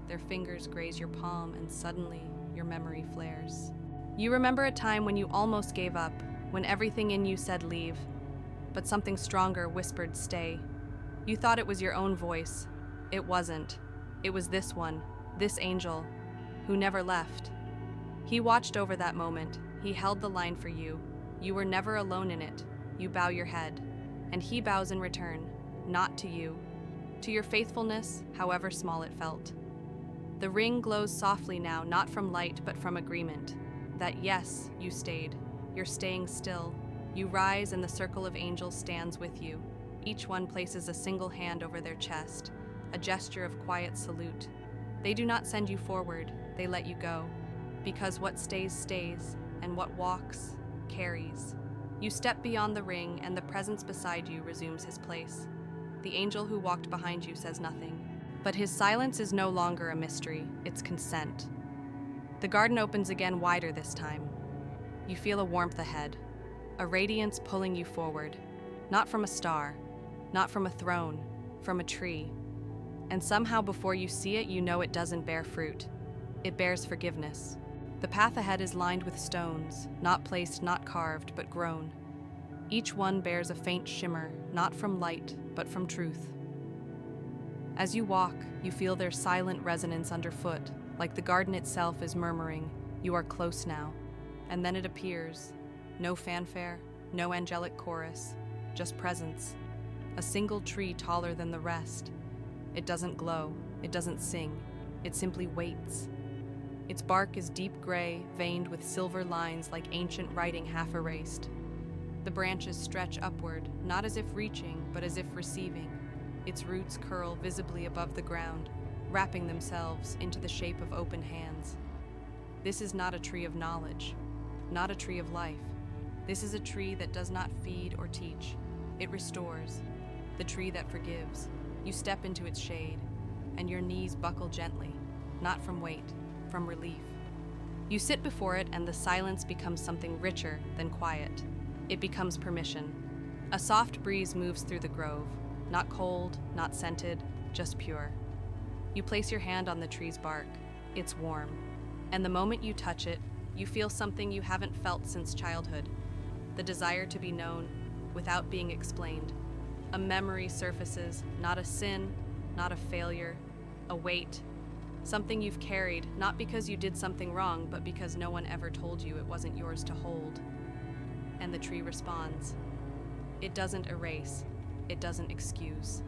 Their fingers graze your palm, and suddenly your memory flares. You remember a time when you almost gave up, when everything in you said leave, but something stronger whispered stay. You thought it was your own voice. It wasn't. It was this one, this angel, who never left. He watched over that moment. He held the line for you. You were never alone in it. You bow your head, and he bows in return, not to you, to your faithfulness, however small it felt. The ring glows softly now, not from light, but from agreement, that yes, you stayed. You're staying still. You rise, and the circle of angels stands with you. Each one places a single hand over their chest, a gesture of quiet salute. They do not send you forward, they let you go, because what stays, stays, and what walks, carries. You step beyond the ring, and the presence beside you resumes his place. The angel who walked behind you says nothing, but his silence is no longer a mystery, it's consent. The garden opens again, wider this time. You feel a warmth ahead, a radiance pulling you forward, not from a star, not from a throne, from a tree. And somehow before you see it, you know it doesn't bear fruit. It bears forgiveness. The path ahead is lined with stones, not placed, not carved, but grown. Each one bears a faint shimmer, not from light, but from truth. As you walk, you feel their silent resonance underfoot, like the garden itself is murmuring, "You are close now." And then it appears. No fanfare, no angelic chorus, just presence. A single tree taller than the rest. It doesn't glow, it doesn't sing, it simply waits. Its bark is deep gray, veined with silver lines like ancient writing half erased. The branches stretch upward, not as if reaching, but as if receiving. Its roots curl visibly above the ground, wrapping themselves into the shape of open hands. This is not a tree of knowledge, not a tree of life. This is a tree that does not feed or teach. It restores, the tree that forgives. You step into its shade, and your knees buckle gently, not from weight, from relief. You sit before it, and the silence becomes something richer than quiet. It becomes permission. A soft breeze moves through the grove, not cold, not scented, just pure. You place your hand on the tree's bark. It's warm, and the moment you touch it, you feel something you haven't felt since childhood, the desire to be known without being explained. A memory surfaces, not a sin, not a failure, a weight, something you've carried, not because you did something wrong, but because no one ever told you it wasn't yours to hold. And the tree responds. It doesn't erase, it doesn't excuse.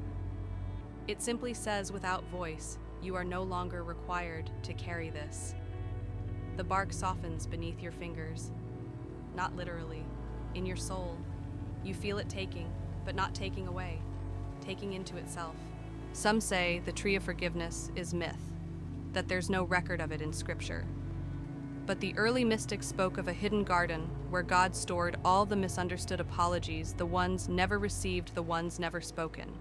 It simply says without voice, you are no longer required to carry this. The bark softens beneath your fingers, not literally, in your soul. You feel it taking, but not taking away, taking into itself. Some say the tree of forgiveness is myth, that there's no record of it in Scripture. But the early mystics spoke of a hidden garden where God stored all the misunderstood apologies, the ones never received, the ones never spoken.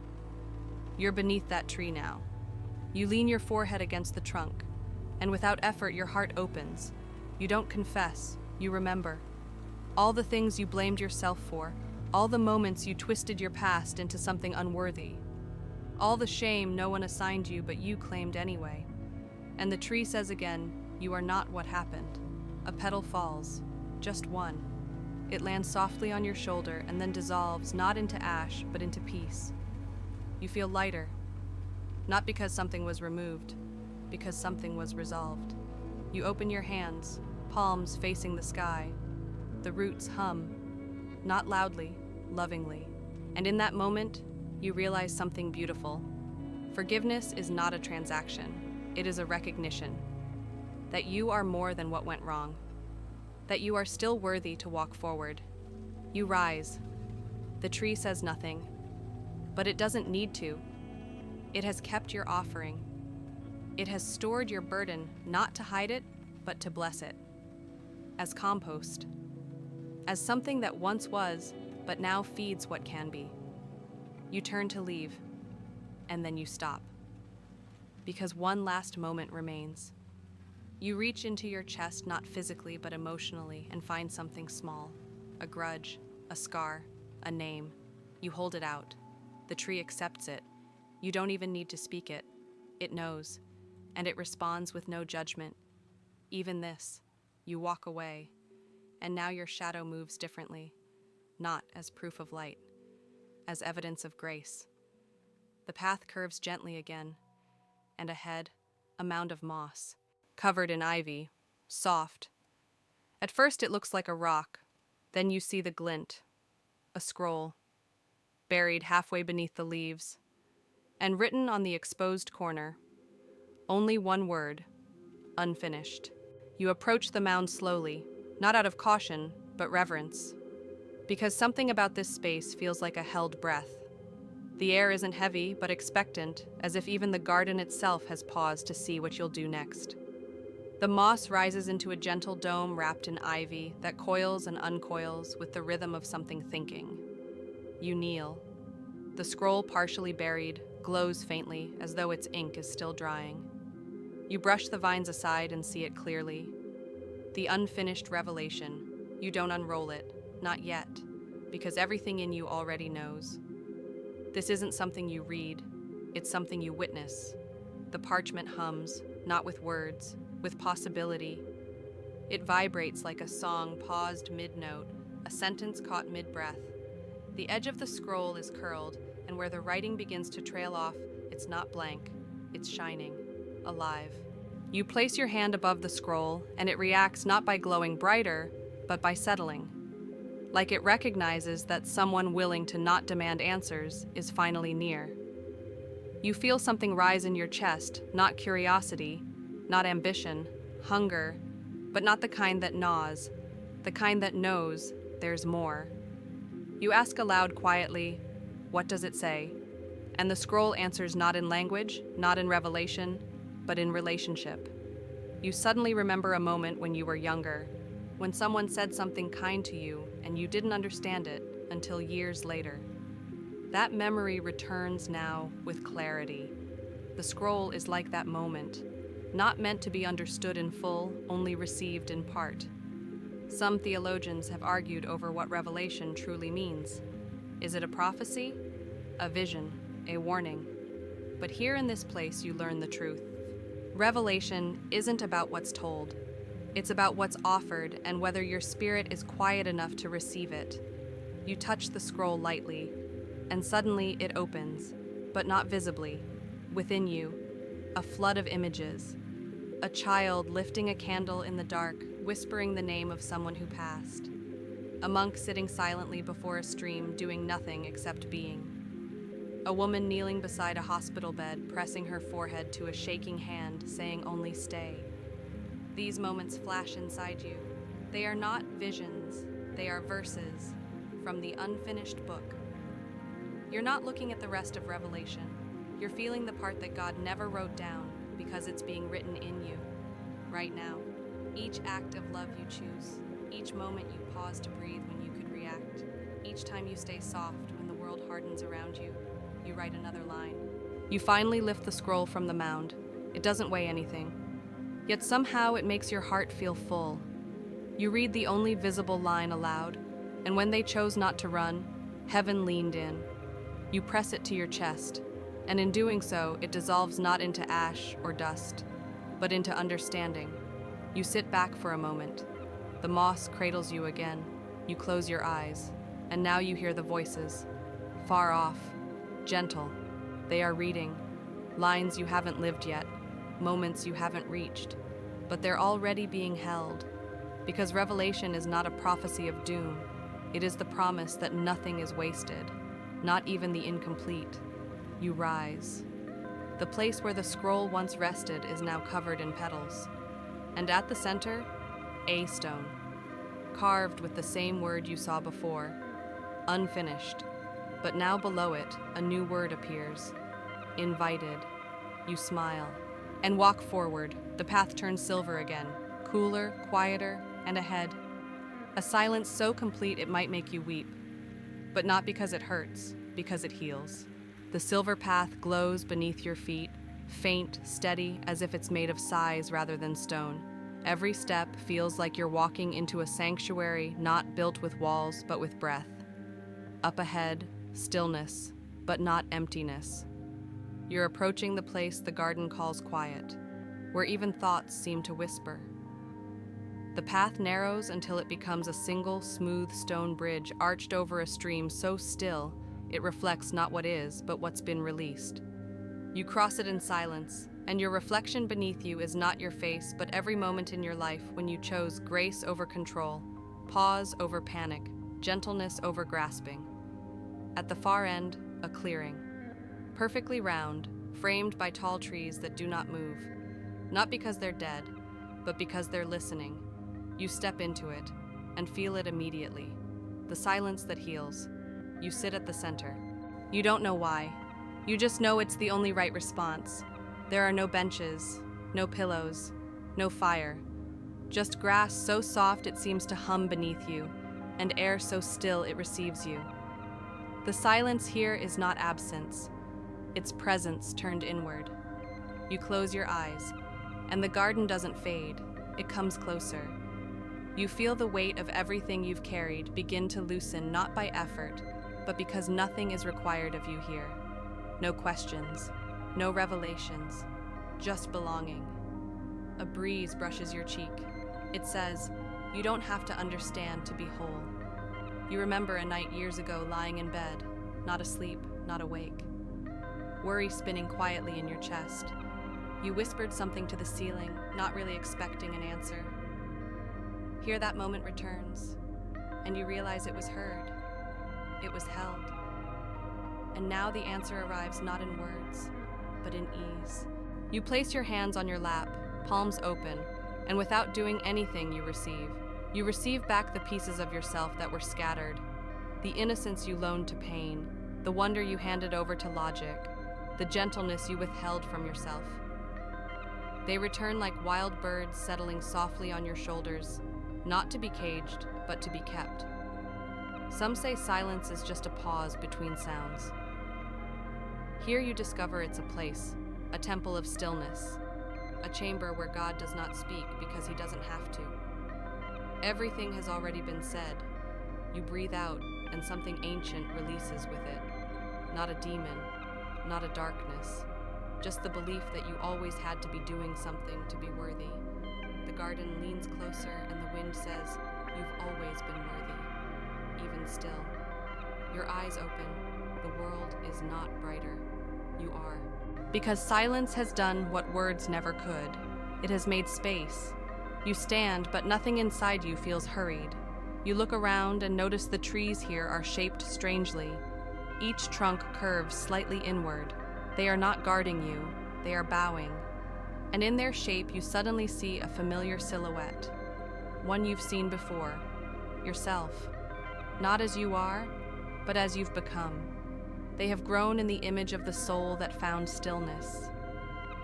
You're beneath that tree now. You lean your forehead against the trunk, and without effort your heart opens. You don't confess, you remember. All the things you blamed yourself for, all the moments you twisted your past into something unworthy. All the shame no one assigned you but you claimed anyway. And the tree says again, you are not what happened. A petal falls, just one. It lands softly on your shoulder and then dissolves not into ash but into peace. You feel lighter, not because something was removed, because something was resolved. You open your hands, palms facing the sky. The roots hum, not loudly, lovingly. And in that moment, you realize something beautiful. Forgiveness is not a transaction, it is a recognition. that you are more than what went wrong, that you are still worthy to walk forward. You rise. The tree says nothing, but it doesn't need to. It has kept your offering. It has stored your burden, not to hide it, but to bless it. As compost. As something that once was, but now feeds what can be. You turn to leave, and then you stop. Because one last moment remains. You reach into your chest, not physically, but emotionally, and find something small. A grudge, a scar, a name. You hold it out. The tree accepts it. You don't even need to speak it. It knows, and it responds with no judgment. Even this, you walk away, and now your shadow moves differently, not as proof of light, as evidence of grace. The path curves gently again, and ahead, a mound of moss, covered in ivy, soft. At first it looks like a rock, then you see the glint, a scroll, buried halfway beneath the leaves, and written on the exposed corner, only one word, unfinished. You approach the mound slowly, not out of caution, but reverence, because something about this space feels like a held breath. The air isn't heavy, but expectant, as if even the garden itself has paused to see what you'll do next. The moss rises into a gentle dome wrapped in ivy that coils and uncoils with the rhythm of something thinking. You kneel. The scroll, partially buried, glows faintly, as though its ink is still drying. You brush the vines aside and see it clearly. The unfinished revelation. You don't unroll it, not yet, because everything in you already knows. This isn't something you read, it's something you witness. The parchment hums, not with words, with possibility. It vibrates like a song paused mid-note, a sentence caught mid-breath. The edge of the scroll is curled, and where the writing begins to trail off, it's not blank, it's shining, alive. You place your hand above the scroll, and it reacts not by glowing brighter, but by settling. Like it recognizes that someone willing to not demand answers is finally near. You feel something rise in your chest, not curiosity, not ambition, hunger, but not the kind that gnaws, the kind that knows there's more. You ask aloud quietly, "What does it say?" And the scroll answers not in language, not in revelation, but in relationship. You suddenly remember a moment when you were younger, when someone said something kind to you and you didn't understand it until years later. That memory returns now with clarity. The scroll is like that moment, not meant to be understood in full, only received in part. Some theologians have argued over what revelation truly means. Is it a prophecy, a vision, a warning? But here in this place you learn the truth. Revelation isn't about what's told. It's about what's offered and whether your spirit is quiet enough to receive it. You touch the scroll lightly, and suddenly it opens, but not visibly. Within you, a flood of images. A child lifting a candle in the dark, whispering the name of someone who passed. A monk sitting silently before a stream, doing nothing except being. A woman kneeling beside a hospital bed, pressing her forehead to a shaking hand, saying only stay. These moments flash inside you. They are not visions, they are verses from the unfinished book. You're not looking at the rest of Revelation. You're feeling the part that God never wrote down because it's being written in you, right now. Each act of love you choose, each moment you pause to breathe when you could react, each time you stay soft when the world hardens around you, you write another line. You finally lift the scroll from the mound. It doesn't weigh anything. Yet somehow it makes your heart feel full. You read the only visible line aloud, and when they chose not to run, heaven leaned in. You press it to your chest, and in doing so, it dissolves not into ash or dust, but into understanding. You sit back for a moment. The moss cradles you again. You close your eyes, and now you hear the voices. Far off, gentle. They are reading. Lines you haven't lived yet, moments you haven't reached, but they're already being held. Because Revelation is not a prophecy of doom. It is the promise that nothing is wasted, not even the incomplete. You rise. The place where the scroll once rested is now covered in petals. And at the center, a stone, carved with the same word you saw before, unfinished. But now below it, a new word appears, invited. You smile and walk forward. The path turns silver again, cooler, quieter, and ahead. A silence so complete it might make you weep, but not because it hurts, because it heals. The silver path glows beneath your feet, faint, steady, as if it's made of sighs rather than stone. Every step feels like you're walking into a sanctuary not built with walls, but with breath. Up ahead, stillness, but not emptiness. You're approaching the place the garden calls quiet, where even thoughts seem to whisper. The path narrows until it becomes a single, smooth stone bridge arched over a stream so still it reflects not what is, but what's been released. You cross it in silence, and your reflection beneath you is not your face, but every moment in your life when you chose grace over control, pause over panic, gentleness over grasping. At the far end, a clearing, perfectly round, framed by tall trees that do not move, not because they're dead, but because they're listening. You step into it and feel it immediately, the silence that heals. You sit at the center. You don't know why. You just know it's the only right response. There are no benches, no pillows, no fire. Just grass so soft it seems to hum beneath you, and air so still it receives you. The silence here is not absence. It's presence turned inward. You close your eyes, and the garden doesn't fade. It comes closer. You feel the weight of everything you've carried begin to loosen, not by effort, but because nothing is required of you here. No questions, no revelations, just belonging. A breeze brushes your cheek. It says, you don't have to understand to be whole. You remember a night years ago lying in bed, not asleep, not awake. Worry spinning quietly in your chest. You whispered something to the ceiling, not really expecting an answer. Here that moment returns, and you realize it was heard. It was held. And now the answer arrives not in words, but in ease. You place your hands on your lap, palms open, and without doing anything you receive. You receive back the pieces of yourself that were scattered, the innocence you loaned to pain, the wonder you handed over to logic, the gentleness you withheld from yourself. They return like wild birds settling softly on your shoulders, not to be caged, but to be kept. Some say silence is just a pause between sounds. Here you discover it's a place, a temple of stillness, a chamber where God does not speak because he doesn't have to. Everything has already been said. You breathe out, and something ancient releases with it. Not a demon, not a darkness, just the belief that you always had to be doing something to be worthy. The garden leans closer, and the wind says, you've always been worthy, even still. Your eyes open. The world is not brighter. You are. Because silence has done what words never could. It has made space. You stand, but nothing inside you feels hurried. You look around and notice the trees here are shaped strangely. Each trunk curves slightly inward. They are not guarding you, they are bowing. And in their shape you suddenly see a familiar silhouette. One you've seen before. Yourself. Not as you are, but as you've become. They have grown in the image of the soul that found stillness.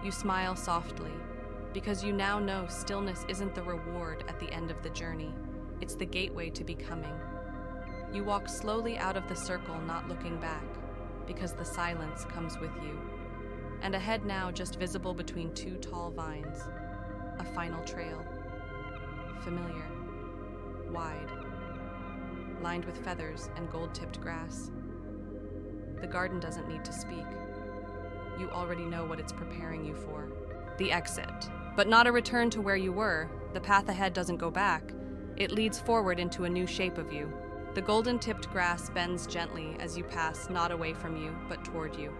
You smile softly, because you now know stillness isn't the reward at the end of the journey. It's the gateway to becoming. You walk slowly out of the circle, not looking back, because the silence comes with you. And ahead now, just visible between two tall vines, a final trail. Familiar, wide, lined with feathers and gold-tipped grass. The garden doesn't need to speak. You already know what it's preparing you for. The exit. But not a return to where you were. The path ahead doesn't go back. It leads forward into a new shape of you. The golden-tipped grass bends gently as you pass, not away from you, but toward you.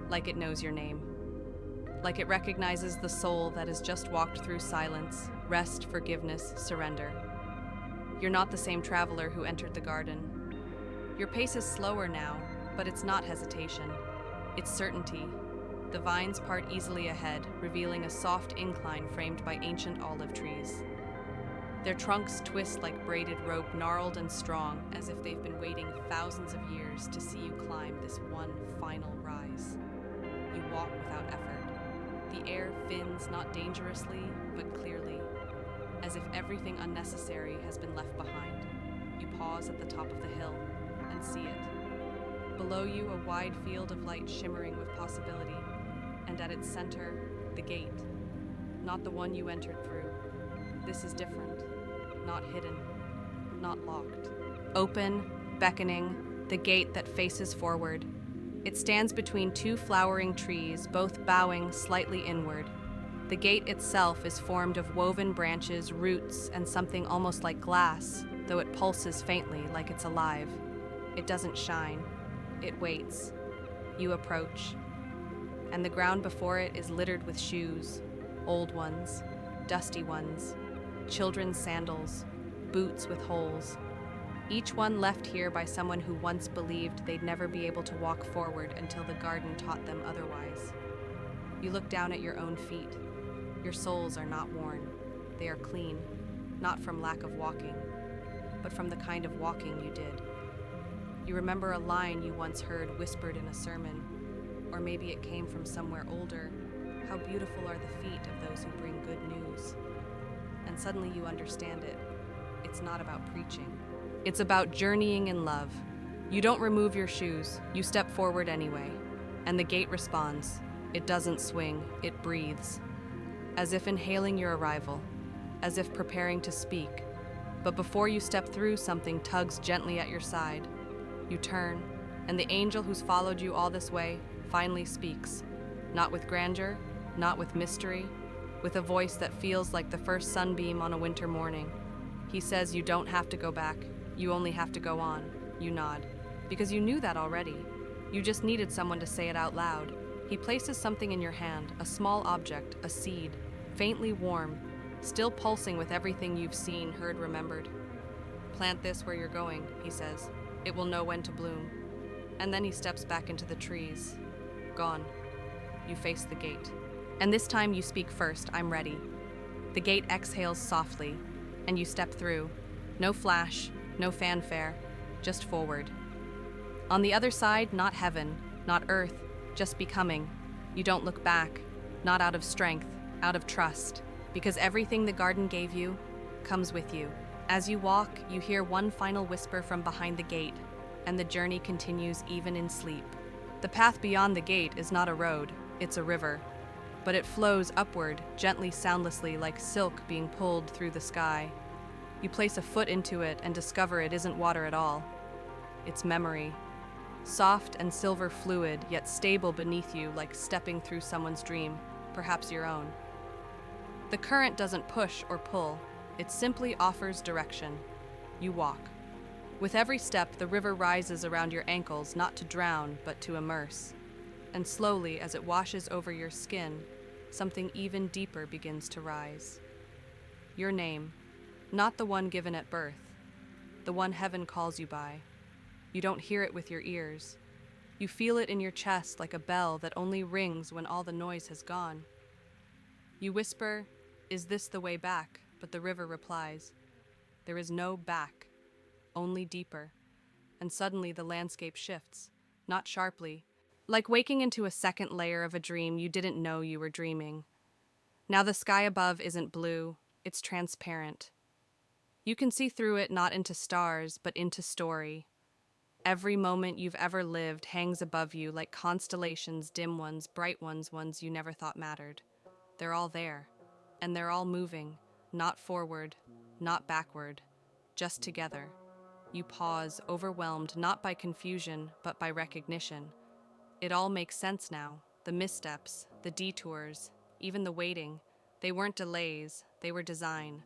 Like it knows your name. Like it recognizes the soul that has just walked through silence, rest, forgiveness, surrender. You're not the same traveler who entered the garden. Your pace is slower now, but it's not hesitation. It's certainty. The vines part easily ahead, revealing a soft incline framed by ancient olive trees. Their trunks twist like braided rope, gnarled and strong, as if they've been waiting thousands of years to see you climb this one final rise. You walk without effort. The air thins not dangerously, but clearly, as if everything unnecessary has been left behind. You pause at the top of the hill and see it. Below you, a wide field of light shimmering with possibility, and at its center, the gate. Not the one you entered through. This is different. Not hidden. Not locked. Open, beckoning, the gate that faces forward. It stands between two flowering trees, both bowing slightly inward. The gate itself is formed of woven branches, roots, and something almost like glass, though it pulses faintly like it's alive. It doesn't shine. It waits. You approach. And the ground before it is littered with shoes, old ones, dusty ones, children's sandals, boots with holes. Each one left here by someone who once believed they'd never be able to walk forward until the garden taught them otherwise. You look down at your own feet. Your soles are not worn. They are clean, not from lack of walking, but from the kind of walking you did. You remember a line you once heard whispered in a sermon, or maybe it came from somewhere older. How beautiful are the feet of those who bring good news. And suddenly you understand it. It's not about preaching. It's about journeying in love. You don't remove your shoes. You step forward anyway. And the gate responds. It doesn't swing. It breathes. As if inhaling your arrival. As if preparing to speak. But before you step through, something tugs gently at your side. You turn, and the angel who's followed you all this way finally speaks. Not with grandeur, not with mystery, with a voice that feels like the first sunbeam on a winter morning. He says you don't have to go back. You only have to go on. You nod. Because you knew that already. You just needed someone to say it out loud. He places something in your hand, a small object, a seed, faintly warm, still pulsing with everything you've seen, heard, remembered. Plant this where you're going, he says. It will know when to bloom. And then he steps back into the trees. Gone. You face the gate. And this time you speak first, I'm ready. The gate exhales softly, and you step through. No flash, no fanfare, just forward. On the other side, not heaven, not earth, just becoming. You don't look back, not out of strength, out of trust, because everything the garden gave you comes with you. As you walk, you hear one final whisper from behind the gate, and the journey continues even in sleep. The path beyond the gate is not a road, it's a river. But it flows upward, gently, soundlessly, like silk being pulled through the sky. You place a foot into it and discover it isn't water at all. It's memory. Soft and silver fluid, yet stable beneath you, like stepping through someone's dream, perhaps your own. The current doesn't push or pull. It simply offers direction. You walk. With every step, the river rises around your ankles, not to drown, but to immerse. And slowly, as it washes over your skin, something even deeper begins to rise. Your name, not the one given at birth, the one heaven calls you by. You don't hear it with your ears. You feel it in your chest like a bell that only rings when all the noise has gone. You whisper, "Is this the way back?" But the river replies, "There is no back, only deeper." And suddenly the landscape shifts, not sharply, like waking into a second layer of a dream you didn't know you were dreaming. Now the sky above isn't blue, it's transparent. You can see through it not into stars, but into story. Every moment you've ever lived hangs above you like constellations, dim ones, bright ones, ones you never thought mattered. They're all there, and they're all moving, not forward, not backward, just together. You pause, overwhelmed not by confusion, but by recognition. It all makes sense now. The missteps, the detours, even the waiting. They weren't delays, they were design.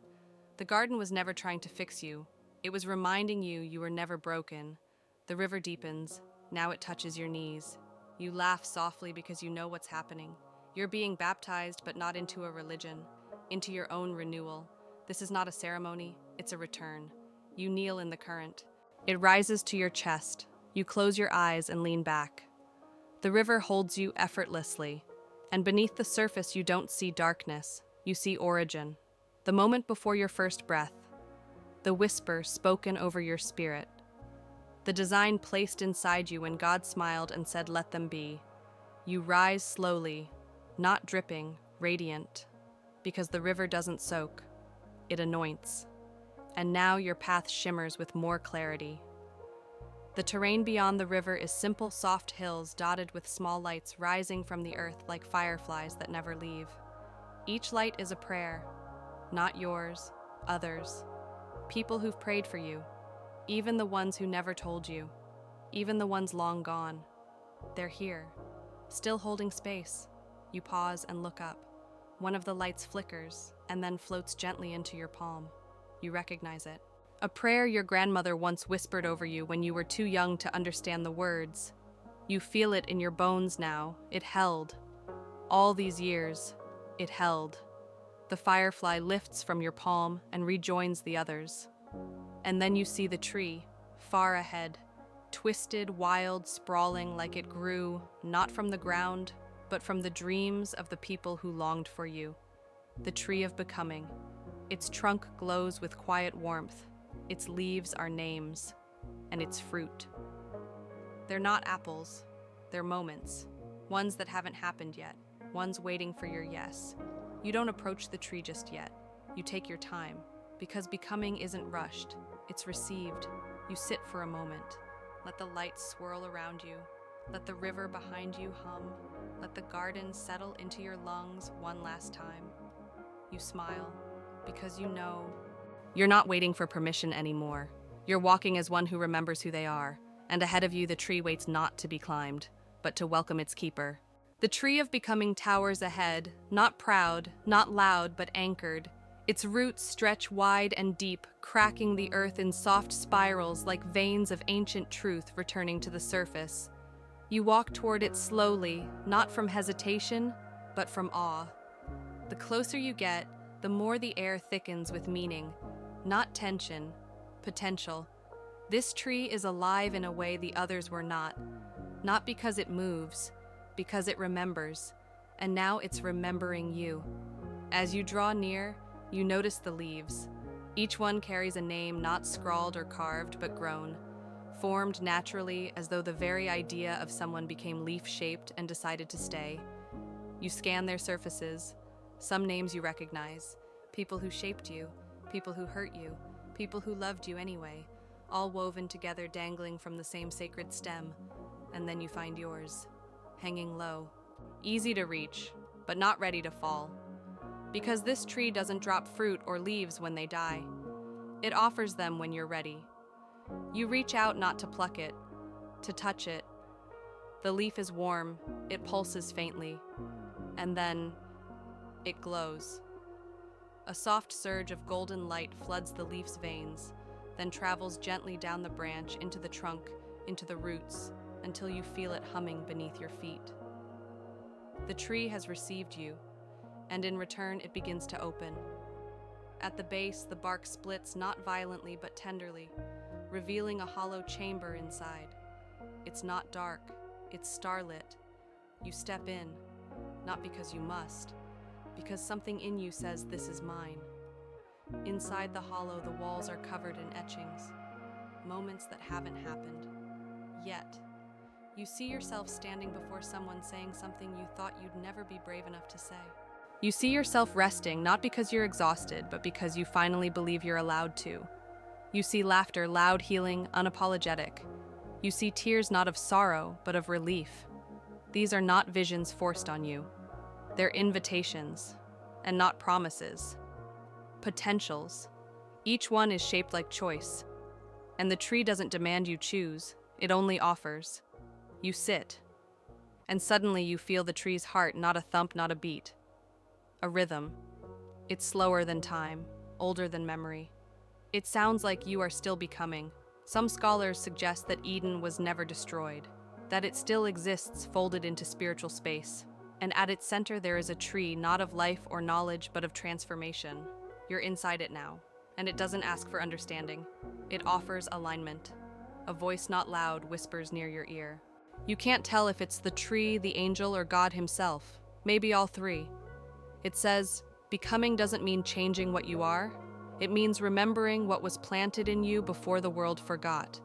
The garden was never trying to fix you. It was reminding you you were never broken. The river deepens. Now it touches your knees. You laugh softly because you know what's happening. You're being baptized, but not into a religion, into your own renewal. This is not a ceremony, it's a return. You kneel in the current. It rises to your chest. You close your eyes and lean back. The river holds you effortlessly. And beneath the surface, you don't see darkness, you see origin. The moment before your first breath, the whisper spoken over your spirit, the design placed inside you when God smiled and said, "Let them be." You rise slowly, not dripping, radiant, because the river doesn't soak, it anoints. And now your path shimmers with more clarity. The terrain beyond the river is simple, soft hills dotted with small lights rising from the earth like fireflies that never leave. Each light is a prayer, not yours, others. People who've prayed for you, even the ones who never told you, even the ones long gone. They're here, still holding space. You pause and look up. One of the lights flickers and then floats gently into your palm. You recognize it. A prayer your grandmother once whispered over you when you were too young to understand the words. You feel it in your bones now. It held. All these years, it held. The firefly lifts from your palm and rejoins the others. And then you see the tree, far ahead, twisted, wild, sprawling like it grew, not from the ground, but from the dreams of the people who longed for you. The tree of becoming. Its trunk glows with quiet warmth. Its leaves are names, and its fruit. They're not apples, they're moments, ones that haven't happened yet, ones waiting for your yes. You don't approach the tree just yet. You take your time, because becoming isn't rushed, it's received. You sit for a moment. Let the lights swirl around you. Let the river behind you hum. Let the garden settle into your lungs one last time. You smile, because you know you're not waiting for permission anymore. You're walking as one who remembers who they are, and ahead of you the tree waits not to be climbed, but to welcome its keeper. The tree of becoming towers ahead, not proud, not loud, but anchored. Its roots stretch wide and deep, cracking the earth in soft spirals like veins of ancient truth returning to the surface. You walk toward it slowly, not from hesitation, but from awe. The closer you get, the more the air thickens with meaning, not tension, potential. This tree is alive in a way the others were not because it moves, because it remembers, and now it's remembering you. As you draw near, you notice the leaves. Each one carries a name not scrawled or carved, but grown, formed naturally as though the very idea of someone became leaf-shaped and decided to stay. You scan their surfaces. Some names you recognize, people who shaped you, people who hurt you, people who loved you anyway, all woven together, dangling from the same sacred stem. And then you find yours, hanging low, easy to reach, but not ready to fall. Because this tree doesn't drop fruit or leaves when they die. It offers them when you're ready. You reach out not to pluck it, to touch it. The leaf is warm, it pulses faintly, and then it glows. A soft surge of golden light floods the leaf's veins, then travels gently down the branch, into the trunk, into the roots, until you feel it humming beneath your feet. The tree has received you, and in return it begins to open. At the base, the bark splits not violently but tenderly, revealing a hollow chamber inside. It's not dark, it's starlit. You step in, not because you must, because something in you says this is mine. Inside the hollow, the walls are covered in etchings, moments that haven't happened yet. You see yourself standing before someone saying something you thought you'd never be brave enough to say. You see yourself resting, not because you're exhausted, but because you finally believe you're allowed to. You see laughter, loud, healing, unapologetic. You see tears not of sorrow, but of relief. These are not visions forced on you. They're invitations, and not promises. Potentials. Each one is shaped like choice. And the tree doesn't demand you choose, it only offers. You sit, and suddenly you feel the tree's heart, not a thump, not a beat. A rhythm. It's slower than time, older than memory. It sounds like you are still becoming. Some scholars suggest that Eden was never destroyed, that it still exists folded into spiritual space. And at its center there is a tree, not of life or knowledge, but of transformation. You're inside it now, and it doesn't ask for understanding. It offers alignment. A voice not loud whispers near your ear. You can't tell if it's the tree, the angel, or God himself. Maybe all three. It says, becoming doesn't mean changing what you are. It means remembering what was planted in you before the world forgot.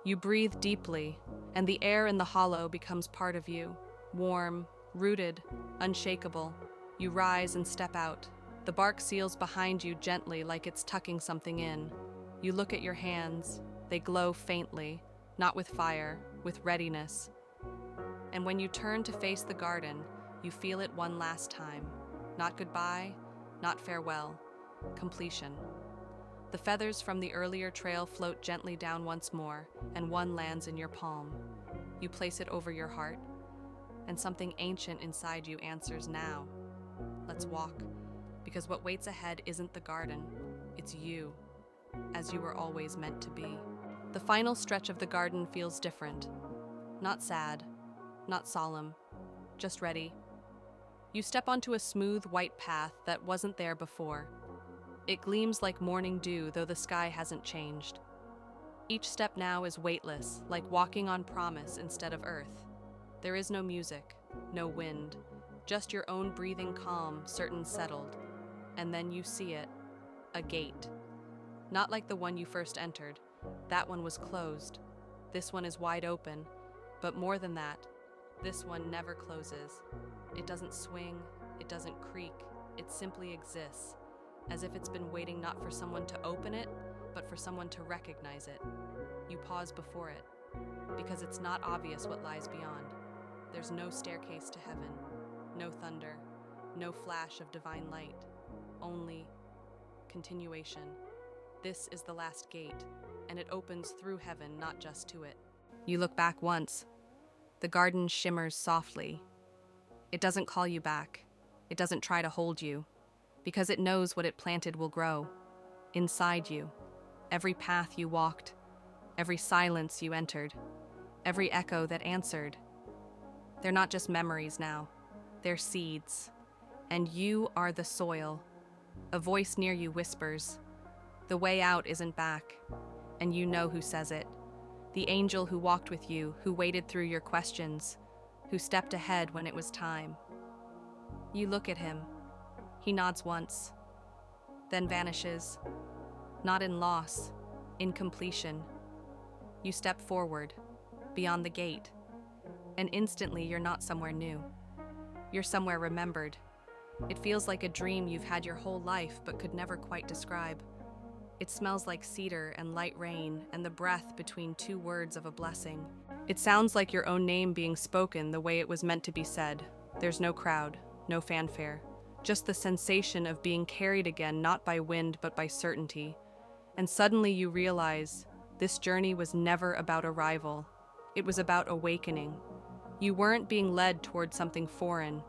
You breathe deeply, and the air in the hollow becomes part of you. Warm, rooted, unshakable. You rise and step out. The bark seals behind you gently like it's tucking something in. You look at your hands. They glow faintly, not with fire, with readiness. And when you turn to face the garden, you feel it one last time. Not goodbye, not farewell. Completion. The feathers from the earlier trail float gently down once more, and one lands in your palm. You place it over your heart, and something ancient inside you answers now. Let's walk, because what waits ahead isn't the garden, it's you, as you were always meant to be. The final stretch of the garden feels different. Not sad, not solemn, just ready. You step onto a smooth white path that wasn't there before. It gleams like morning dew, though the sky hasn't changed. Each step now is weightless, like walking on promise instead of earth. There is no music, no wind, just your own breathing calm, certain settled. And then you see it, a gate. Not like the one you first entered. That one was closed. This one is wide open, but more than that, this one never closes. It doesn't swing, it doesn't creak, it simply exists. As if it's been waiting not for someone to open it, but for someone to recognize it. You pause before it, because it's not obvious what lies beyond. There's no staircase to heaven, no thunder, no flash of divine light, only continuation. This is the last gate, and it opens through heaven, not just to it. You look back once. The garden shimmers softly. It doesn't call you back. It doesn't try to hold you. Because it knows what it planted will grow. Inside you. Every path you walked. Every silence you entered. Every echo that answered. They're not just memories now. They're seeds. And you are the soil. A voice near you whispers, "The way out isn't back." And you know who says it. The angel who walked with you, who waited through your questions, who stepped ahead when it was time. You look at him. He nods once, then vanishes, not in loss, in completion. You step forward, beyond the gate, and instantly you're not somewhere new. You're somewhere remembered. It feels like a dream you've had your whole life but could never quite describe. It smells like cedar and light rain and the breath between two words of a blessing. It sounds like your own name being spoken the way it was meant to be said. There's no crowd, no fanfare. Just the sensation of being carried again, not by wind, but by certainty. And suddenly you realize this journey was never about arrival. It was about awakening. You weren't being led toward something foreign.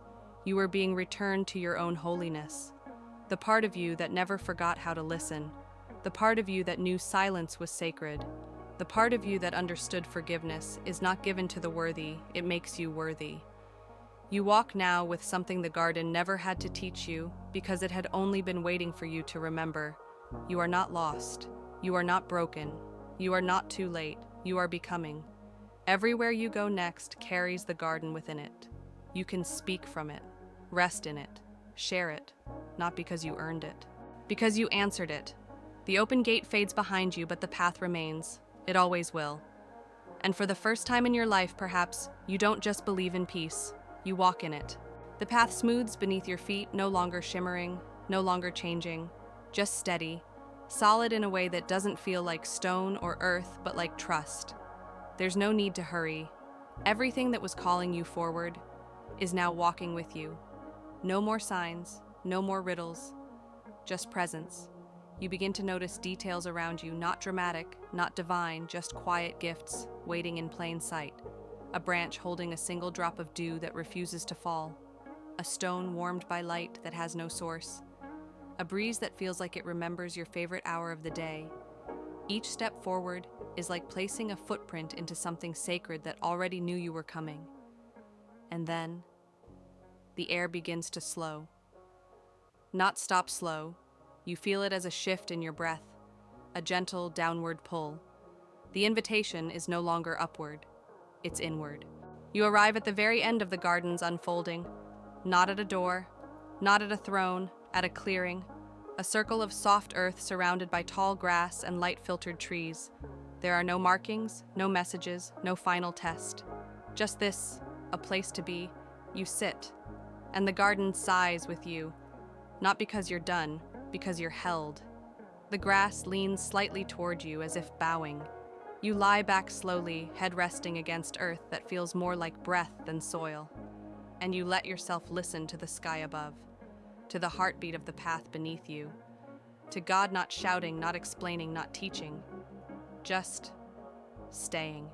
You were being returned to your own holiness. The part of you that never forgot how to listen. The part of you that knew silence was sacred. The part of you that understood forgiveness is not given to the worthy, it makes you worthy. You walk now with something the garden never had to teach you because it had only been waiting for you to remember. You are not lost. You are not broken. You are not too late. You are becoming. Everywhere you go next carries the garden within it. You can speak from it, rest in it, share it, not because you earned it, because you answered it. The open gate fades behind you, but the path remains. It always will. And for the first time in your life, perhaps, you don't just believe in peace. You walk in it. The path smooths beneath your feet, no longer shimmering, no longer changing, just steady, solid in a way that doesn't feel like stone or earth, but like trust. There's no need to hurry. Everything that was calling you forward is now walking with you. No more signs, no more riddles, just presence. You begin to notice details around you, not dramatic, not divine, just quiet gifts waiting in plain sight. A branch holding a single drop of dew that refuses to fall. A stone warmed by light that has no source. A breeze that feels like it remembers your favorite hour of the day. Each step forward is like placing a footprint into something sacred that already knew you were coming. And then, the air begins to slow. Not stop slow. You feel it as a shift in your breath, a gentle downward pull. The invitation is no longer upward. It's inward. You arrive at the very end of the garden's unfolding. Not at a door, not at a throne, at a clearing, a circle of soft earth surrounded by tall grass and light-filtered trees. There are no markings, no messages, no final test. Just this, a place to be. You sit, and the garden sighs with you, not because you're done, because you're held. The grass leans slightly toward you as if bowing. You lie back slowly, head resting against earth that feels more like breath than soil. And you let yourself listen to the sky above, to the heartbeat of the path beneath you, to God not shouting, not explaining, not teaching, just staying.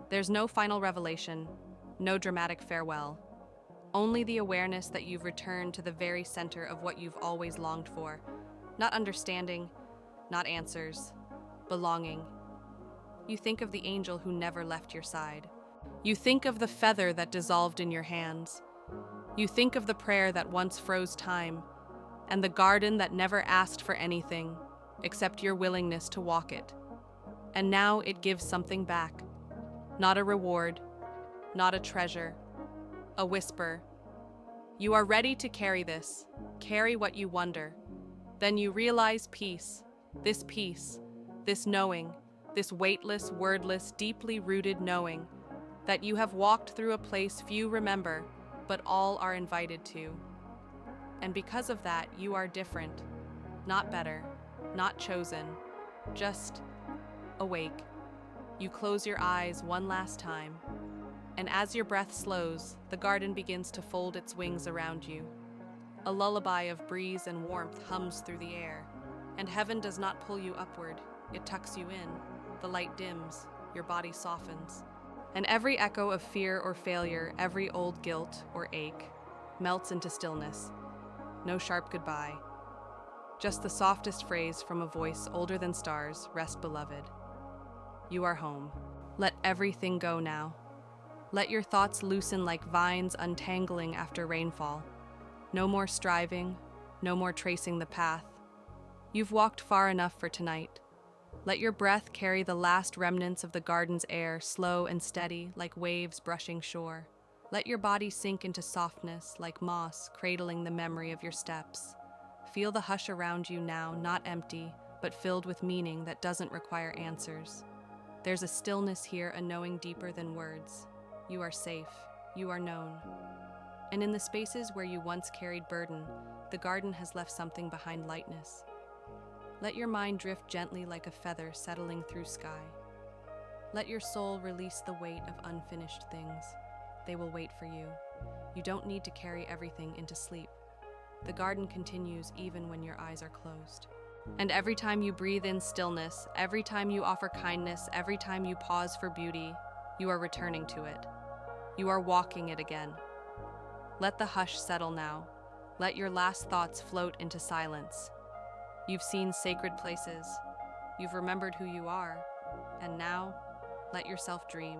There's no final revelation, no dramatic farewell, only the awareness that you've returned to the very center of what you've always longed for. Not understanding, not answers, belonging. You think of the angel who never left your side. You think of the feather that dissolved in your hands. You think of the prayer that once froze time, and the garden that never asked for anything except your willingness to walk it. And now it gives something back. Not a reward, not a treasure, a whisper. You are ready to carry this, carry what you wonder. Then you realize peace, this knowing, this weightless, wordless, deeply rooted knowing that you have walked through a place few remember, but all are invited to. And because of that, you are different, not better, not chosen, just awake. You close your eyes one last time, and as your breath slows, the garden begins to fold its wings around you. A lullaby of breeze and warmth hums through the air, and heaven does not pull you upward, it tucks you in. The light dims, your body softens, and every echo of fear or failure, every old guilt or ache, melts into stillness. No sharp goodbye, just the softest phrase from a voice older than stars, rest beloved. You are home. Let everything go now. Let your thoughts loosen like vines untangling after rainfall. No more striving, no more tracing the path. You've walked far enough for tonight. Let your breath carry the last remnants of the garden's air, slow and steady, like waves brushing shore. Let your body sink into softness, like moss cradling the memory of your steps. Feel the hush around you now, not empty, but filled with meaning that doesn't require answers. There's a stillness here, a knowing deeper than words. You are safe, you are known. And in the spaces where you once carried burden, the garden has left something behind: lightness. Let your mind drift gently like a feather settling through sky. Let your soul release the weight of unfinished things. They will wait for you. You don't need to carry everything into sleep. The garden continues even when your eyes are closed. And every time you breathe in stillness, every time you offer kindness, every time you pause for beauty, you are returning to it. You are walking it again. Let the hush settle now. Let your last thoughts float into silence. You've seen sacred places. You've remembered who you are. And now, let yourself dream.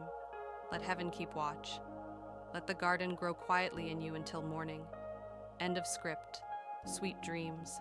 Let heaven keep watch. Let the garden grow quietly in you until morning. End of script. Sweet dreams.